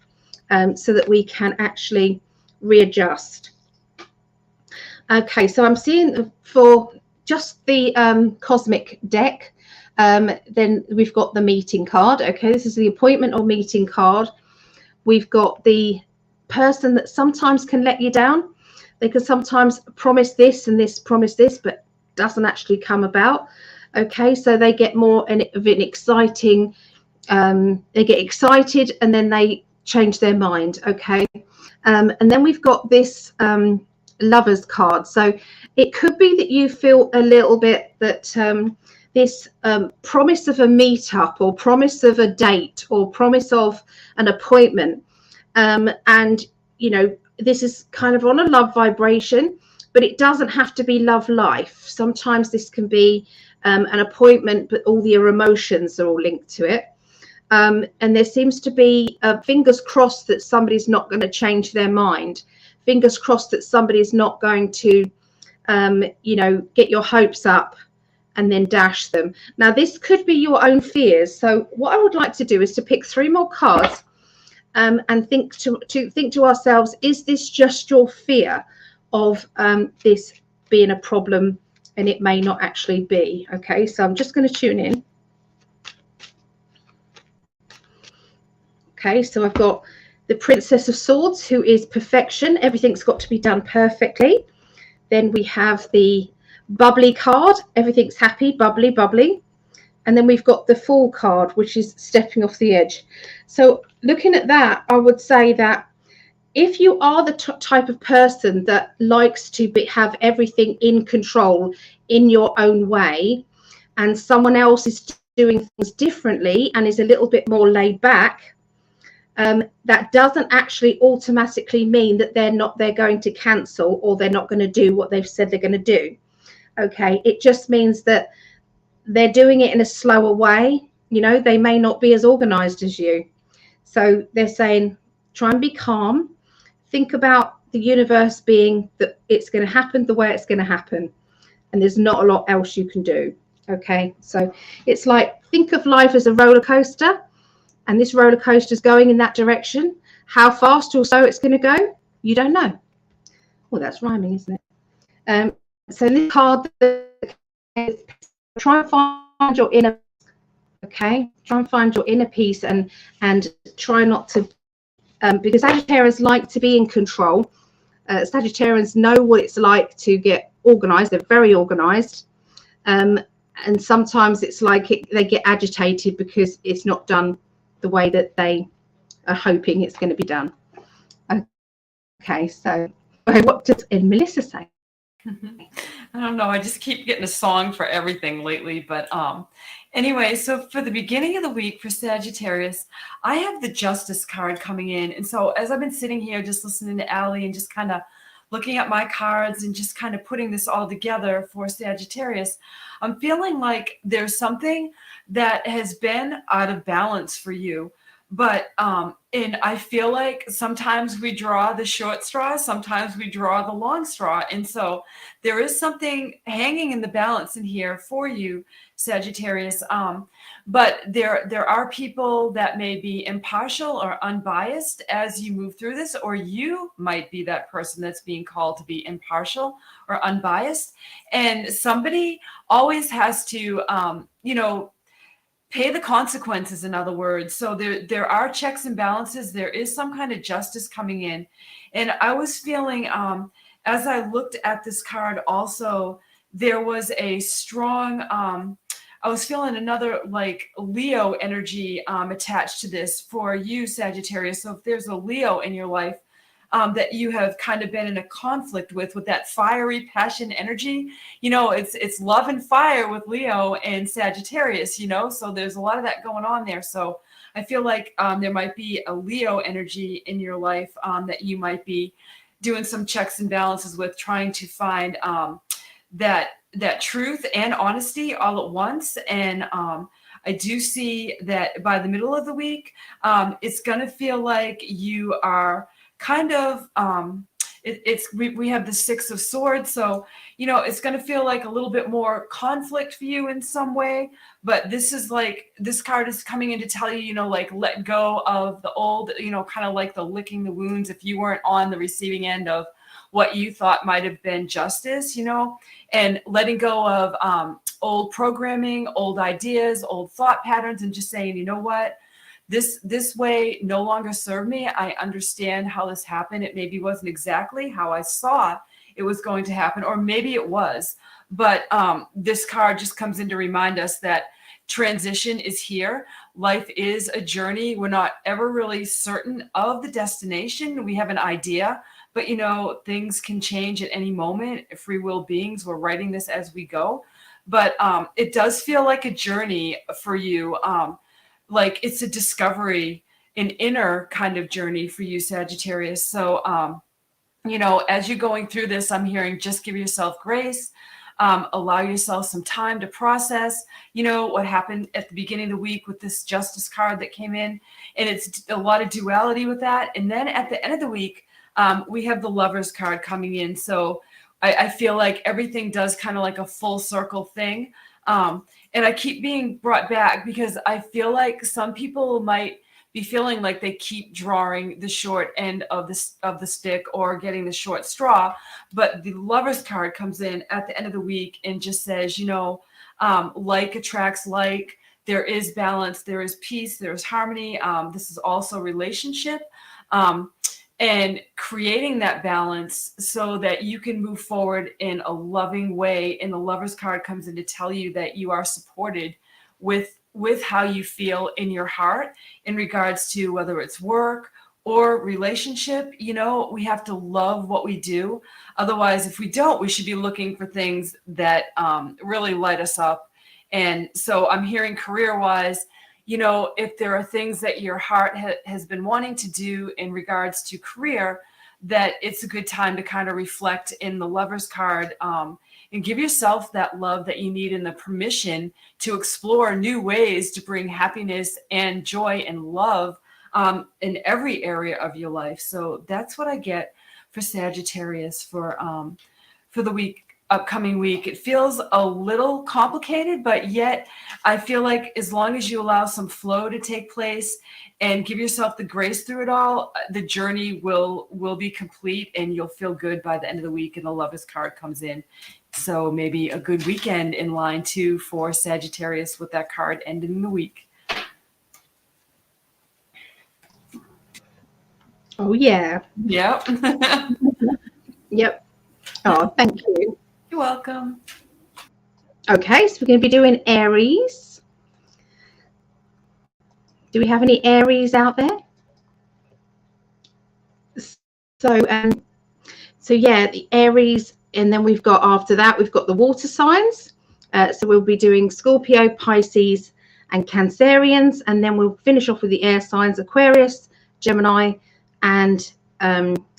so that we can actually readjust. Okay, so I'm seeing for just the cosmic deck, then we've got the meeting card. Okay, this is the appointment or meeting card. We've got the person that sometimes can let you down. They can sometimes promise this and this, promise this, but doesn't actually come about. Okay, so they get more of an exciting, they get excited and then they change their mind. Okay, and then we've got this Lovers card. So it could be that you feel a little bit that this promise of a meetup or promise of a date or promise of an appointment, and you know, this is kind of on a love vibration, but it doesn't have to be love life. Sometimes this can be an appointment, but all your emotions are all linked to it. And there seems to be fingers crossed that somebody's not going to change their mind. Fingers crossed that somebody's not going to, you know, get your hopes up and then dash them. Now, this could be your own fears. So what I would like to do is to pick 3 more cards and think to ourselves, is this just your fear of this being a problem, and it may not actually be? Okay, so I'm just going to tune in. Okay, so I've got the Princess of Swords, who is perfection. Everything's got to be done perfectly. Then we have the bubbly card. Everything's happy, bubbly, bubbly. And then we've got the Fool card, which is stepping off the edge. So looking at that, I would say that if you are the type of person that likes to have everything in control in your own way, and someone else is doing things differently and is a little bit more laid back, that doesn't actually automatically mean that they're going to cancel or they're not going to do what they've said they're going to do. Okay, it just means that they're doing it in a slower way. You know, they may not be as organized as you. So they're saying, try and be calm. Think about the universe being that it's going to happen the way it's going to happen. And there's not a lot else you can do. Okay, so it's like, think of life as a roller coaster. And this roller coaster is going in that direction. How fast or so it's going to go, you don't know. Well, that's rhyming, isn't it? So this card, try and find your inner, okay? Try and find your inner peace and try not to, because Sagittarians like to be in control. Sagittarians know what it's like to get organized. They're very organized. And sometimes it's like they get agitated because it's not done the way that they are hoping it's going to be done. Okay, so what does Melissa say? I don't know, I just keep getting a song for everything lately, but anyway, so for the beginning of the week for Sagittarius, I have the Justice card coming in. And so as I've been sitting here just listening to Allie and just kind of looking at my cards and just kind of putting this all together for Sagittarius, I'm feeling like there's something that has been out of balance for you. But and I feel like sometimes we draw the short straw, sometimes we draw the long straw. And so there is something hanging in the balance in here for you, Sagittarius. But there are people that may be impartial or unbiased as you move through this, or you might be that person that's being called to be impartial or unbiased. And somebody always has to, you know, pay the consequences, in other words. So there are checks and balances. There is some kind of justice coming in. And I was feeling, as I looked at this card also, there was a strong, I was feeling another like Leo energy attached to this for you, Sagittarius. So if there's a Leo in your life that you have kind of been in a conflict with that fiery passion energy, you know, it's love and fire with Leo and Sagittarius, you know, so there's a lot of that going on there. So I feel like there might be a Leo energy in your life that you might be doing some checks and balances with, trying to find that truth and honesty all at once. And I do see that by the middle of the week, it's going to feel like you are kind of, we have the Six of Swords. So, you know, it's going to feel like a little bit more conflict for you in some way. But this is like, this card is coming in to tell you, you know, like let go of the old, you know, kind of like the licking the wounds if you weren't on the receiving end of what you thought might have been justice, you know, and letting go of old programming, old ideas, old thought patterns, and just saying, you know what, this way no longer serve me. I understand how this happened. It maybe wasn't exactly how I saw it was going to happen, or maybe it was, but this card just comes in to remind us that transition is here. Life is a journey. We're not ever really certain of the destination. We have an idea, but you know, things can change at any moment. Free will beings, we're writing this as we go, but it does feel like a journey for you. Like it's a discovery, an inner kind of journey for you, Sagittarius. So, you know, as you're going through this, I'm hearing just give yourself grace, allow yourself some time to process, you know, what happened at the beginning of the week with this justice card that came in, and it's a lot of duality with that. And then at the end of the week, we have the Lovers card coming in. So I feel like everything does kind of like a full circle thing. And I keep being brought back because I feel like some people might be feeling like they keep drawing the short end of the stick or getting the short straw. But the Lovers card comes in at the end of the week and just says, you know, like attracts like, there is balance, there is peace, there's harmony. This is also relationship. And creating that balance so that you can move forward in a loving way. And the Lovers card comes in to tell you that you are supported with how you feel in your heart in regards to whether it's work or relationship. You know, we have to love what we do. Otherwise, if we don't, we should be looking for things that really light us up. And so I'm hearing career-wise, you know, if there are things that your heart has been wanting to do in regards to career, that it's a good time to kind of reflect in the Lovers card and give yourself that love that you need and the permission to explore new ways to bring happiness and joy and love in every area of your life. So that's what I get for Sagittarius for the week. Upcoming week. It feels a little complicated, but yet I feel like as long as you allow some flow to take place and give yourself the grace through it all, the journey will be complete and you'll feel good by the end of the week. And the Lovers card comes in. So maybe a good weekend in line too for Sagittarius with that card ending the week. Oh yeah. Yep. Yep. Oh, thank you. You're welcome. Okay, so we're going to be doing Aries. Do we have any Aries out there? So yeah, the Aries, and then we've got after that we've got the water signs. So we'll be doing Scorpio, Pisces, and Cancerians, and then we'll finish off with the air signs: Aquarius, Gemini, and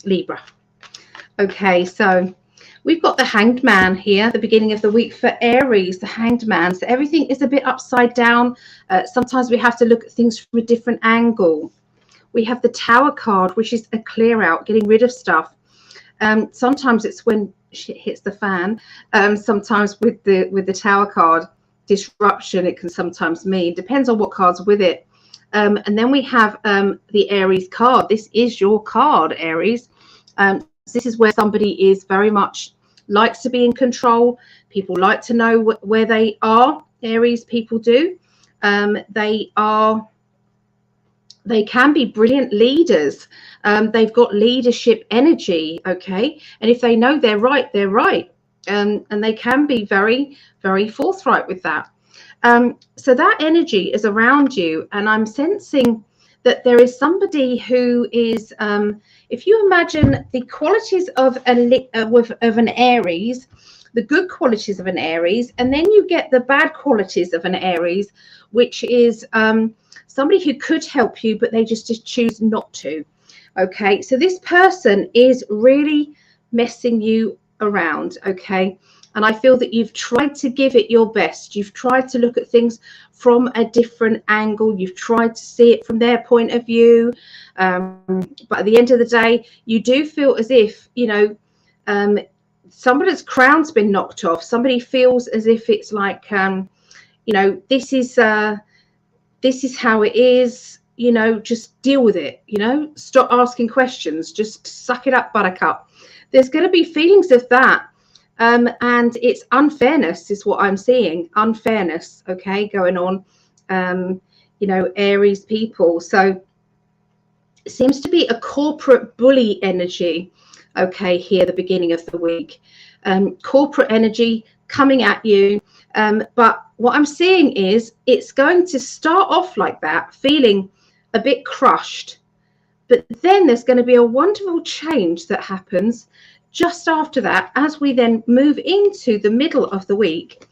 Libra. Okay, so we've got the Hanged Man here at the beginning of the week for Aries, the Hanged Man. So everything is a bit upside down. Sometimes we have to look at things from a different angle. We have the Tower card, which is a clear out, getting rid of stuff. Sometimes it's when shit hits the fan. Sometimes with the Tower card, disruption, it can sometimes mean. Depends on what card's with it. And then we have the Aries card. This is your card, Aries. This is where somebody is very much likes to be in control. People like to know where they are. Aries people do. They can be brilliant leaders. They've got leadership energy. Okay. And if they know they're right, they're right. And they can be very, very forthright with that. So that energy is around you. And I'm sensing that there is somebody who is, if you imagine the qualities of an Aries, the good qualities of an Aries, and then you get the bad qualities of an Aries, which is somebody who could help you, but they just choose not to. Okay, so this person is really messing you around. Okay, and I feel that you've tried to give it your best. You've tried to look at things from a different angle. You've tried to see it from their point of view. But at the end of the day, you do feel as if, you know, somebody's crown's been knocked off. Somebody feels as if it's like, you know, this is how it is. you know, just deal with it, you know, stop asking questions, just suck it up, buttercup. There's going to be feelings of that. And it's unfairness is what I'm seeing. Unfairness, okay, going on, you know, Aries people. So it seems to be a corporate bully energy, okay, here, the beginning of the week. Corporate energy coming at you. But what I'm seeing is it's going to start off like that, feeling a bit crushed. But then there's going to be a wonderful change that happens just after that. As we then move into the middle of the week,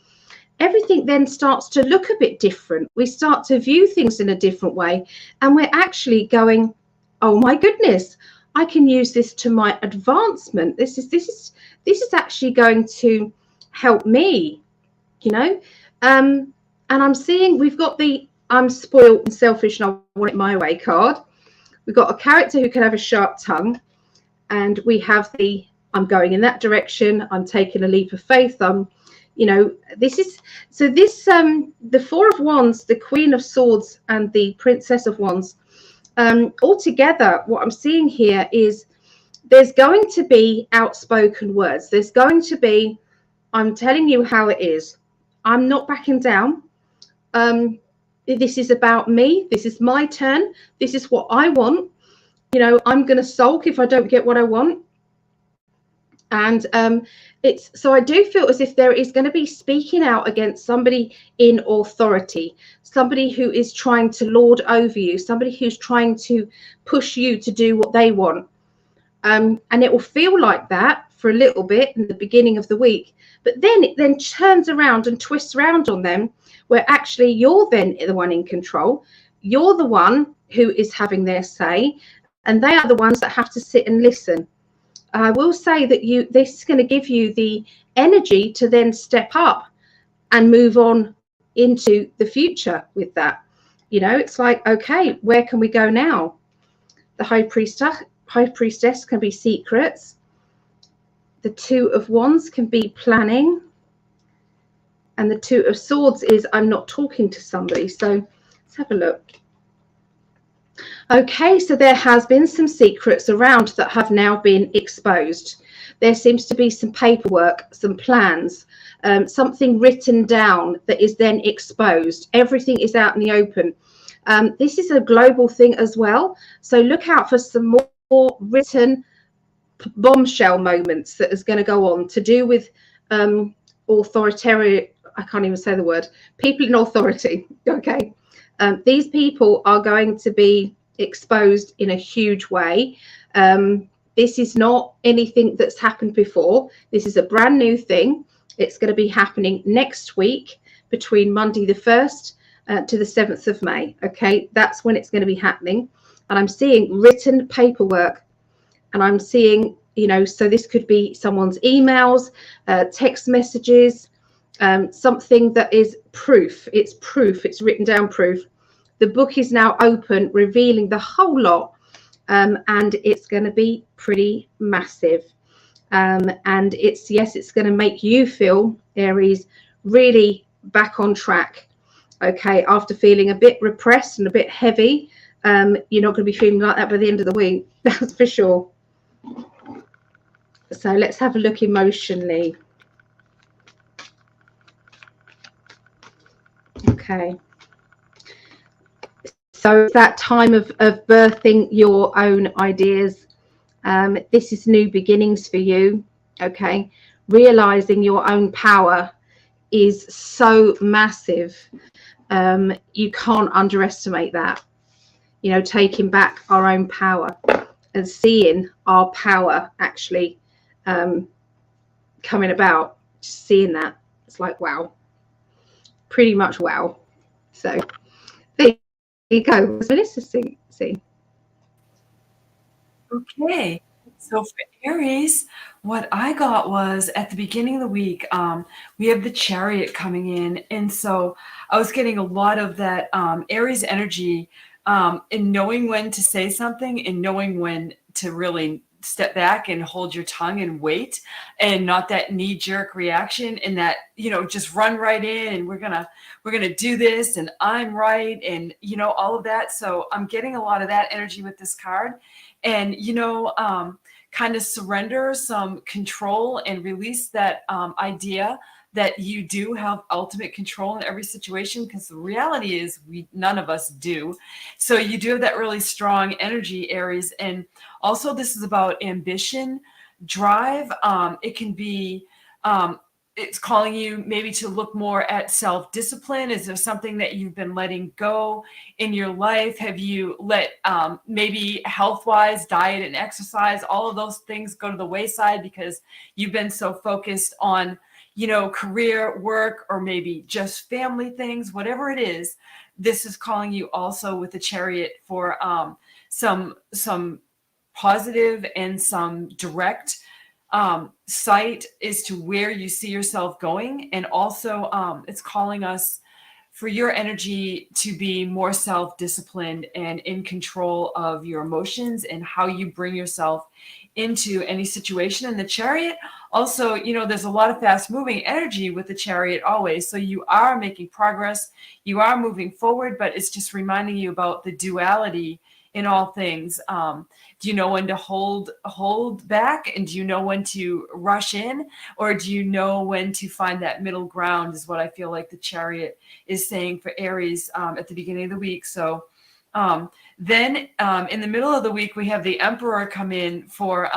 everything then starts to look a bit different. We start to view things in a different way. And we're actually going, oh my goodness, I can use this to my advancement. This is actually going to help me, you know. And I'm seeing we've got the I'm spoiled and selfish and I want it my way card. We've got a character who can have a sharp tongue, and we have the I'm going in that direction, I'm taking a leap of faith, you know, this is so this the Four of Wands, the Queen of Swords and the Princess of Wands, all together, what I'm seeing here is there's going to be outspoken words. There's going to be, I'm telling you how it is. I'm not backing down. This is about me. This is my turn. This is what I want. You know, I'm going to sulk if I don't get what I want. And it's so I do feel as if there is going to be speaking out against somebody in authority, somebody who is trying to lord over you, somebody who's trying to push you to do what they want. And it will feel like that for a little bit in the beginning of the week, but then it then turns around and twists around on them, where actually you're then the one in control. You're the one who is having their say, and they are the ones that have to sit and listen. I will say that this is going to give you the energy to then step up and move on into the future with that. You know, it's like, okay, where can we go now? The High Priestess can be secrets. The Two of Wands can be planning. And the Two of Swords is I'm not talking to somebody. So let's have a look. Okay, so there has been some secrets around that have now been exposed. There seems to be some paperwork, some plans, something written down that is then exposed. Everything is out in the open. This is a global thing as well. So look out for some more written bombshell moments that is going to go on to do with authoritarian, I can't even say the word, people in authority. Okay. These people are going to be exposed in a huge way. This is not anything that's happened before. This is a brand new thing. It's going to be happening next week between Monday the 1st to the 7th of May. Okay, that's when it's going to be happening. And I'm seeing written paperwork, and I'm seeing, you know, so this could be someone's emails, text messages, something that is proof. It's proof. It's written down proof. The book is now open, revealing the whole lot, and it's going to be pretty massive. And it's going to make you feel, Aries, really back on track. Okay, after feeling a bit repressed and a bit heavy, you're not going to be feeling like that by the end of the week. That's for sure. So let's have a look emotionally. Okay. So it's that time of birthing your own ideas. This is new beginnings for you. Okay. Realizing your own power is so massive. You can't underestimate that. You know, taking back our own power and seeing our power actually coming about, just seeing that, it's like, wow, pretty much wow. So there you go. Melissa, see. Okay, so for Aries, what I got was at the beginning of the week, we have the Chariot coming in, and so I was getting a lot of that Aries energy in knowing when to say something and knowing when to really step back and hold your tongue and wait, and not that knee-jerk reaction, and that, you know, just run right in and we're gonna do this and I'm right, and, you know, all of that. So I'm getting a lot of that energy with this card. And, you know, kind of surrender some control and release that idea that you do have ultimate control in every situation, because the reality is none of us do. So you do have that really strong energy, Aries. And also this is about ambition, drive. It can be, it's calling you maybe to look more at self-discipline. Is there something that you've been letting go in your life? Have you let maybe health-wise, diet and exercise, all of those things go to the wayside because you've been so focused on, you know, career, work, or maybe just family things, whatever it is. This is calling you also with the Chariot for some positive and some direct sight as to where you see yourself going. And also it's calling us for your energy to be more self-disciplined and in control of your emotions and how you bring yourself into any situation. And the Chariot also, you know, there's a lot of fast moving energy with the Chariot always. So you are making progress, you are moving forward, but it's just reminding you about the duality in all things. Do you know when to hold back, and do you know when to rush in, or do you know when to find that middle ground, is what I feel like the Chariot is saying for Aries at the beginning of the week. So then in the middle of the week, we have the Emperor come in for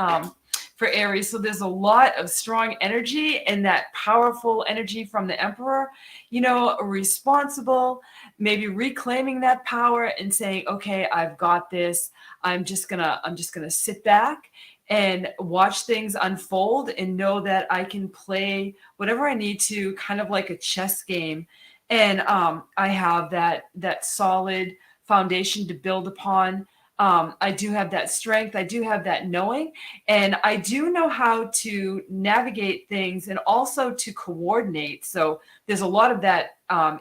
Aries. So there's a lot of strong energy, and that powerful energy from the Emperor, you know, responsible, maybe reclaiming that power and saying, okay, I've got this. I'm just gonna sit back and watch things unfold and know that I can play whatever I need to, kind of like a chess game. And I have that solid foundation to build upon. I do have that strength. I do have that knowing, and I do know how to navigate things and also to coordinate. So there's a lot of that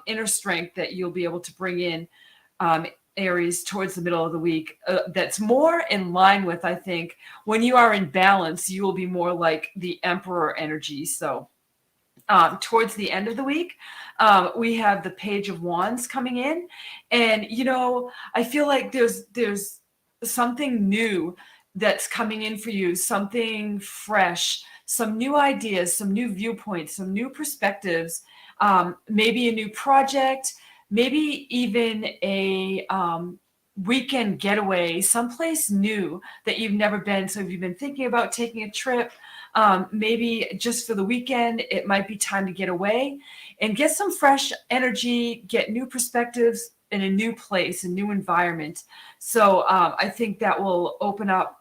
inner strength that you'll be able to bring in, Aries, towards the middle of the week. That's more in line with, I think, when you are in balance, you will be more like the Emperor energy. So towards the end of the week, we have the Page of Wands coming in. And, you know, I feel like there's something new that's coming in for you, something fresh, some new ideas, some new viewpoints, some new perspectives, maybe a new project, maybe even a weekend getaway, someplace new that you've never been. So if you've been thinking about taking a trip, maybe just for the weekend, it might be time to get away and get some fresh energy, get new perspectives in a new place, a new environment. So I think that will open up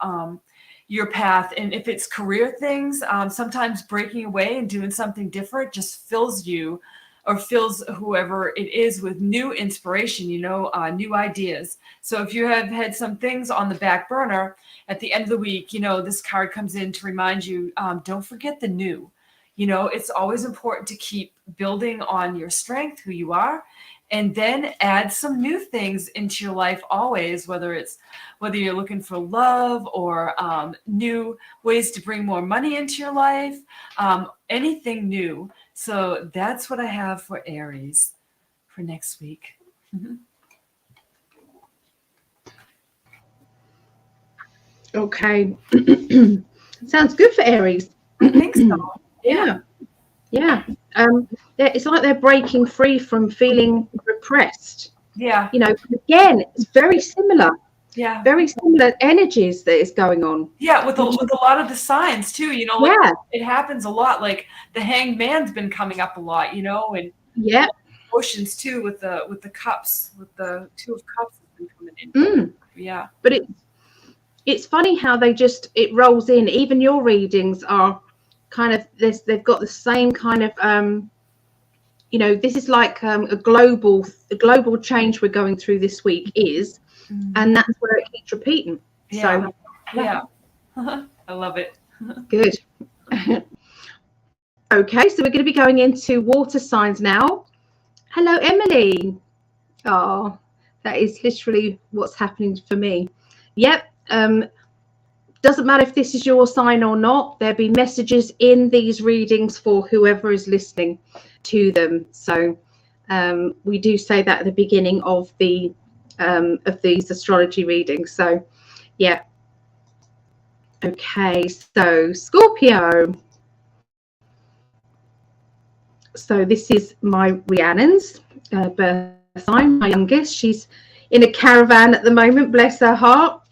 your path. And if it's career things, sometimes breaking away and doing something different just fills you, or fills whoever it is, with new inspiration, you know, new ideas. So if you have had some things on the back burner, at the end of the week, you know, this card comes in to remind you, don't forget the new. You know, it's always important to keep building on your strength, who you are, and then add some new things into your life always, whether you're looking for love or new ways to bring more money into your life, anything new. So that's what I have for Aries for next week. Mm-hmm. Okay. Sounds good for Aries. I think so. Yeah. It's like they're breaking free from feeling repressed. Yeah. You know, again, it's very similar. Yeah. Very similar energies that is going on. Yeah, with a lot of the signs too, you know, like it happens a lot. Like the Hanged Man's been coming up a lot, you know, and emotions too with the cups, with the Two of Cups has been coming in. Yeah. But it's funny how it rolls in. Even your readings are kind of this, they've got the same kind of you know, this is like a global change we're going through this week is, and that's where it keeps repeating. Yeah. So yeah. I love it. Good. Okay, so we're going to be going into water signs now. Hello, Emily. Oh, that is literally what's happening for me. Yep. doesn't matter if this is your sign or not, there'll be messages in these readings for whoever is listening to them. So we do say that at the beginning of these astrology readings. So yeah. Okay, so Scorpio. So this is my Rhiannon's birth sign, my youngest. She's in a caravan at the moment, bless her heart,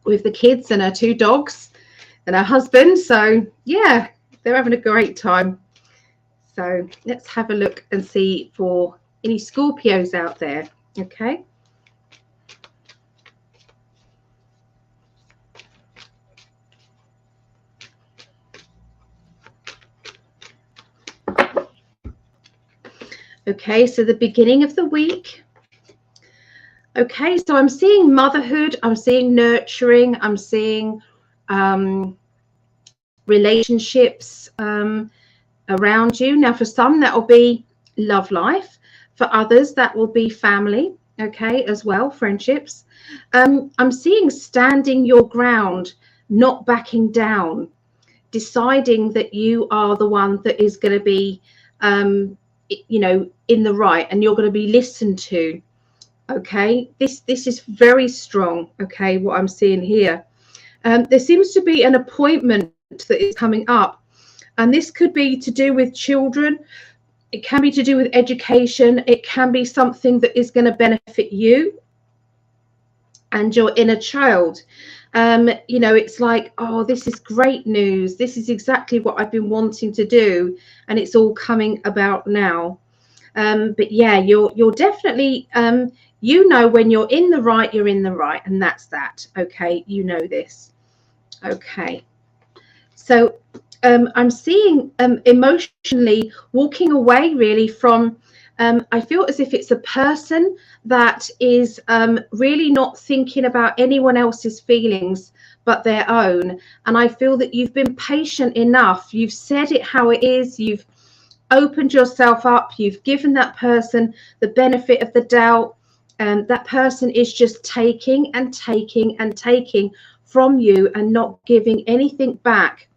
with the kids and her 2 dogs and her husband. So yeah, they're having a great time. So let's have a look and see for any Scorpios out there. Okay. Okay, so the beginning of the week. Okay, so I'm seeing motherhood, I'm seeing nurturing, I'm seeing relationships around you. Now, for some, that will be love life. For others, that will be family, okay, as well, friendships. I'm seeing standing your ground, not backing down, deciding that you are the one that is going to be, you know, in the right, and you're going to be listened to. Okay, this is very strong. Okay, what I'm seeing here, there seems to be an appointment that is coming up, and this could be to do with children, it can be to do with education, it can be something that is going to benefit you and your inner child. You know, it's like, oh, this is great news, this is exactly what I've been wanting to do, and it's all coming about now. But yeah, you're definitely you know, when you're in the right, you're in the right, and that's that. Okay, you know this. Okay, so I'm seeing emotionally walking away really from I feel as if it's a person that is really not thinking about anyone else's feelings but their own. And I feel that you've been patient enough, you've said it how it is, you've opened yourself up, you've given that person the benefit of the doubt, and that person is just taking and taking and taking from you and not giving anything back.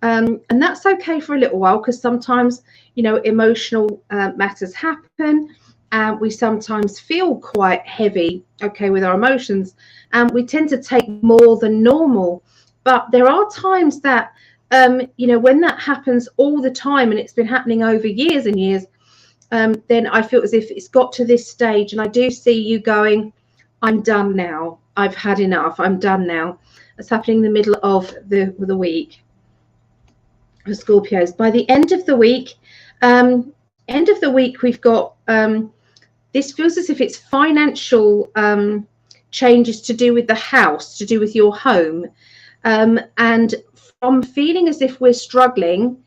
And that's okay for a little while, because sometimes, you know, emotional matters happen, and we sometimes feel quite heavy, okay, with our emotions, and we tend to take more than normal. But there are times that you know, when that happens all the time, and it's been happening over years and years, then I feel as if it's got to this stage, and I do see you going, I'm done now, I've had enough, I'm done now. It's happening in the middle of the week for Scorpios. By the end of the week, we've got this feels as if it's financial changes to do with the house, to do with your home, and from feeling as if we're struggling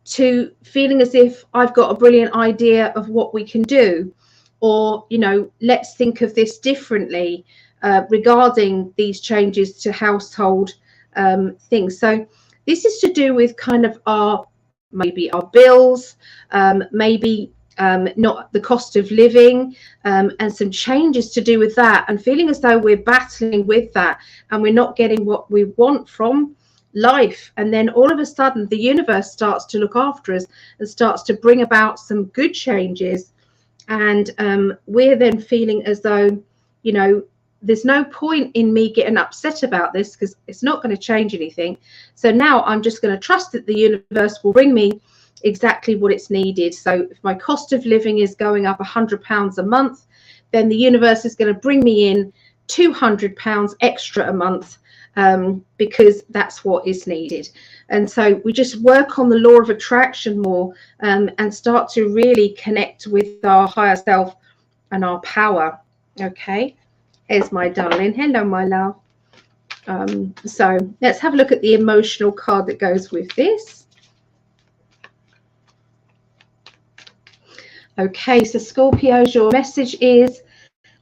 to feeling as if I've got a brilliant idea of what we can do, or, you know, let's think of this differently regarding these changes to household things. So this is to do with kind of our bills, maybe not the cost of living, and some changes to do with that, and feeling as though we're battling with that and we're not getting what we want from life. And then all of a sudden the universe starts to look after us and starts to bring about some good changes, and we're then feeling as though, you know, there's no point in me getting upset about this because it's not going to change anything. So now I'm just going to trust that the universe will bring me exactly what it's needed. So if my cost of living is going up £100 a month, then the universe is going to bring me in £200 extra a month, because that's what is needed. And so we just work on the law of attraction more, and start to really connect with our higher self and our power. Okay, here's my darling. Hello, my love. So let's have a look at the emotional card that goes with this. Okay, so Scorpios, your message is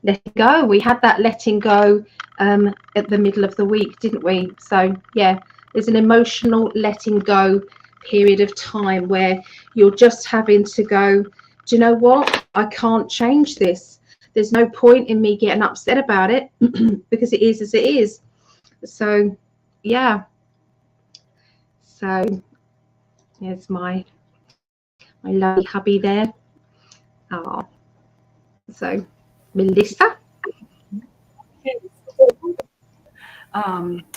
letting go. We had that letting go at the middle of the week, didn't we? So yeah, there's an emotional letting go period of time where you're just having to go, do you know what? I can't change this. There's no point in me getting upset about it because it is as it is. So yeah. So there's my lovely hubby there. Oh, so Melissa.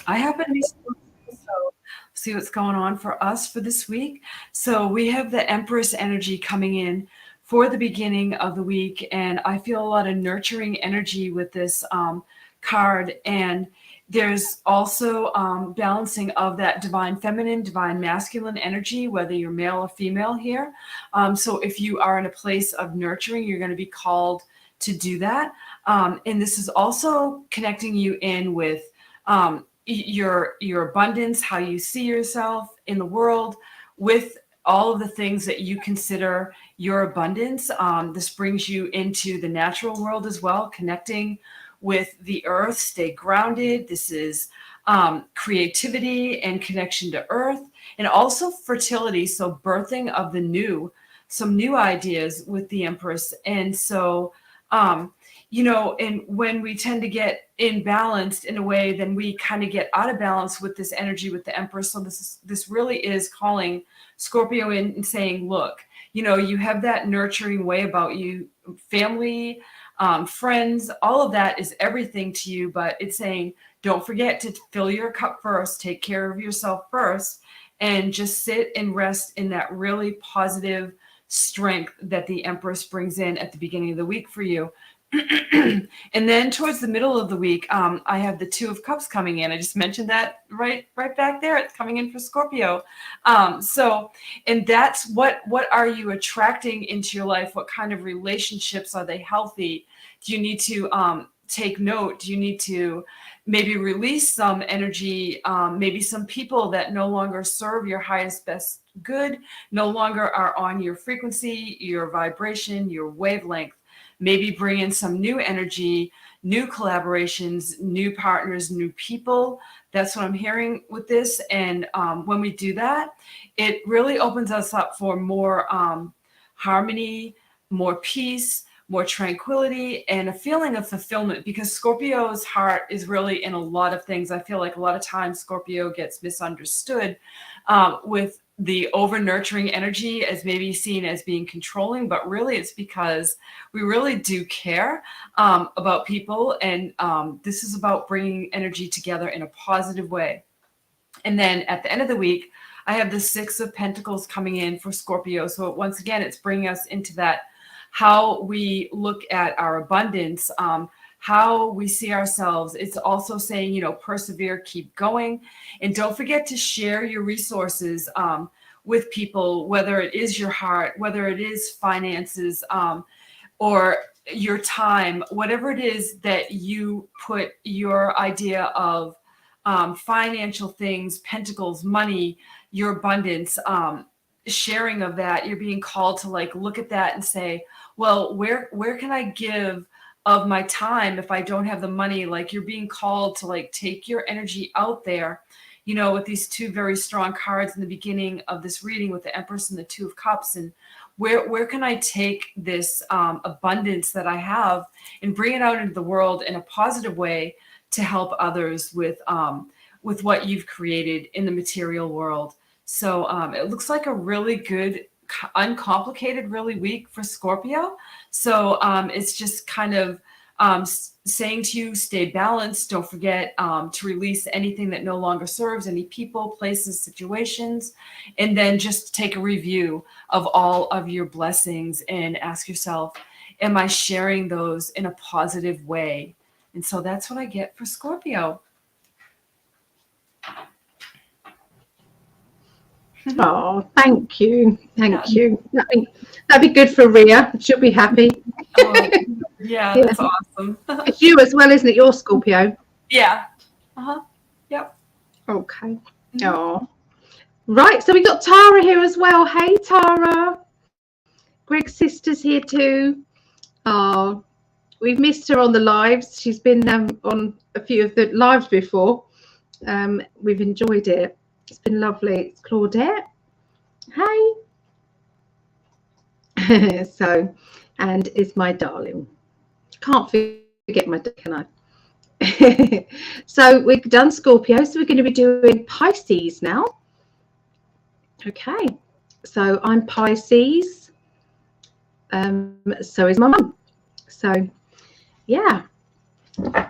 I happen to be Scorpio, so see what's going on for us for this week. So we have the Empress energy coming in for the beginning of the week, and I feel a lot of nurturing energy with this card. And there's also balancing of that divine feminine, divine masculine energy, whether you're male or female here. So if you are in a place of nurturing, you're going to be called to do that. And this is also connecting you in with your abundance, how you see yourself in the world, with all of the things that you consider your abundance. This brings you into the natural world as well, connecting with the earth. Stay grounded. This is creativity and connection to earth, and also fertility. So birthing of the new, some new ideas with the Empress. And so and when we tend to get imbalanced in a way, then we kind of get out of balance with this energy with the Empress. So this really is calling Scorpio in and saying, look, you have that nurturing way about you, family, friends, all of that is everything to you, but it's saying, don't forget to fill your cup first, take care of yourself first, and just sit and rest in that really positive strength that the Empress brings in at the beginning of the week for you. And then towards the middle of the week, I have the Two of Cups coming in. I just mentioned that right back there. It's coming in for Scorpio. And that's what are you attracting into your life? What kind of relationships are they healthy? Do you need to take note? Do you need to maybe release some energy? Maybe some people that no longer serve your highest, best good, no longer are on your frequency, your vibration, your wavelength. Maybe bring in some new energy, new collaborations, new partners, new people. That's what I'm hearing with this. And when we do that, it really opens us up for more harmony, more peace, more tranquility, and a feeling of fulfillment, because Scorpio's heart is really in a lot of things. I feel like a lot of times Scorpio gets misunderstood with the over nurturing energy as maybe seen as being controlling, but really it's because we really do care about people. And this is about bringing energy together in a positive way. And then at the end of the week, I have the Six of Pentacles coming in for Scorpio. So once again, it's bringing us into that, how we look at our abundance, how we see ourselves. It's also saying, persevere, keep going. And don't forget to share your resources with people, whether it is your heart, whether it is finances, or your time, whatever it is that you put your idea of financial things, pentacles, money, your abundance, sharing of that. You're being called to look at that and say, well, where can I give of my time if I don't have the money? You're being called to take your energy out there, with these two very strong cards in the beginning of this reading with the Empress and the Two of Cups. And where can I take this abundance that I have and bring it out into the world in a positive way to help others with what you've created in the material world. So it looks like a really good, uncomplicated, really week for Scorpio. So it's just kind of saying to you, stay balanced. Don't forget to release anything that no longer serves, any people, places, situations, and then just take a review of all of your blessings and ask yourself, am I sharing those in a positive way? And so that's what I get for Scorpio. Oh, thank you. Thank you. That'd be good for Rhea. She'll be happy. Yeah, that's awesome. It's you as well, isn't it? You're Scorpio. Yeah. Yep. Okay. Oh. Right, so we got Tara here as well. Hey, Tara. Greg's sister's here too. Oh, we've missed her on the lives. She's been on a few of the lives before. We've enjoyed it. It's been lovely. It's Claudette. Hey. So, and is my darling. Can't forget my, can So we've done Scorpio, so we're going to be doing Pisces now. Okay, so I'm Pisces, so is my mum. So yeah,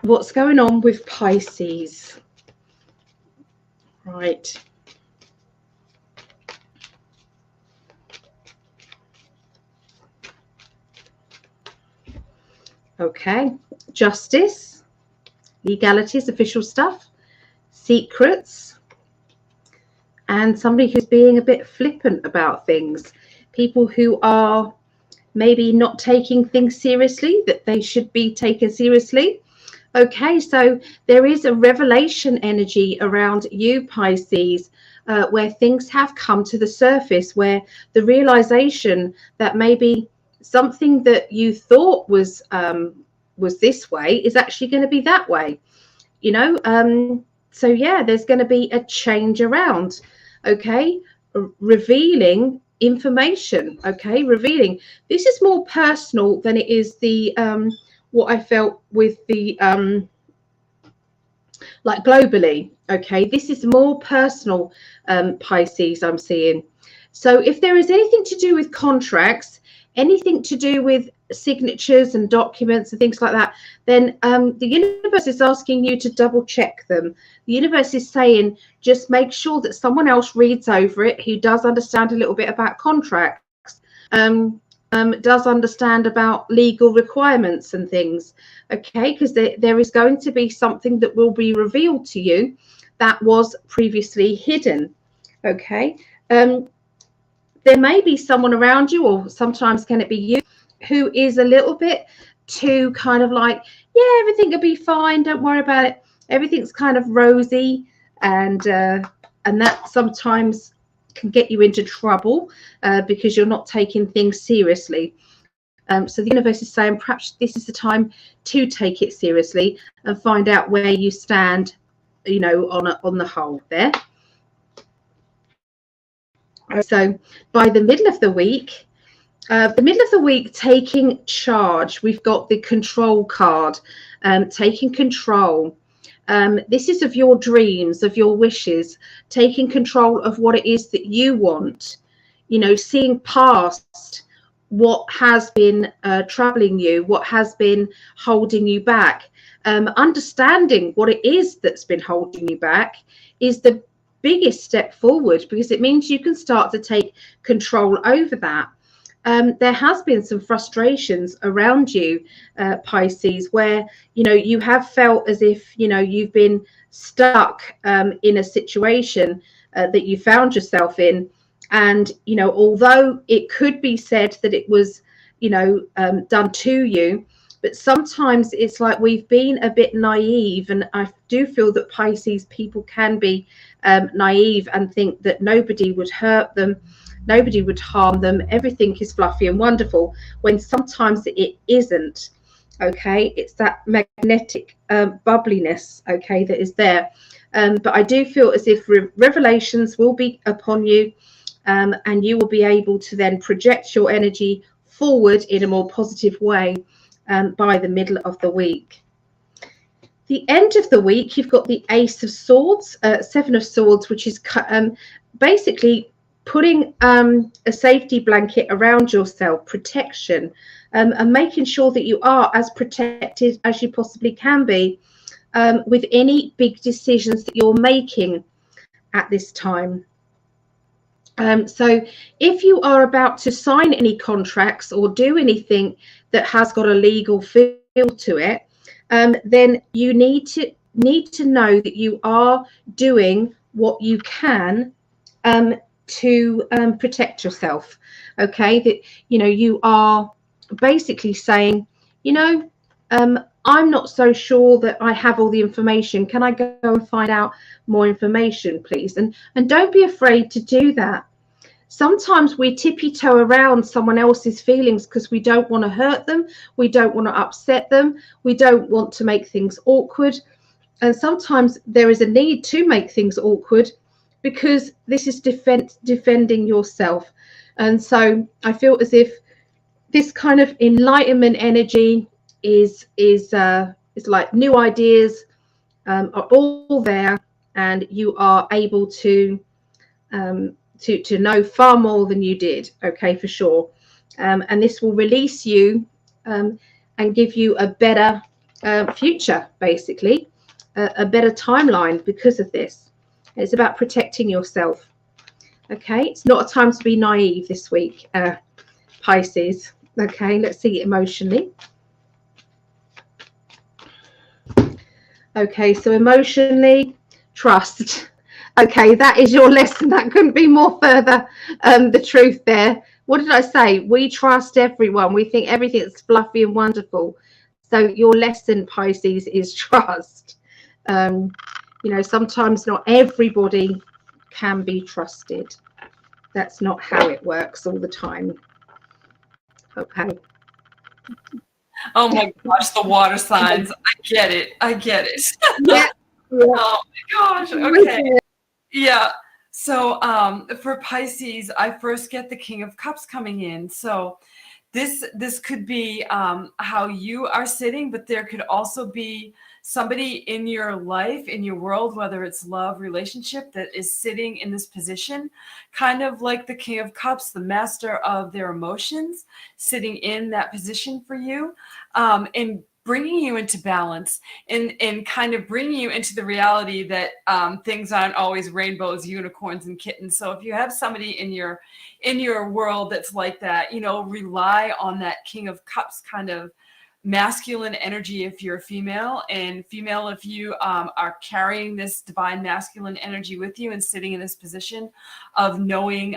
what's going on with Pisces? Right. Okay, justice, legalities, official stuff, secrets, and somebody who's being a bit flippant about things. People who are maybe not taking things seriously that they should be taken seriously. Okay, so there is a revelation energy around you, Pisces, where things have come to the surface, where the realization that maybe something that you thought was this way is actually going to be that way, you know. So yeah, there's going to be a change around. Okay, revealing information. Okay, revealing. This is more personal than it is the what I felt with the like globally. Okay, this is more personal, Pisces, I'm seeing. So if there is anything to do with contracts, anything to do with signatures and documents and things like that, then the universe is asking you to double check them. The universe is saying just make sure that someone else reads over it who does understand a little bit about contracts, does understand about legal requirements and things. Okay, because there is going to be something that will be revealed to you that was previously hidden. Okay, there may be someone around you, or sometimes can it be you, who is a little bit too kind of like, yeah, everything will be fine, don't worry about it, everything's kind of rosy, and that sometimes can get you into trouble because you're not taking things seriously. So the universe is saying perhaps this is the time to take it seriously and find out where you stand, you know, on the whole there. So by the middle of the week, taking charge, we've got the control card, taking control. This is of your dreams, of your wishes, taking control of what it is that you want, you know, seeing past what has been troubling you, what has been holding you back. Understanding what it is that's been holding you back is the biggest step forward, because it means you can start to take control over that. There has been some frustrations around you, Pisces, where, you know, you have felt as if, you know, you've been stuck in a situation that you found yourself in. And, you know, although it could be said that it was, you know, done to you, but sometimes it's like we've been a bit naive. And I do feel that Pisces people can be naive and think that nobody would hurt them, nobody would harm them, everything is fluffy and wonderful, when sometimes it isn't. Okay, it's that magnetic bubbliness, okay, that is there. But I do feel as if revelations will be upon you, and you will be able to then project your energy forward in a more positive way by the middle of the week. The end of the week, you've got the Ace of Swords, Seven of Swords, which is basically putting a safety blanket around yourself, protection, and making sure that you are as protected as you possibly can be with any big decisions that you're making at this time. So if you are about to sign any contracts or do anything that has got a legal feel to it, then you need to know that you are doing what you can to protect yourself. Okay, that, you know, you are basically saying, you know, I'm not so sure that I have all the information. Can I go and find out more information, please? And don't be afraid to do that. Sometimes we tippy-toe around someone else's feelings because we don't want to hurt them, we don't want to upset them, we don't want to make things awkward. And sometimes there is a need to make things awkward because this is defending yourself. And so I feel as if this kind of enlightenment energy is It's like new ideas are all there, and you are able to know far more than you did, okay, for sure. And this will release you and give you a better future, basically, a better timeline because of this. It's about protecting yourself. Okay, it's not a time to be naive this week, Pisces. Okay, let's see emotionally. Okay, so emotionally, trust. Okay, that is your lesson. That couldn't be more further the truth there. What did I say? We trust everyone. We think everything's fluffy and wonderful. So your lesson, Pisces, is trust. You know, sometimes not everybody can be trusted. That's not how it works all the time. Okay. Oh my gosh, the water signs. I get it. I get it. Yeah. Oh my gosh. Okay. Yeah. So for Pisces, I first get the King of Cups coming in. So this could be how you are sitting, but there could also be somebody in your life, in your world, whether it's love, relationship, that is sitting in this position, kind of like the King of Cups, the master of their emotions, sitting in that position for you, and bringing you into balance, and kind of bringing you into the reality that things aren't always rainbows, unicorns, and kittens. So if you have somebody in your world that's like that, you know, rely on that King of Cups kind of masculine energy if you're female, and female if you are carrying this divine masculine energy with you and sitting in this position of knowing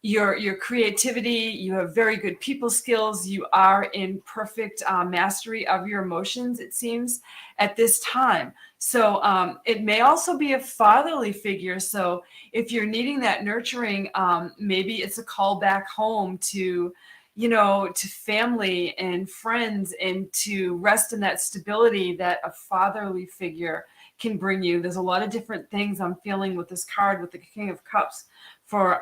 your creativity. You have very good people skills. You are in perfect mastery of your emotions, it seems, at this time. So it may also be a fatherly figure. So if you're needing that nurturing, maybe it's a call back home to, you know, to family and friends, and to rest in that stability that a fatherly figure can bring you. There's a lot of different things I'm feeling with this card with the King of Cups for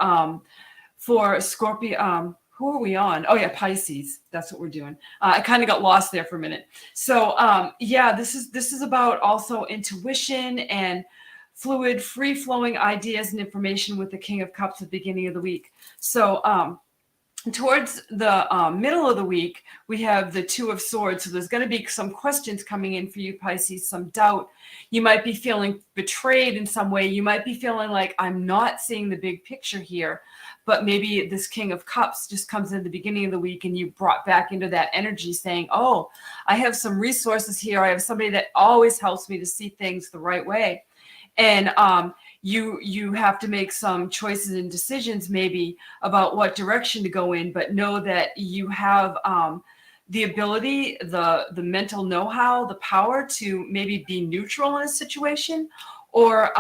Scorpio. Who are we on? Oh yeah, Pisces. That's what we're doing. I kind of got lost there for a minute. So yeah, this is about also intuition and fluid, free-flowing ideas and information with the King of Cups at the beginning of the week. So towards the middle of the week, we have the Two of Swords. So there's going to be some questions coming in for you, Pisces, some doubt. You might be feeling betrayed in some way. You might be feeling like, I'm not seeing the big picture here. But maybe this King of Cups just comes in the beginning of the week, and you brought back into that energy saying, oh, I have some resources here. I have somebody that always helps me to see things the right way. And you have to make some choices and decisions maybe about what direction to go in, but know that you have the ability, the mental know-how, the power to maybe be neutral in a situation, or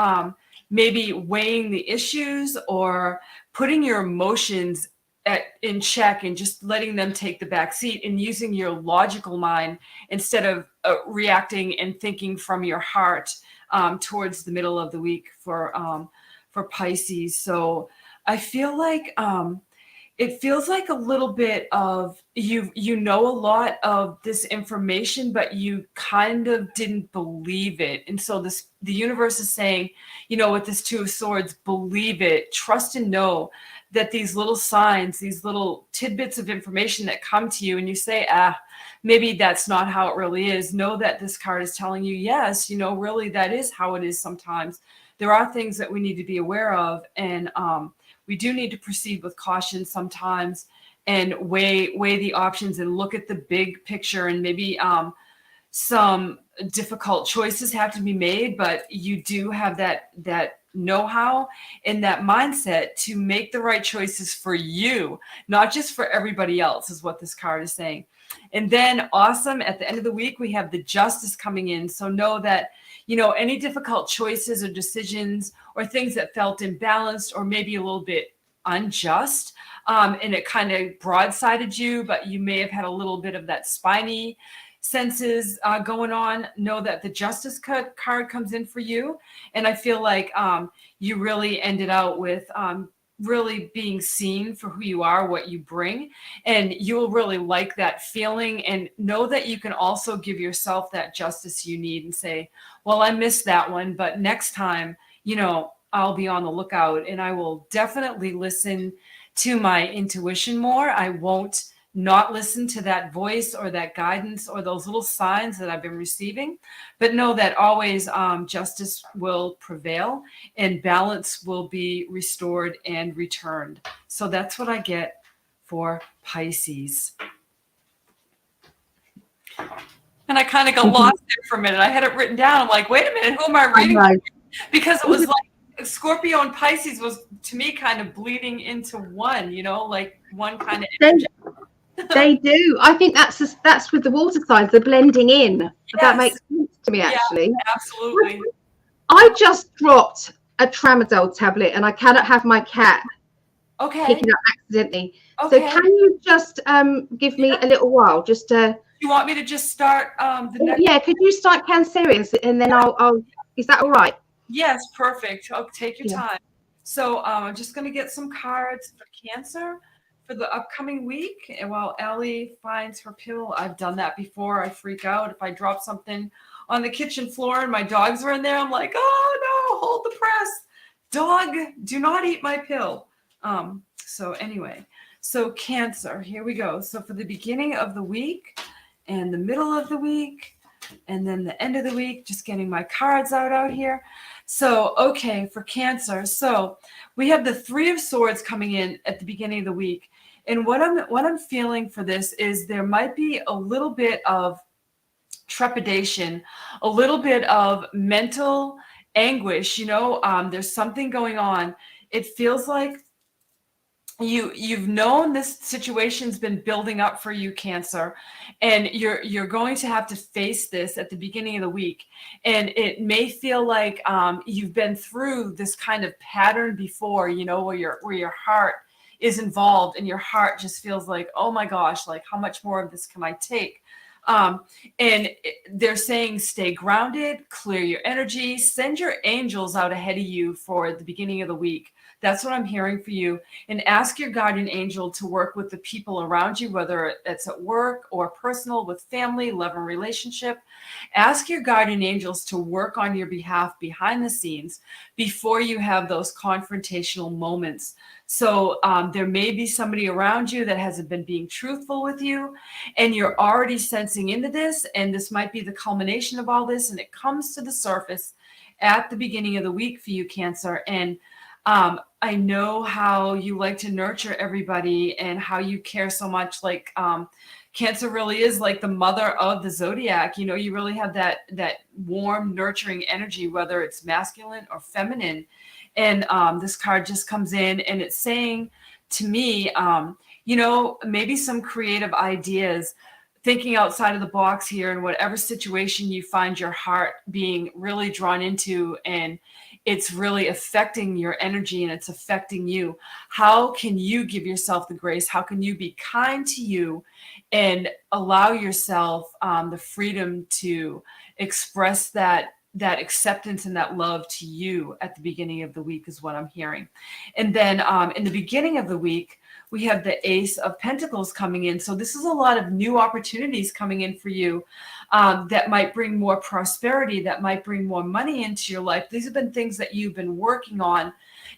maybe weighing the issues, or putting your emotions in check and just letting them take the back seat, and using your logical mind instead of reacting and thinking from your heart towards the middle of the week for Pisces. So I feel like it feels like a little bit of you know a lot of this information, but you kind of didn't believe it. And so the universe is saying, you know, with this Two of Swords, believe it, trust and know that these little signs, these little tidbits of information that come to you, and you say, maybe that's not how it really is. Know that this card is telling you, yes, you know, really that is how it is sometimes. There are things that we need to be aware of, and we do need to proceed with caution sometimes, and weigh the options and look at the big picture, and maybe some difficult choices have to be made, but you do have that know-how and that mindset to make the right choices for you, not just for everybody else, is what this card is saying. And then awesome, at the end of the week, we have the Justice coming in. So know that, you know, any difficult choices or decisions or things that felt imbalanced or maybe a little bit unjust, and it kind of broadsided you, but you may have had a little bit of that spiny senses going on, know that the Justice card comes in for you. And I feel like you really ended out with really being seen for who you are, what you bring, and you'll really like that feeling, and know that you can also give yourself that justice you need and say, well, I missed that one, but next time, you know, I'll be on the lookout, and I will definitely listen to my intuition more. I won't not listen to that voice or that guidance or those little signs that I've been receiving, but know that always justice will prevail and balance will be restored and returned. So that's what I get for Pisces. And I kind of got lost there for a minute. I had it written down. I'm like, wait a minute, who am I reading? Because it was like Scorpio and Pisces was, to me, kind of bleeding into one, you know, like one kind of energy. They do. I think that's with the water signs, the blending in. Yes. That makes sense to me, actually. Yeah, absolutely. I just dropped a tramadol tablet, and I cannot have my cat pick it up accidentally. So can you just give me a little while, just to... You want me to just start the next... Yeah, could you start Cancerians, and then I'll... Is that all right? Yes, perfect. Oh, take your time. So I'm just going to get some cards for Cancer for the upcoming week. And while Ellie finds her pill, I've done that before. I freak out if I drop something on the kitchen floor and my dogs are in there. I'm like, oh no, hold the press. Dog, do not eat my pill. So anyway, so Cancer, here we go. So for the beginning of the week and the middle of the week and then the end of the week, just getting my cards out here. So, okay, for Cancer. So we have the Three of Swords coming in at the beginning of the week. And what I'm feeling for this is there might be a little bit of trepidation, a little bit of mental anguish. You know, there's something going on. It feels like you've known this situation's been building up for you, Cancer, and you're going to have to face this at the beginning of the week. And it may feel like you've been through this kind of pattern before, you know, where your heart is involved and your heart just feels like, oh my gosh, like how much more of this can I take? And they're saying stay grounded, clear your energy, send your angels out ahead of you for the beginning of the week. That's what I'm hearing for you. And ask your guardian angel to work with the people around you, whether it's at work or personal, with family, love, and relationship. Ask your guardian angels to work on your behalf behind the scenes before you have those confrontational moments. So there may be somebody around you that hasn't been being truthful with you, and you're already sensing into this, and this might be the culmination of all this, and it comes to the surface at the beginning of the week for you, Cancer. And I know how you like to nurture everybody and how you care so much. Like Cancer really is like the mother of the zodiac. You know, you really have that warm, nurturing energy, whether it's masculine or feminine. And this card just comes in and it's saying to me, you know, maybe some creative ideas, thinking outside of the box here in whatever situation you find your heart being really drawn into, and it's really affecting your energy and it's affecting you. How can you give yourself the grace? How can you be kind to you and allow yourself the freedom to express that acceptance and that love to you at the beginning of the week is what I'm hearing. And then in the beginning of the week, we have the Ace of Pentacles coming in. So this is a lot of new opportunities coming in for you that might bring more prosperity, that might bring more money into your life. These have been things that you've been working on.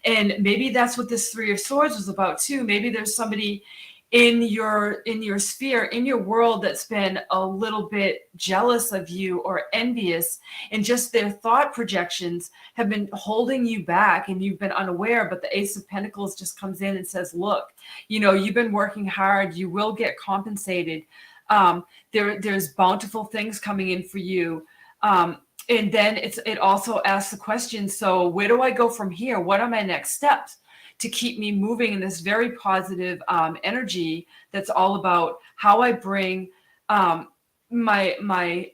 And maybe that's what this Three of Swords was about too. Maybe there's somebody in your sphere, in your world, that's been a little bit jealous of you or envious, and just their thought projections have been holding you back and you've been unaware. But the Ace of Pentacles just comes in and says, look, you know, you've been working hard, you will get compensated. There's bountiful things coming in for you. And then it also asks the question, so where do I go from here? What are my next steps to keep me moving in this very positive energy that's all about how I bring my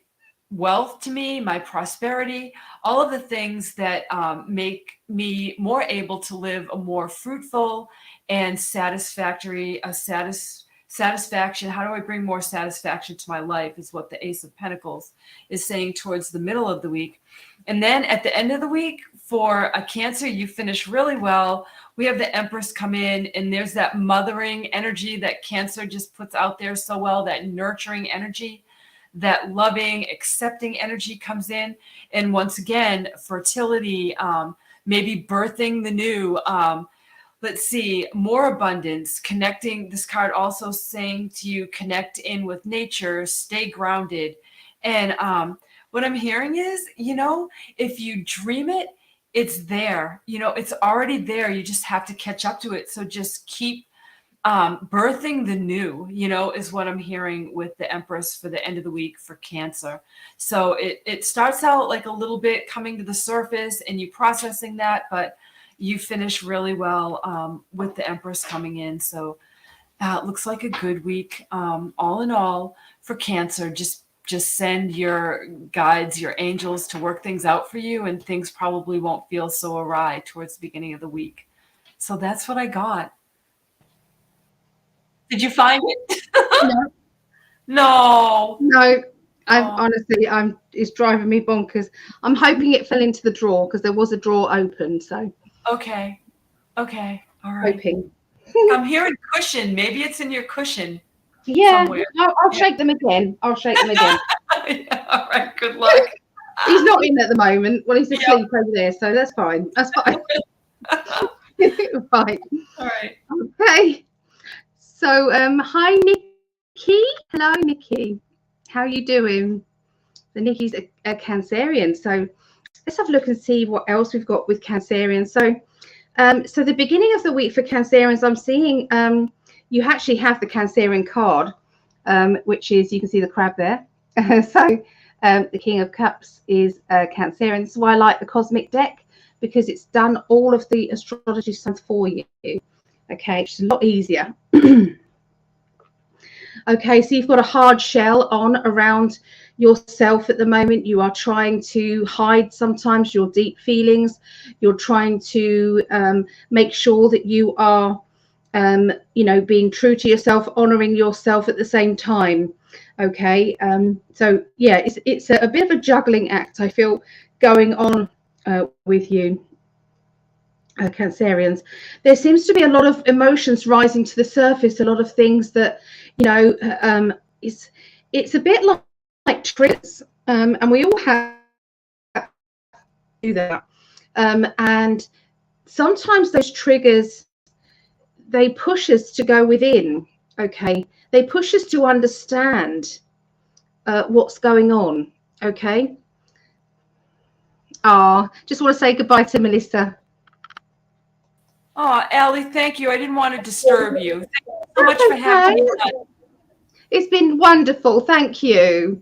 wealth to me, my prosperity, all of the things that make me more able to live a more fruitful and satisfaction. How do I bring more satisfaction to my life is what the Ace of Pentacles is saying towards the middle of the week. And then at the end of the week, for a Cancer, you finish really well we have the Empress come in, and there's that mothering energy that Cancer just puts out there so well, that nurturing energy, that loving, accepting energy comes in. And once again, fertility, maybe birthing the new, let's see, more abundance, connecting. This card also saying to you, connect in with nature, stay grounded. And what I'm hearing is, you know, if you dream it, it's there. You know, it's already there. You just have to catch up to it. So just keep birthing the new, you know, is what I'm hearing with the Empress for the end of the week for Cancer. So it starts out like a little bit coming to the surface and you processing that, but you finish really well with the Empress coming in. So it looks like a good week. All in all, for Cancer, just send your guides, your angels to work things out for you, and things probably won't feel so awry towards the beginning of the week. So that's what I got. Did you find it? No. Honestly, it's driving me bonkers. I'm hoping it fell into the drawer because there was a drawer open. So okay, all right. Hoping. I'm hearing cushion. Maybe it's in your cushion. Yeah, I'll shake them again. All Yeah, all right. Good luck. He's not in at the moment. Well, he's asleep over there, so that's fine. Right. All right. Okay. So, hi, Nikki. Hello, Nikki. How are you doing? So Nikki's a Cancerian. So let's have a look and see what else we've got with Cancerians. So, so the beginning of the week for Cancerians, I'm seeing you actually have the Cancerian card, which is, you can see the crab there. So the King of Cups is Cancerian. This is why I like the Cosmic deck, because it's done all of the astrology signs for you. Okay, it's a lot easier. Okay, so you've got a hard shell on around yourself at the moment. You are trying to hide sometimes your deep feelings. You're trying to make sure that you are, you know, being true to yourself, honoring yourself at the same time. Okay, so yeah, it's a bit of a juggling act, I feel, going on with you. Cancerians. There seems to be a lot of emotions rising to the surface, a lot of things that, you know, it's a bit like triggers, and we all have to do that, and sometimes those triggers, they push us to go within. Okay, they push us to understand what's going on. Okay. Just want to say goodbye to Melissa. Oh, Allie, thank you. I didn't want to disturb you. Thank you so much for having me. It's been wonderful. Thank you.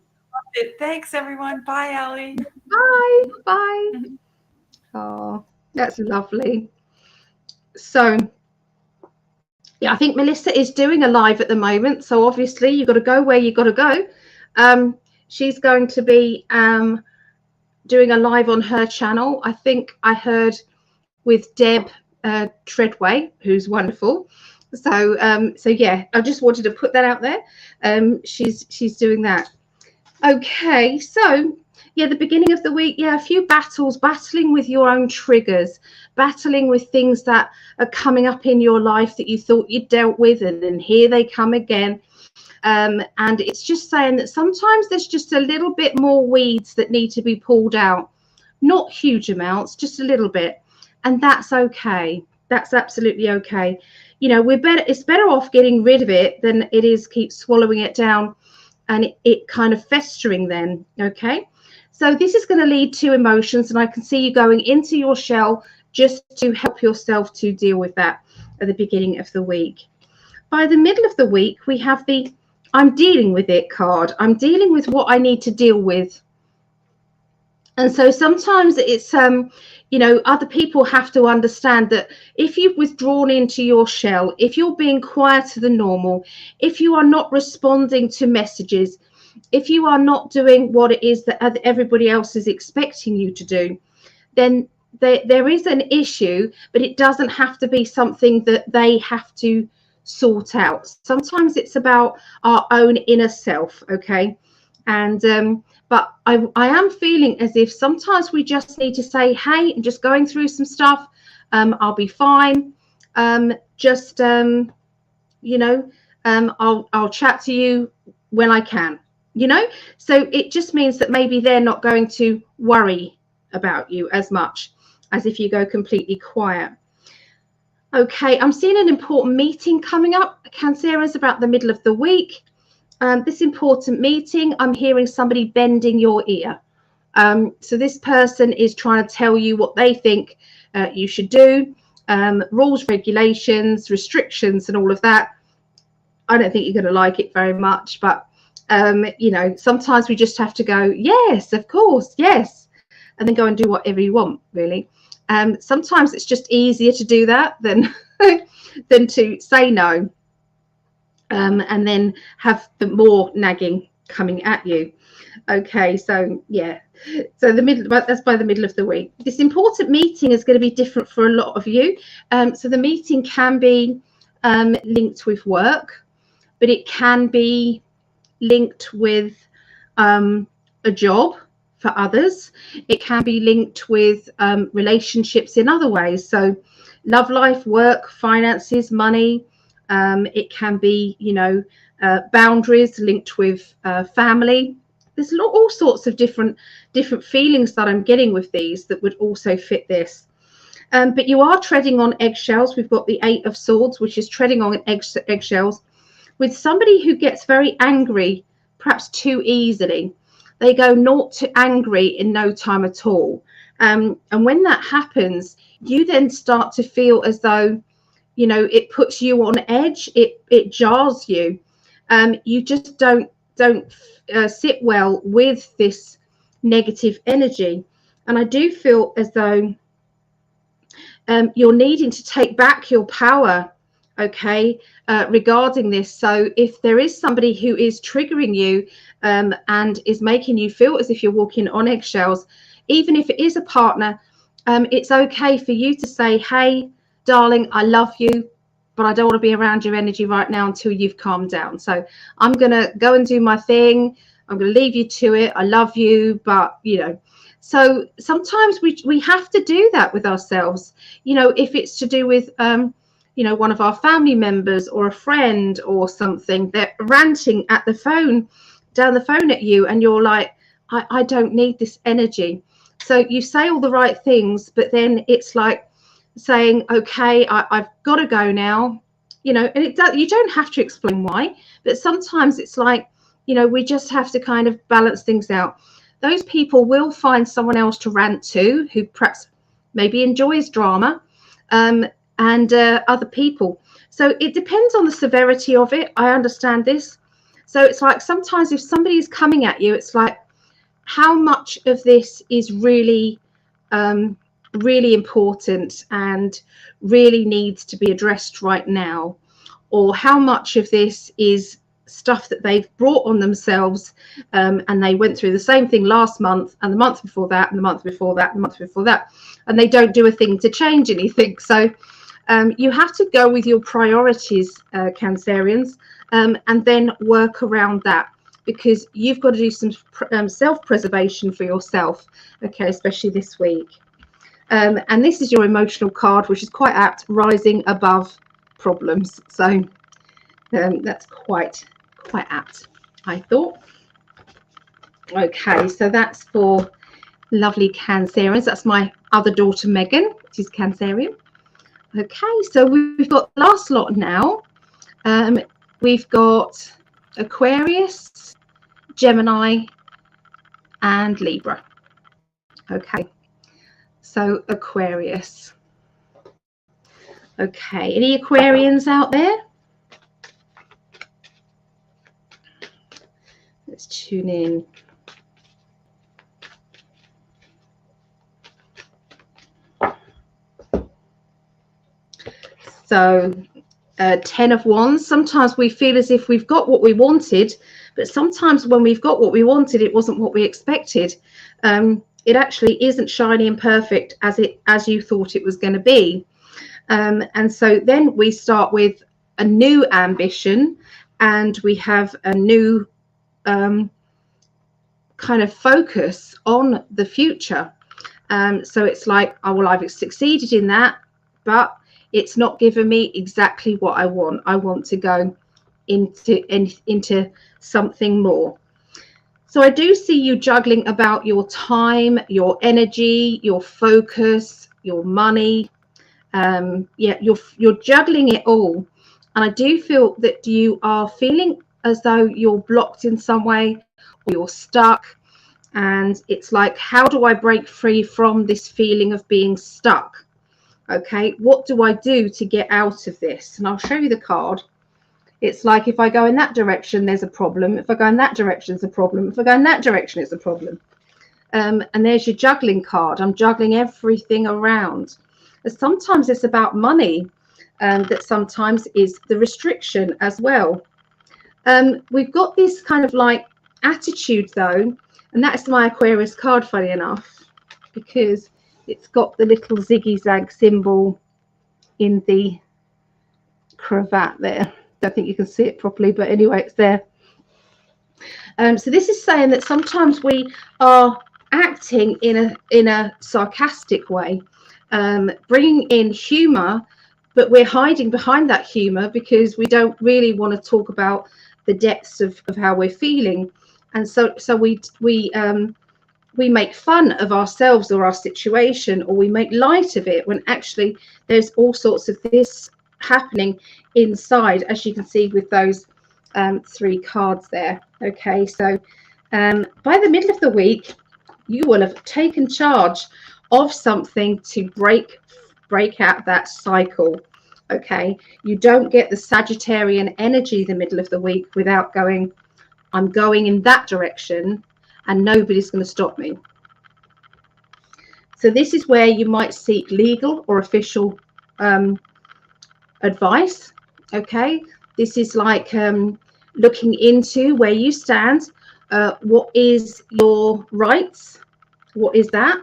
Thanks, everyone. Bye, Allie. Bye. Bye. Oh, that's lovely. So, yeah, I think Melissa is doing a live at the moment. So obviously you've got to go where you've got to go. She's going to be doing a live on her channel. I think I heard with Deb Treadway, who's wonderful. So so yeah, I just wanted to put that out there. She's doing that. Okay, so yeah, the beginning of the week, yeah, a few battling with your own triggers, battling with things that are coming up in your life that you thought you'd dealt with, and then here they come again. And it's just saying that sometimes there's just a little bit more weeds that need to be pulled out, not huge amounts, just a little bit. And that's okay. That's absolutely okay. You know, it's better off getting rid of it than it is keep swallowing it down and it kind of festering then. Okay. So this is going to lead to emotions, and I can see you going into your shell just to help yourself to deal with that at the beginning of the week. By the middle of the week, we have the I'm dealing with it card. I'm dealing with what I need to deal with. And so sometimes it's, you know, other people have to understand that if you've withdrawn into your shell, if you're being quieter than normal, if you are not responding to messages, if you are not doing what it is that everybody else is expecting you to do, then there is an issue, but it doesn't have to be something that they have to sort out. Sometimes it's about our own inner self. Okay. And but I am feeling as if sometimes we just need to say, hey, I'm just going through some stuff, I'll be fine, just you know, I'll chat to you when I can, you know. So it just means that maybe they're not going to worry about you as much as if you go completely quiet. Okay, I'm seeing an important meeting coming up, Cancerians, about the middle of the week. This important meeting, I'm hearing somebody bending your ear. So this person is trying to tell you what they think you should do, rules, regulations, restrictions, and all of that. I don't think you're going to like it very much, but you know, sometimes we just have to go, yes, of course, yes, and then go and do whatever you want, really. Sometimes it's just easier to do that than than to say no, and then have the more nagging coming at you. Okay, so yeah, so that's by the middle of the week. This important meeting is going to be different for a lot of you. So the meeting can be linked with work, but it can be linked with a job for others. It can be linked with relationships in other ways. So love life, work, finances, money. It can be, you know, boundaries linked with family. There's all sorts of different feelings that I'm getting with these that would also fit this. But you are treading on eggshells. We've got the 8 of Swords, which is treading on eggshells with somebody who gets very angry, perhaps too easily. They go naught to angry in no time at all. And when that happens, you then start to feel as though, you know, it puts you on edge. It jars you. You just don't sit well with this negative energy. And I do feel as though you're needing to take back your power, okay, regarding this. So if there is somebody who is triggering you and is making you feel as if you're walking on eggshells, even if it is a partner, it's okay for you to say, hey, darling, I love you, but I don't want to be around your energy right now until you've calmed down. So I'm going to go and do my thing. I'm going to leave you to it. I love you, but, you know. So sometimes we have to do that with ourselves. You know, if it's to do with, you know, one of our family members or a friend or something, they're ranting at the phone, down the phone at you, and you're like, I don't need this energy. So you say all the right things, but then it's like saying, okay, I've got to go now, you know, and you don't have to explain why, but sometimes it's like, you know, we just have to kind of balance things out. Those people will find someone else to rant to who perhaps maybe enjoys drama, and other people. So it depends on the severity of it. I understand this. So it's like sometimes if somebody is coming at you, it's like, how much of this is really really important and really needs to be addressed right now, or how much of this is stuff that they've brought on themselves, and they went through the same thing last month and the month before that and the month before that and the month before that, and they don't do a thing to change anything. So you have to go with your priorities, Cancerians, and then work around that, because you've got to do some self-preservation for yourself, okay, especially this week. And this is your emotional card, which is quite apt, rising above problems. So that's quite apt, I thought. Okay, so that's for lovely Cancerians. That's my other daughter, Megan, which is Cancerian. Okay, so we've got the last lot now. We've got Aquarius, Gemini, and Libra. Okay. So Aquarius. Okay, any Aquarians out there? Let's tune in. So 10 of Wands. Sometimes we feel as if we've got what we wanted, but sometimes when we've got what we wanted, it wasn't what we expected. It actually isn't shiny and perfect as you thought it was going to be. And so then we start with a new ambition, and we have a new kind of focus on the future. So it's like, oh, well, I've succeeded in that, but it's not giving me exactly what I want. I want to go into something more. So I do see you juggling about your time, your energy, your focus, your money. Yeah, you're juggling it all. And I do feel that you are feeling as though you're blocked in some way, or you're stuck. And it's like, how do I break free from this feeling of being stuck? Okay, what do I do to get out of this? And I'll show you the card. It's like, if I go in that direction, there's a problem. If I go in that direction, it's a problem. If I go in that direction, it's a problem. And there's your juggling card. I'm juggling everything around. And sometimes it's about money, that sometimes is the restriction as well. We've got this kind of like attitude though, and that's my Aquarius card, funny enough, because it's got the little ziggy-zag symbol in the cravat there. I don't think you can see it properly, but anyway, it's there. So this is saying that sometimes we are acting in a sarcastic way, bringing in humor, but we're hiding behind that humor because we don't really want to talk about the depths of how we're feeling. And so we make fun of ourselves or our situation, or we make light of it, when actually there's all sorts of this happening inside, as you can see with those 3 cards there. Okay, so by the middle of the week, you will have taken charge of something to break out that cycle. Okay, you don't get the Sagittarian energy the middle of the week without going, I'm going in that direction and nobody's going to stop me. So this is where you might seek legal or official advice. Okay, this is like looking into where you stand. What is your rights? What is that?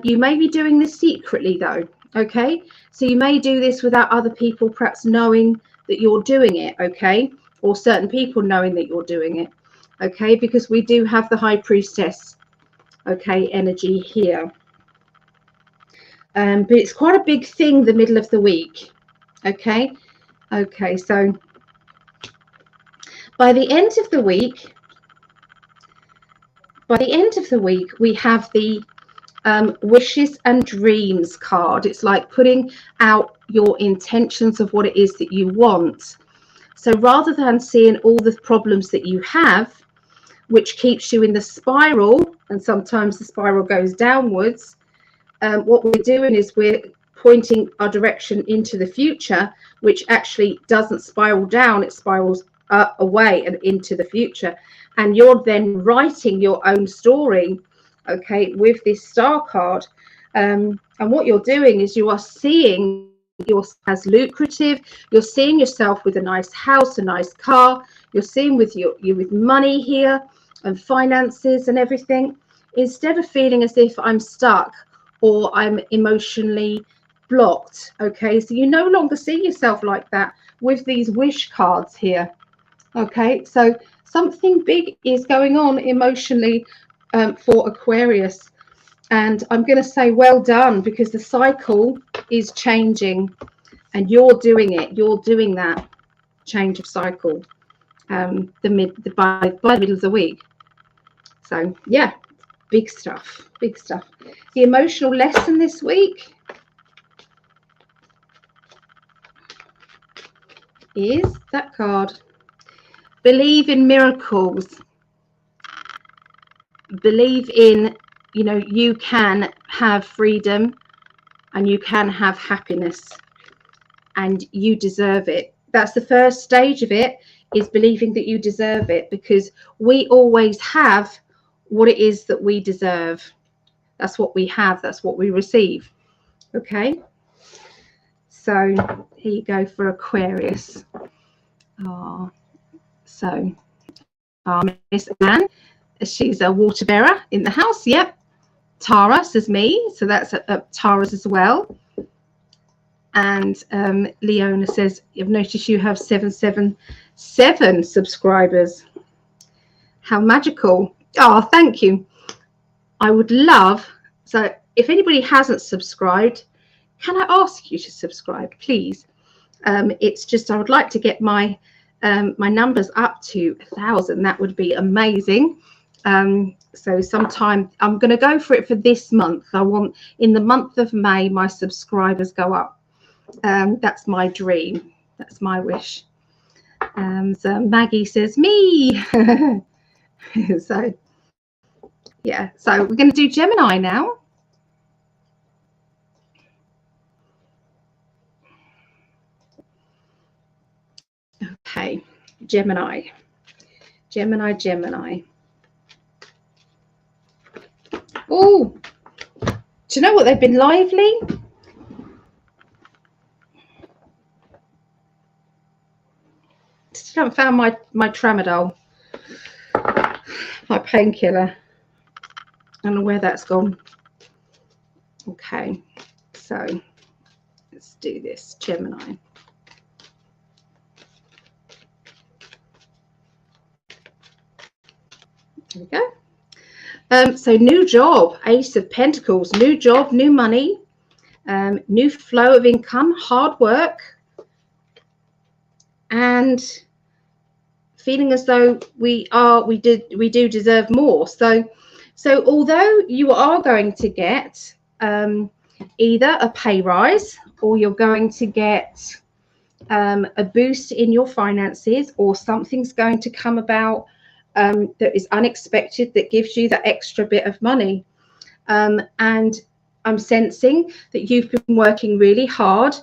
You may be doing this secretly though. Okay, so you may do this without other people perhaps knowing that you're doing it. Okay, or certain people knowing that you're doing it. Okay, because we do have the High Priestess, okay, energy here. But it's quite a big thing the middle of the week. Okay, so by the end of the week, we have the wishes and dreams card. It's like putting out your intentions of what it is that you want. So rather than seeing all the problems that you have, which keeps you in the spiral, and sometimes the spiral goes downwards, what we're doing is we're pointing our direction into the future, which actually doesn't spiral down, it spirals away and into the future. And you're then writing your own story, okay, with this star card. And what you're doing is you are seeing yourself as lucrative. You're seeing yourself with a nice house, a nice car. You're seeing with you with money here and finances and everything, instead of feeling as if I'm stuck or I'm emotionally blocked. Okay, so you no longer see yourself like that with these wish cards here. Okay, so something big is going on emotionally for Aquarius, and I'm going to say well done, because the cycle is changing and you're doing it. You're doing that change of cycle by the middle of the week. So yeah, big stuff. The emotional lesson this week is that card. Believe in miracles. Believe in, you can have freedom and you can have happiness and you deserve it. That's the first stage of it, is believing that you deserve it, because we always have what it is that we deserve. That's what we have. That's what we receive. Okay. So here you go for Aquarius. So Miss Anne, she's a water bearer in the house. Yep. Tara says me, so that's Tara's as well. And Leona says, I've noticed you have 777 subscribers. How magical. Oh, thank you. I would love, so if anybody hasn't subscribed, can I ask you to subscribe, please? It's just I would like to get my my numbers up to 1,000. That would be amazing. So sometime I'm going to go for it for this month. I want in the month of May my subscribers go up. That's my dream. That's my wish. So Maggie says me. So yeah, so we're going to do Gemini now. Okay, Gemini. Oh, do you know what? They've been lively. Still haven't found my tramadol, my painkiller. I don't know where that's gone. Okay, so let's do this, Gemini. There we go. So new job, Ace of Pentacles, new job, new money, new flow of income, hard work, and feeling as though we do deserve more. So although you are going to get either a pay rise, or you're going to get a boost in your finances, or something's going to come about that is unexpected, that gives you that extra bit of money. And I'm sensing that you've been working really hard,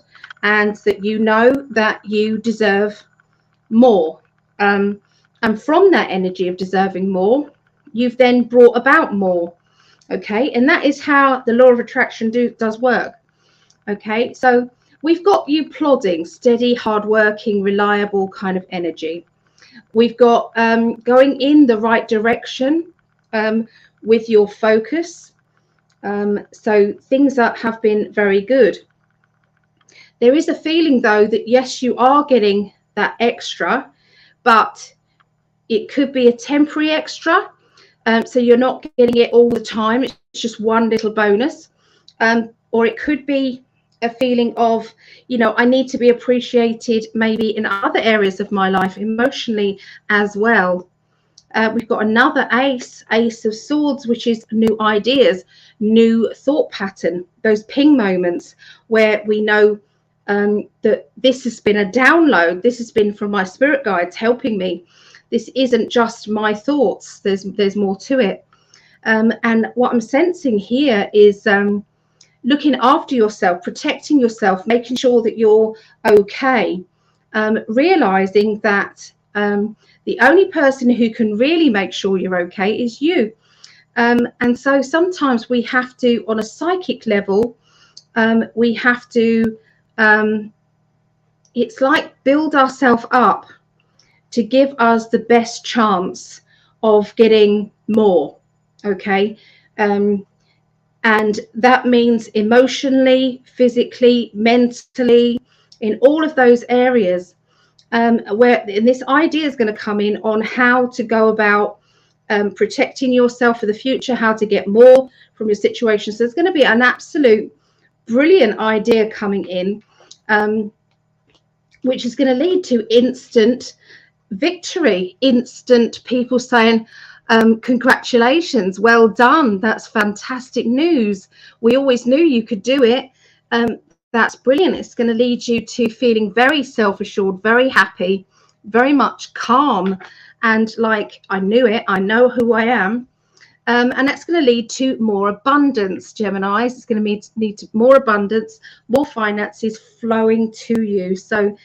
and that you know that you deserve more. And from that energy of deserving more, you've then brought about more. Okay, and that is how the law of attraction does work. Okay, so we've got you plodding, steady, hardworking, reliable kind of energy. We've got going in the right direction with your focus. So things that have been very good. There is a feeling though that yes, you are getting that extra, but it could be a temporary extra. So you're not getting it all the time. It's just one little bonus. Or it could be a feeling of, you know, I need to be appreciated maybe in other areas of my life emotionally as well. We've got another Ace of Swords, which is new ideas, new thought pattern, those ping moments where we know that this has been a download. This has been from my spirit guides helping me. This isn't just my thoughts. There's more to it. And what I'm sensing here is looking after yourself, protecting yourself, making sure that you're okay, realizing that the only person who can really make sure you're okay is you. And so sometimes we have to, on a psychic level, we have to, it's like build ourselves up to give us the best chance of getting more. Okay. And that means emotionally, physically, mentally, in all of those areas, where this idea is going to come in on how to go about protecting yourself for the future, how to get more from your situation. So there's going to be an absolute brilliant idea coming in, which is going to lead to instant victory, instant people saying, congratulations, well done, that's fantastic news, we always knew you could do it. That's brilliant. It's going to lead you to feeling very self-assured, very happy, very much calm, and like, I knew it, I know who I am. And that's going to lead to more abundance, Geminis. It's going to lead to more abundance, more finances flowing to you. So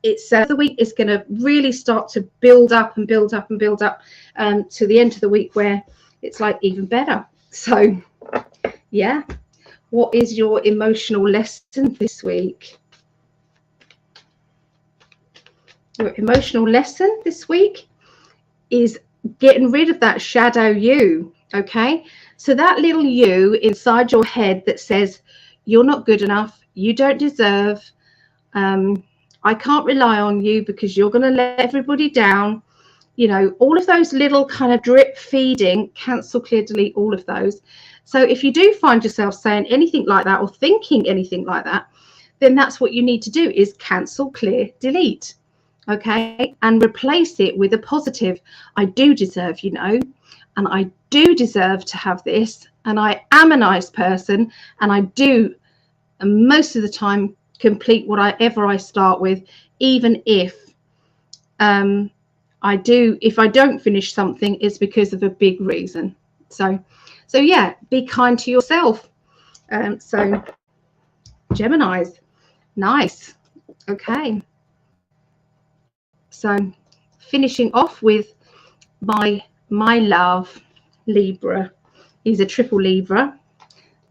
it's the week is going to really start to build up and build up and build up to the end of the week, where it's like even better. So yeah, what is your emotional lesson this week? Your emotional lesson this week is getting rid of that shadow you. Okay, so that little you inside your head that says you're not good enough, you don't deserve, I can't rely on you because you're going to let everybody down. You know, all of those little kind of drip feeding, cancel, clear, delete, all of those. So if you do find yourself saying anything like that or thinking anything like that, then that's what you need to do, is cancel, clear, delete. Okay, and replace it with a positive. I do deserve, you know, and I do deserve to have this, and I am a nice person, and I do, and most of the time, complete whatever I start with, even if if I don't finish something, it's because of a big reason. So yeah, be kind to yourself. So Geminis, nice. Okay, so finishing off with my love, Libra. He's a triple Libra,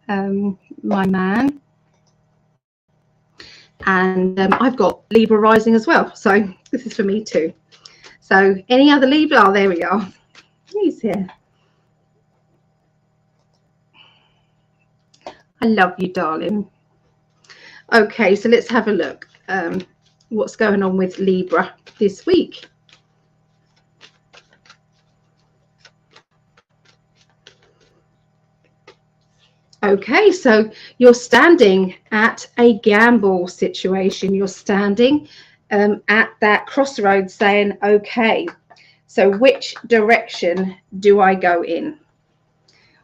my man, and I've got Libra rising as well, so this is for me too. So any other Libra? Oh, there we are. He's here. I love you, darling. Okay, so let's have a look. What's going on with Libra this week? Okay, so you're standing at a gamble situation. You're standing at that crossroads saying, okay, so which direction do I go in?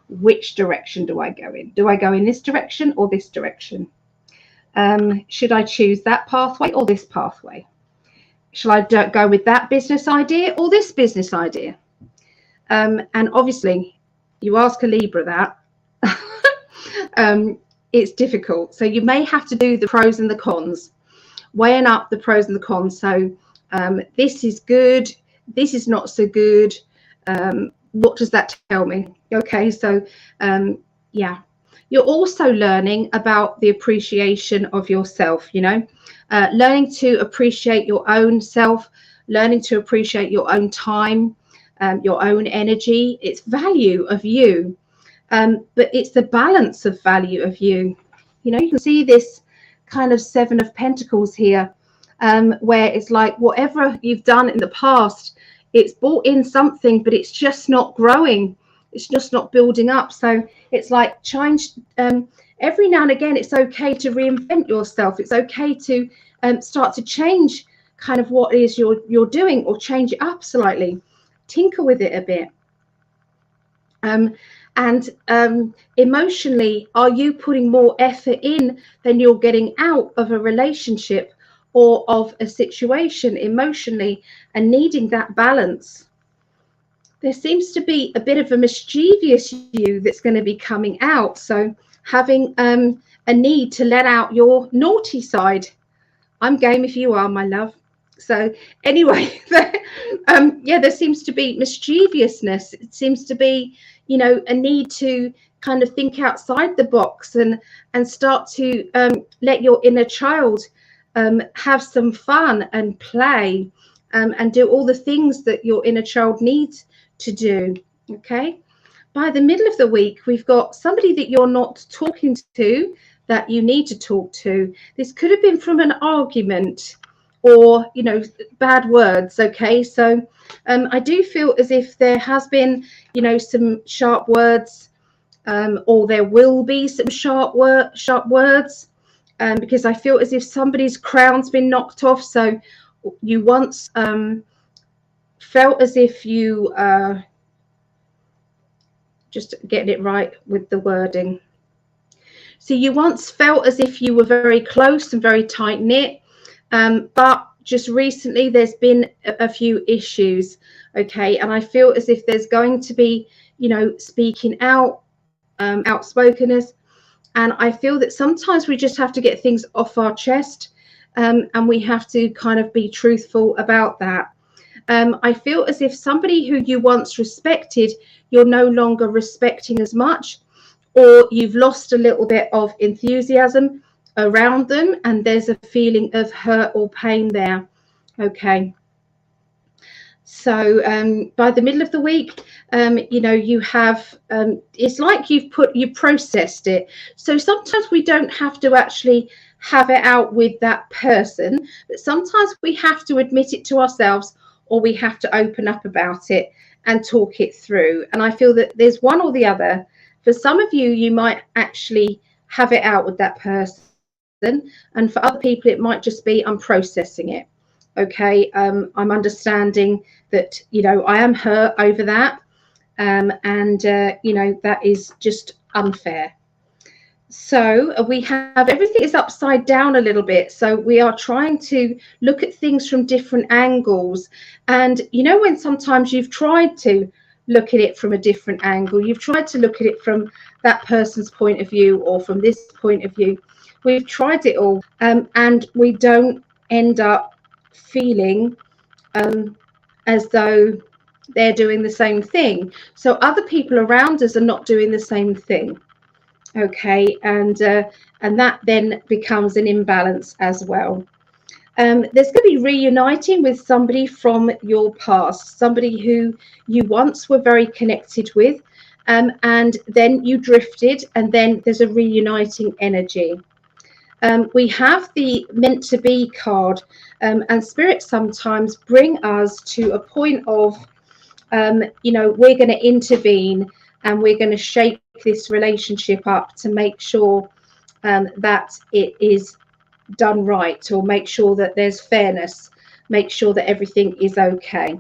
Which direction do I go in? Do I go in this direction or this direction? Should I choose that pathway or this pathway? Shall I go with that business idea or this business idea? And obviously, you ask a Libra that, it's difficult. So you may have to do the pros and the cons, weighing up the pros and the cons. So this is good, this is not so good. What does that tell me? Okay, so yeah, you're also learning about the appreciation of yourself, you know, learning to appreciate your own self, learning to appreciate your own time, your own energy, its value of you. But it's the balance of value of you. You know, you can see this kind of Seven of Pentacles here, where it's like whatever you've done in the past, it's brought in something, but it's just not growing. It's just not building up. So it's like change. Every now and again, it's okay to reinvent yourself. It's okay to start to change kind of what it is you're doing, or change it up slightly, tinker with it a bit. And emotionally, are you putting more effort in than you're getting out of a relationship or of a situation emotionally, and needing that balance? There seems to be a bit of a mischievous you that's going to be coming out. So having a need to let out your naughty side. I'm game if you are, my love. So anyway, yeah, there seems to be mischievousness. It seems to be, you know, a need to kind of think outside the box and start to let your inner child have some fun and play and do all the things that your inner child needs to do. Okay, by the middle of the week, we've got somebody that you're not talking to that you need to talk to. This could have been from an argument or, you know, bad words. Okay, so I do feel as if there has been, you know, some sharp words, or there will be some sharp words, because I feel as if somebody's crown's been knocked off. So you once felt as if you just getting it right with the wording. So you once felt as if you were very close and very tight knit, but just recently there's been a few issues. Okay, and I feel as if there's going to be, you know, speaking out, outspokenness, and I feel that sometimes we just have to get things off our chest, and we have to kind of be truthful about that. I feel as if somebody who you once respected, you're no longer respecting as much, or you've lost a little bit of enthusiasm around them, and there's a feeling of hurt or pain there. Okay, so by the middle of the week, you know, you have it's like you processed it. So sometimes we don't have to actually have it out with that person, but sometimes we have to admit it to ourselves, or we have to open up about it and talk it through. And I feel that there's one or the other For some of you, you might actually have it out with that person, and for other people it might just be, I'm processing it. Okay, I'm understanding that, you know, I am hurt over that, and you know, that is just unfair. So we have, everything is upside down a little bit, so we are trying to look at things from different angles. And you know, when sometimes you've tried to look at it from a different angle, you've tried to look at it from that person's point of view or from this point of view, we've tried it all, and we don't end up feeling as though they're doing the same thing. So other people around us are not doing the same thing. Okay, and that then becomes an imbalance as well. There's going to be reuniting with somebody from your past, somebody who you once were very connected with, and then you drifted, and then there's a reuniting energy. We have the meant to be card, and spirits sometimes bring us to a point of, you know, we're going to intervene and we're going to shake this relationship up to make sure that it is done right, or make sure that there's fairness, make sure that everything is okay.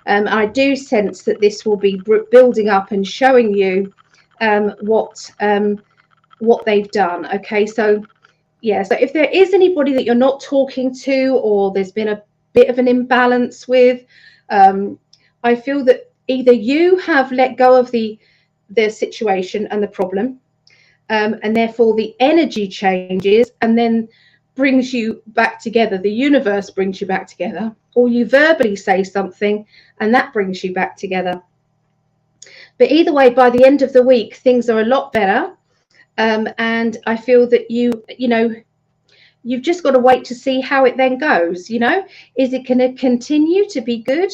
I do sense that this will be building up and showing you what they've done. Okay, so yeah, so if there is anybody that you're not talking to, or there's been a bit of an imbalance with, I feel that either you have let go of the situation and the problem, and therefore the energy changes and then brings you back together. The universe brings you back together, or you verbally say something and that brings you back together. But either way, by the end of the week, things are a lot better. And I feel that you know, you've just got to wait to see how it then goes. You know, is it going to continue to be good,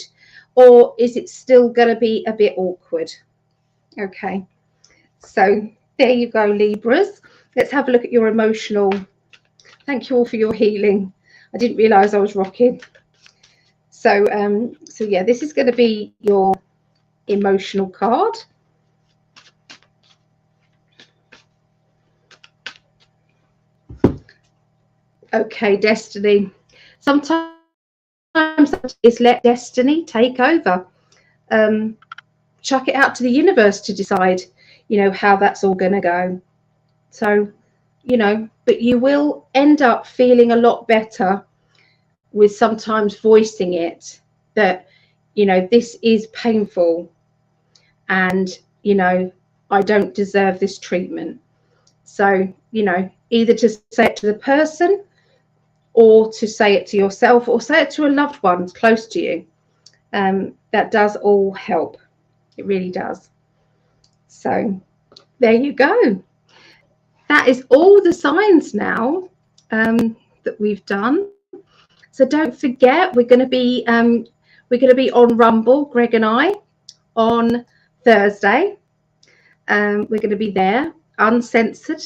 or is it still going to be a bit awkward? Okay, so there you go, Libras. Let's have a look at your emotional. Thank you all for your healing. I didn't realize I was rocking. So so yeah, this is going to be your emotional card. Okay, destiny. Sometimes it's let destiny take over. Chuck it out to the universe to decide, you know, how that's all going to go. So, you know, but you will end up feeling a lot better with sometimes voicing it, that, you know, this is painful and, you know, I don't deserve this treatment. So, you know, either to say it to the person, or to say it to yourself, or say it to a loved one close to you. That does all help. It really does. So there you go. That is all the signs now that we've done. So don't forget, we're going to be on Rumble, Greg and I, on Thursday. We're going to be there, uncensored.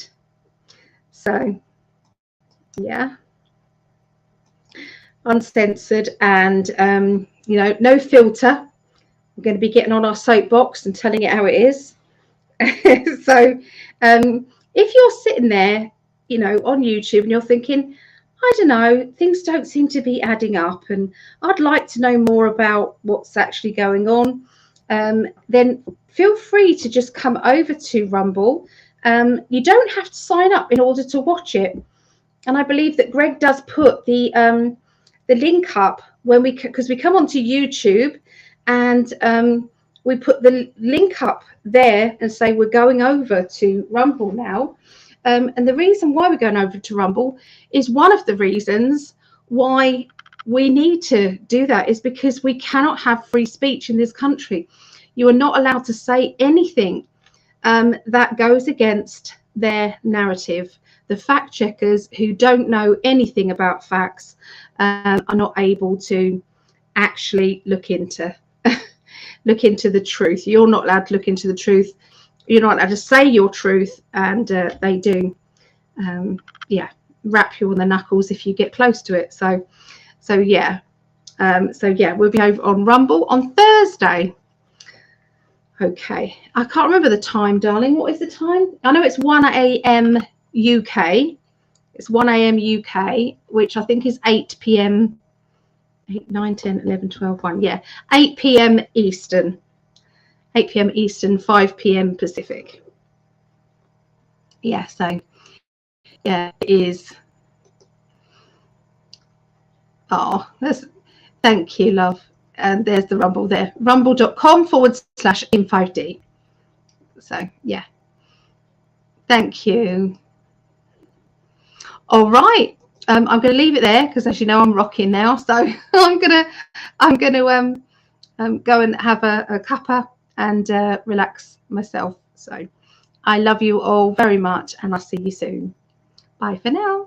So yeah, uncensored, and you know, no filter. We're going to be getting on our soapbox and telling it how it is. So if you're sitting there, you know, on YouTube and you're thinking, I don't know, things don't seem to be adding up, and I'd like to know more about what's actually going on, then feel free to just come over to Rumble. You don't have to sign up in order to watch it. And I believe that Greg does put the link up when because we come onto YouTube, and we put the link up there and say we're going over to Rumble now. And the reason why we're going over to Rumble is, one of the reasons why we need to do that is because we cannot have free speech in this country. You are not allowed to say anything that goes against their narrative. The fact checkers who don't know anything about facts are not able to actually look into the truth. You're not allowed to look into the truth. You're not allowed to say your truth, and they do, yeah, rap you on the knuckles if you get close to it. So yeah, we'll be over on Rumble on Thursday. Okay, I can't remember the time, darling. What is the time? I know it's 1 a.m. UK. It's 1 a.m. UK, which I think is 8 p.m. 8, 9, 10, 11, 12, 1. Yeah, 8 p.m. Eastern. 8 p.m. Eastern, 5 p.m. Pacific. Yeah, so yeah, it is. Oh, thank you, love. And there's the Rumble there, rumble.com/in5D. So yeah, thank you. All right, I'm going to leave it there because, as you know, I'm rocking now. So I'm gonna go and have a cuppa and relax myself. So I love you all very much, and I'll see you soon. Bye for now.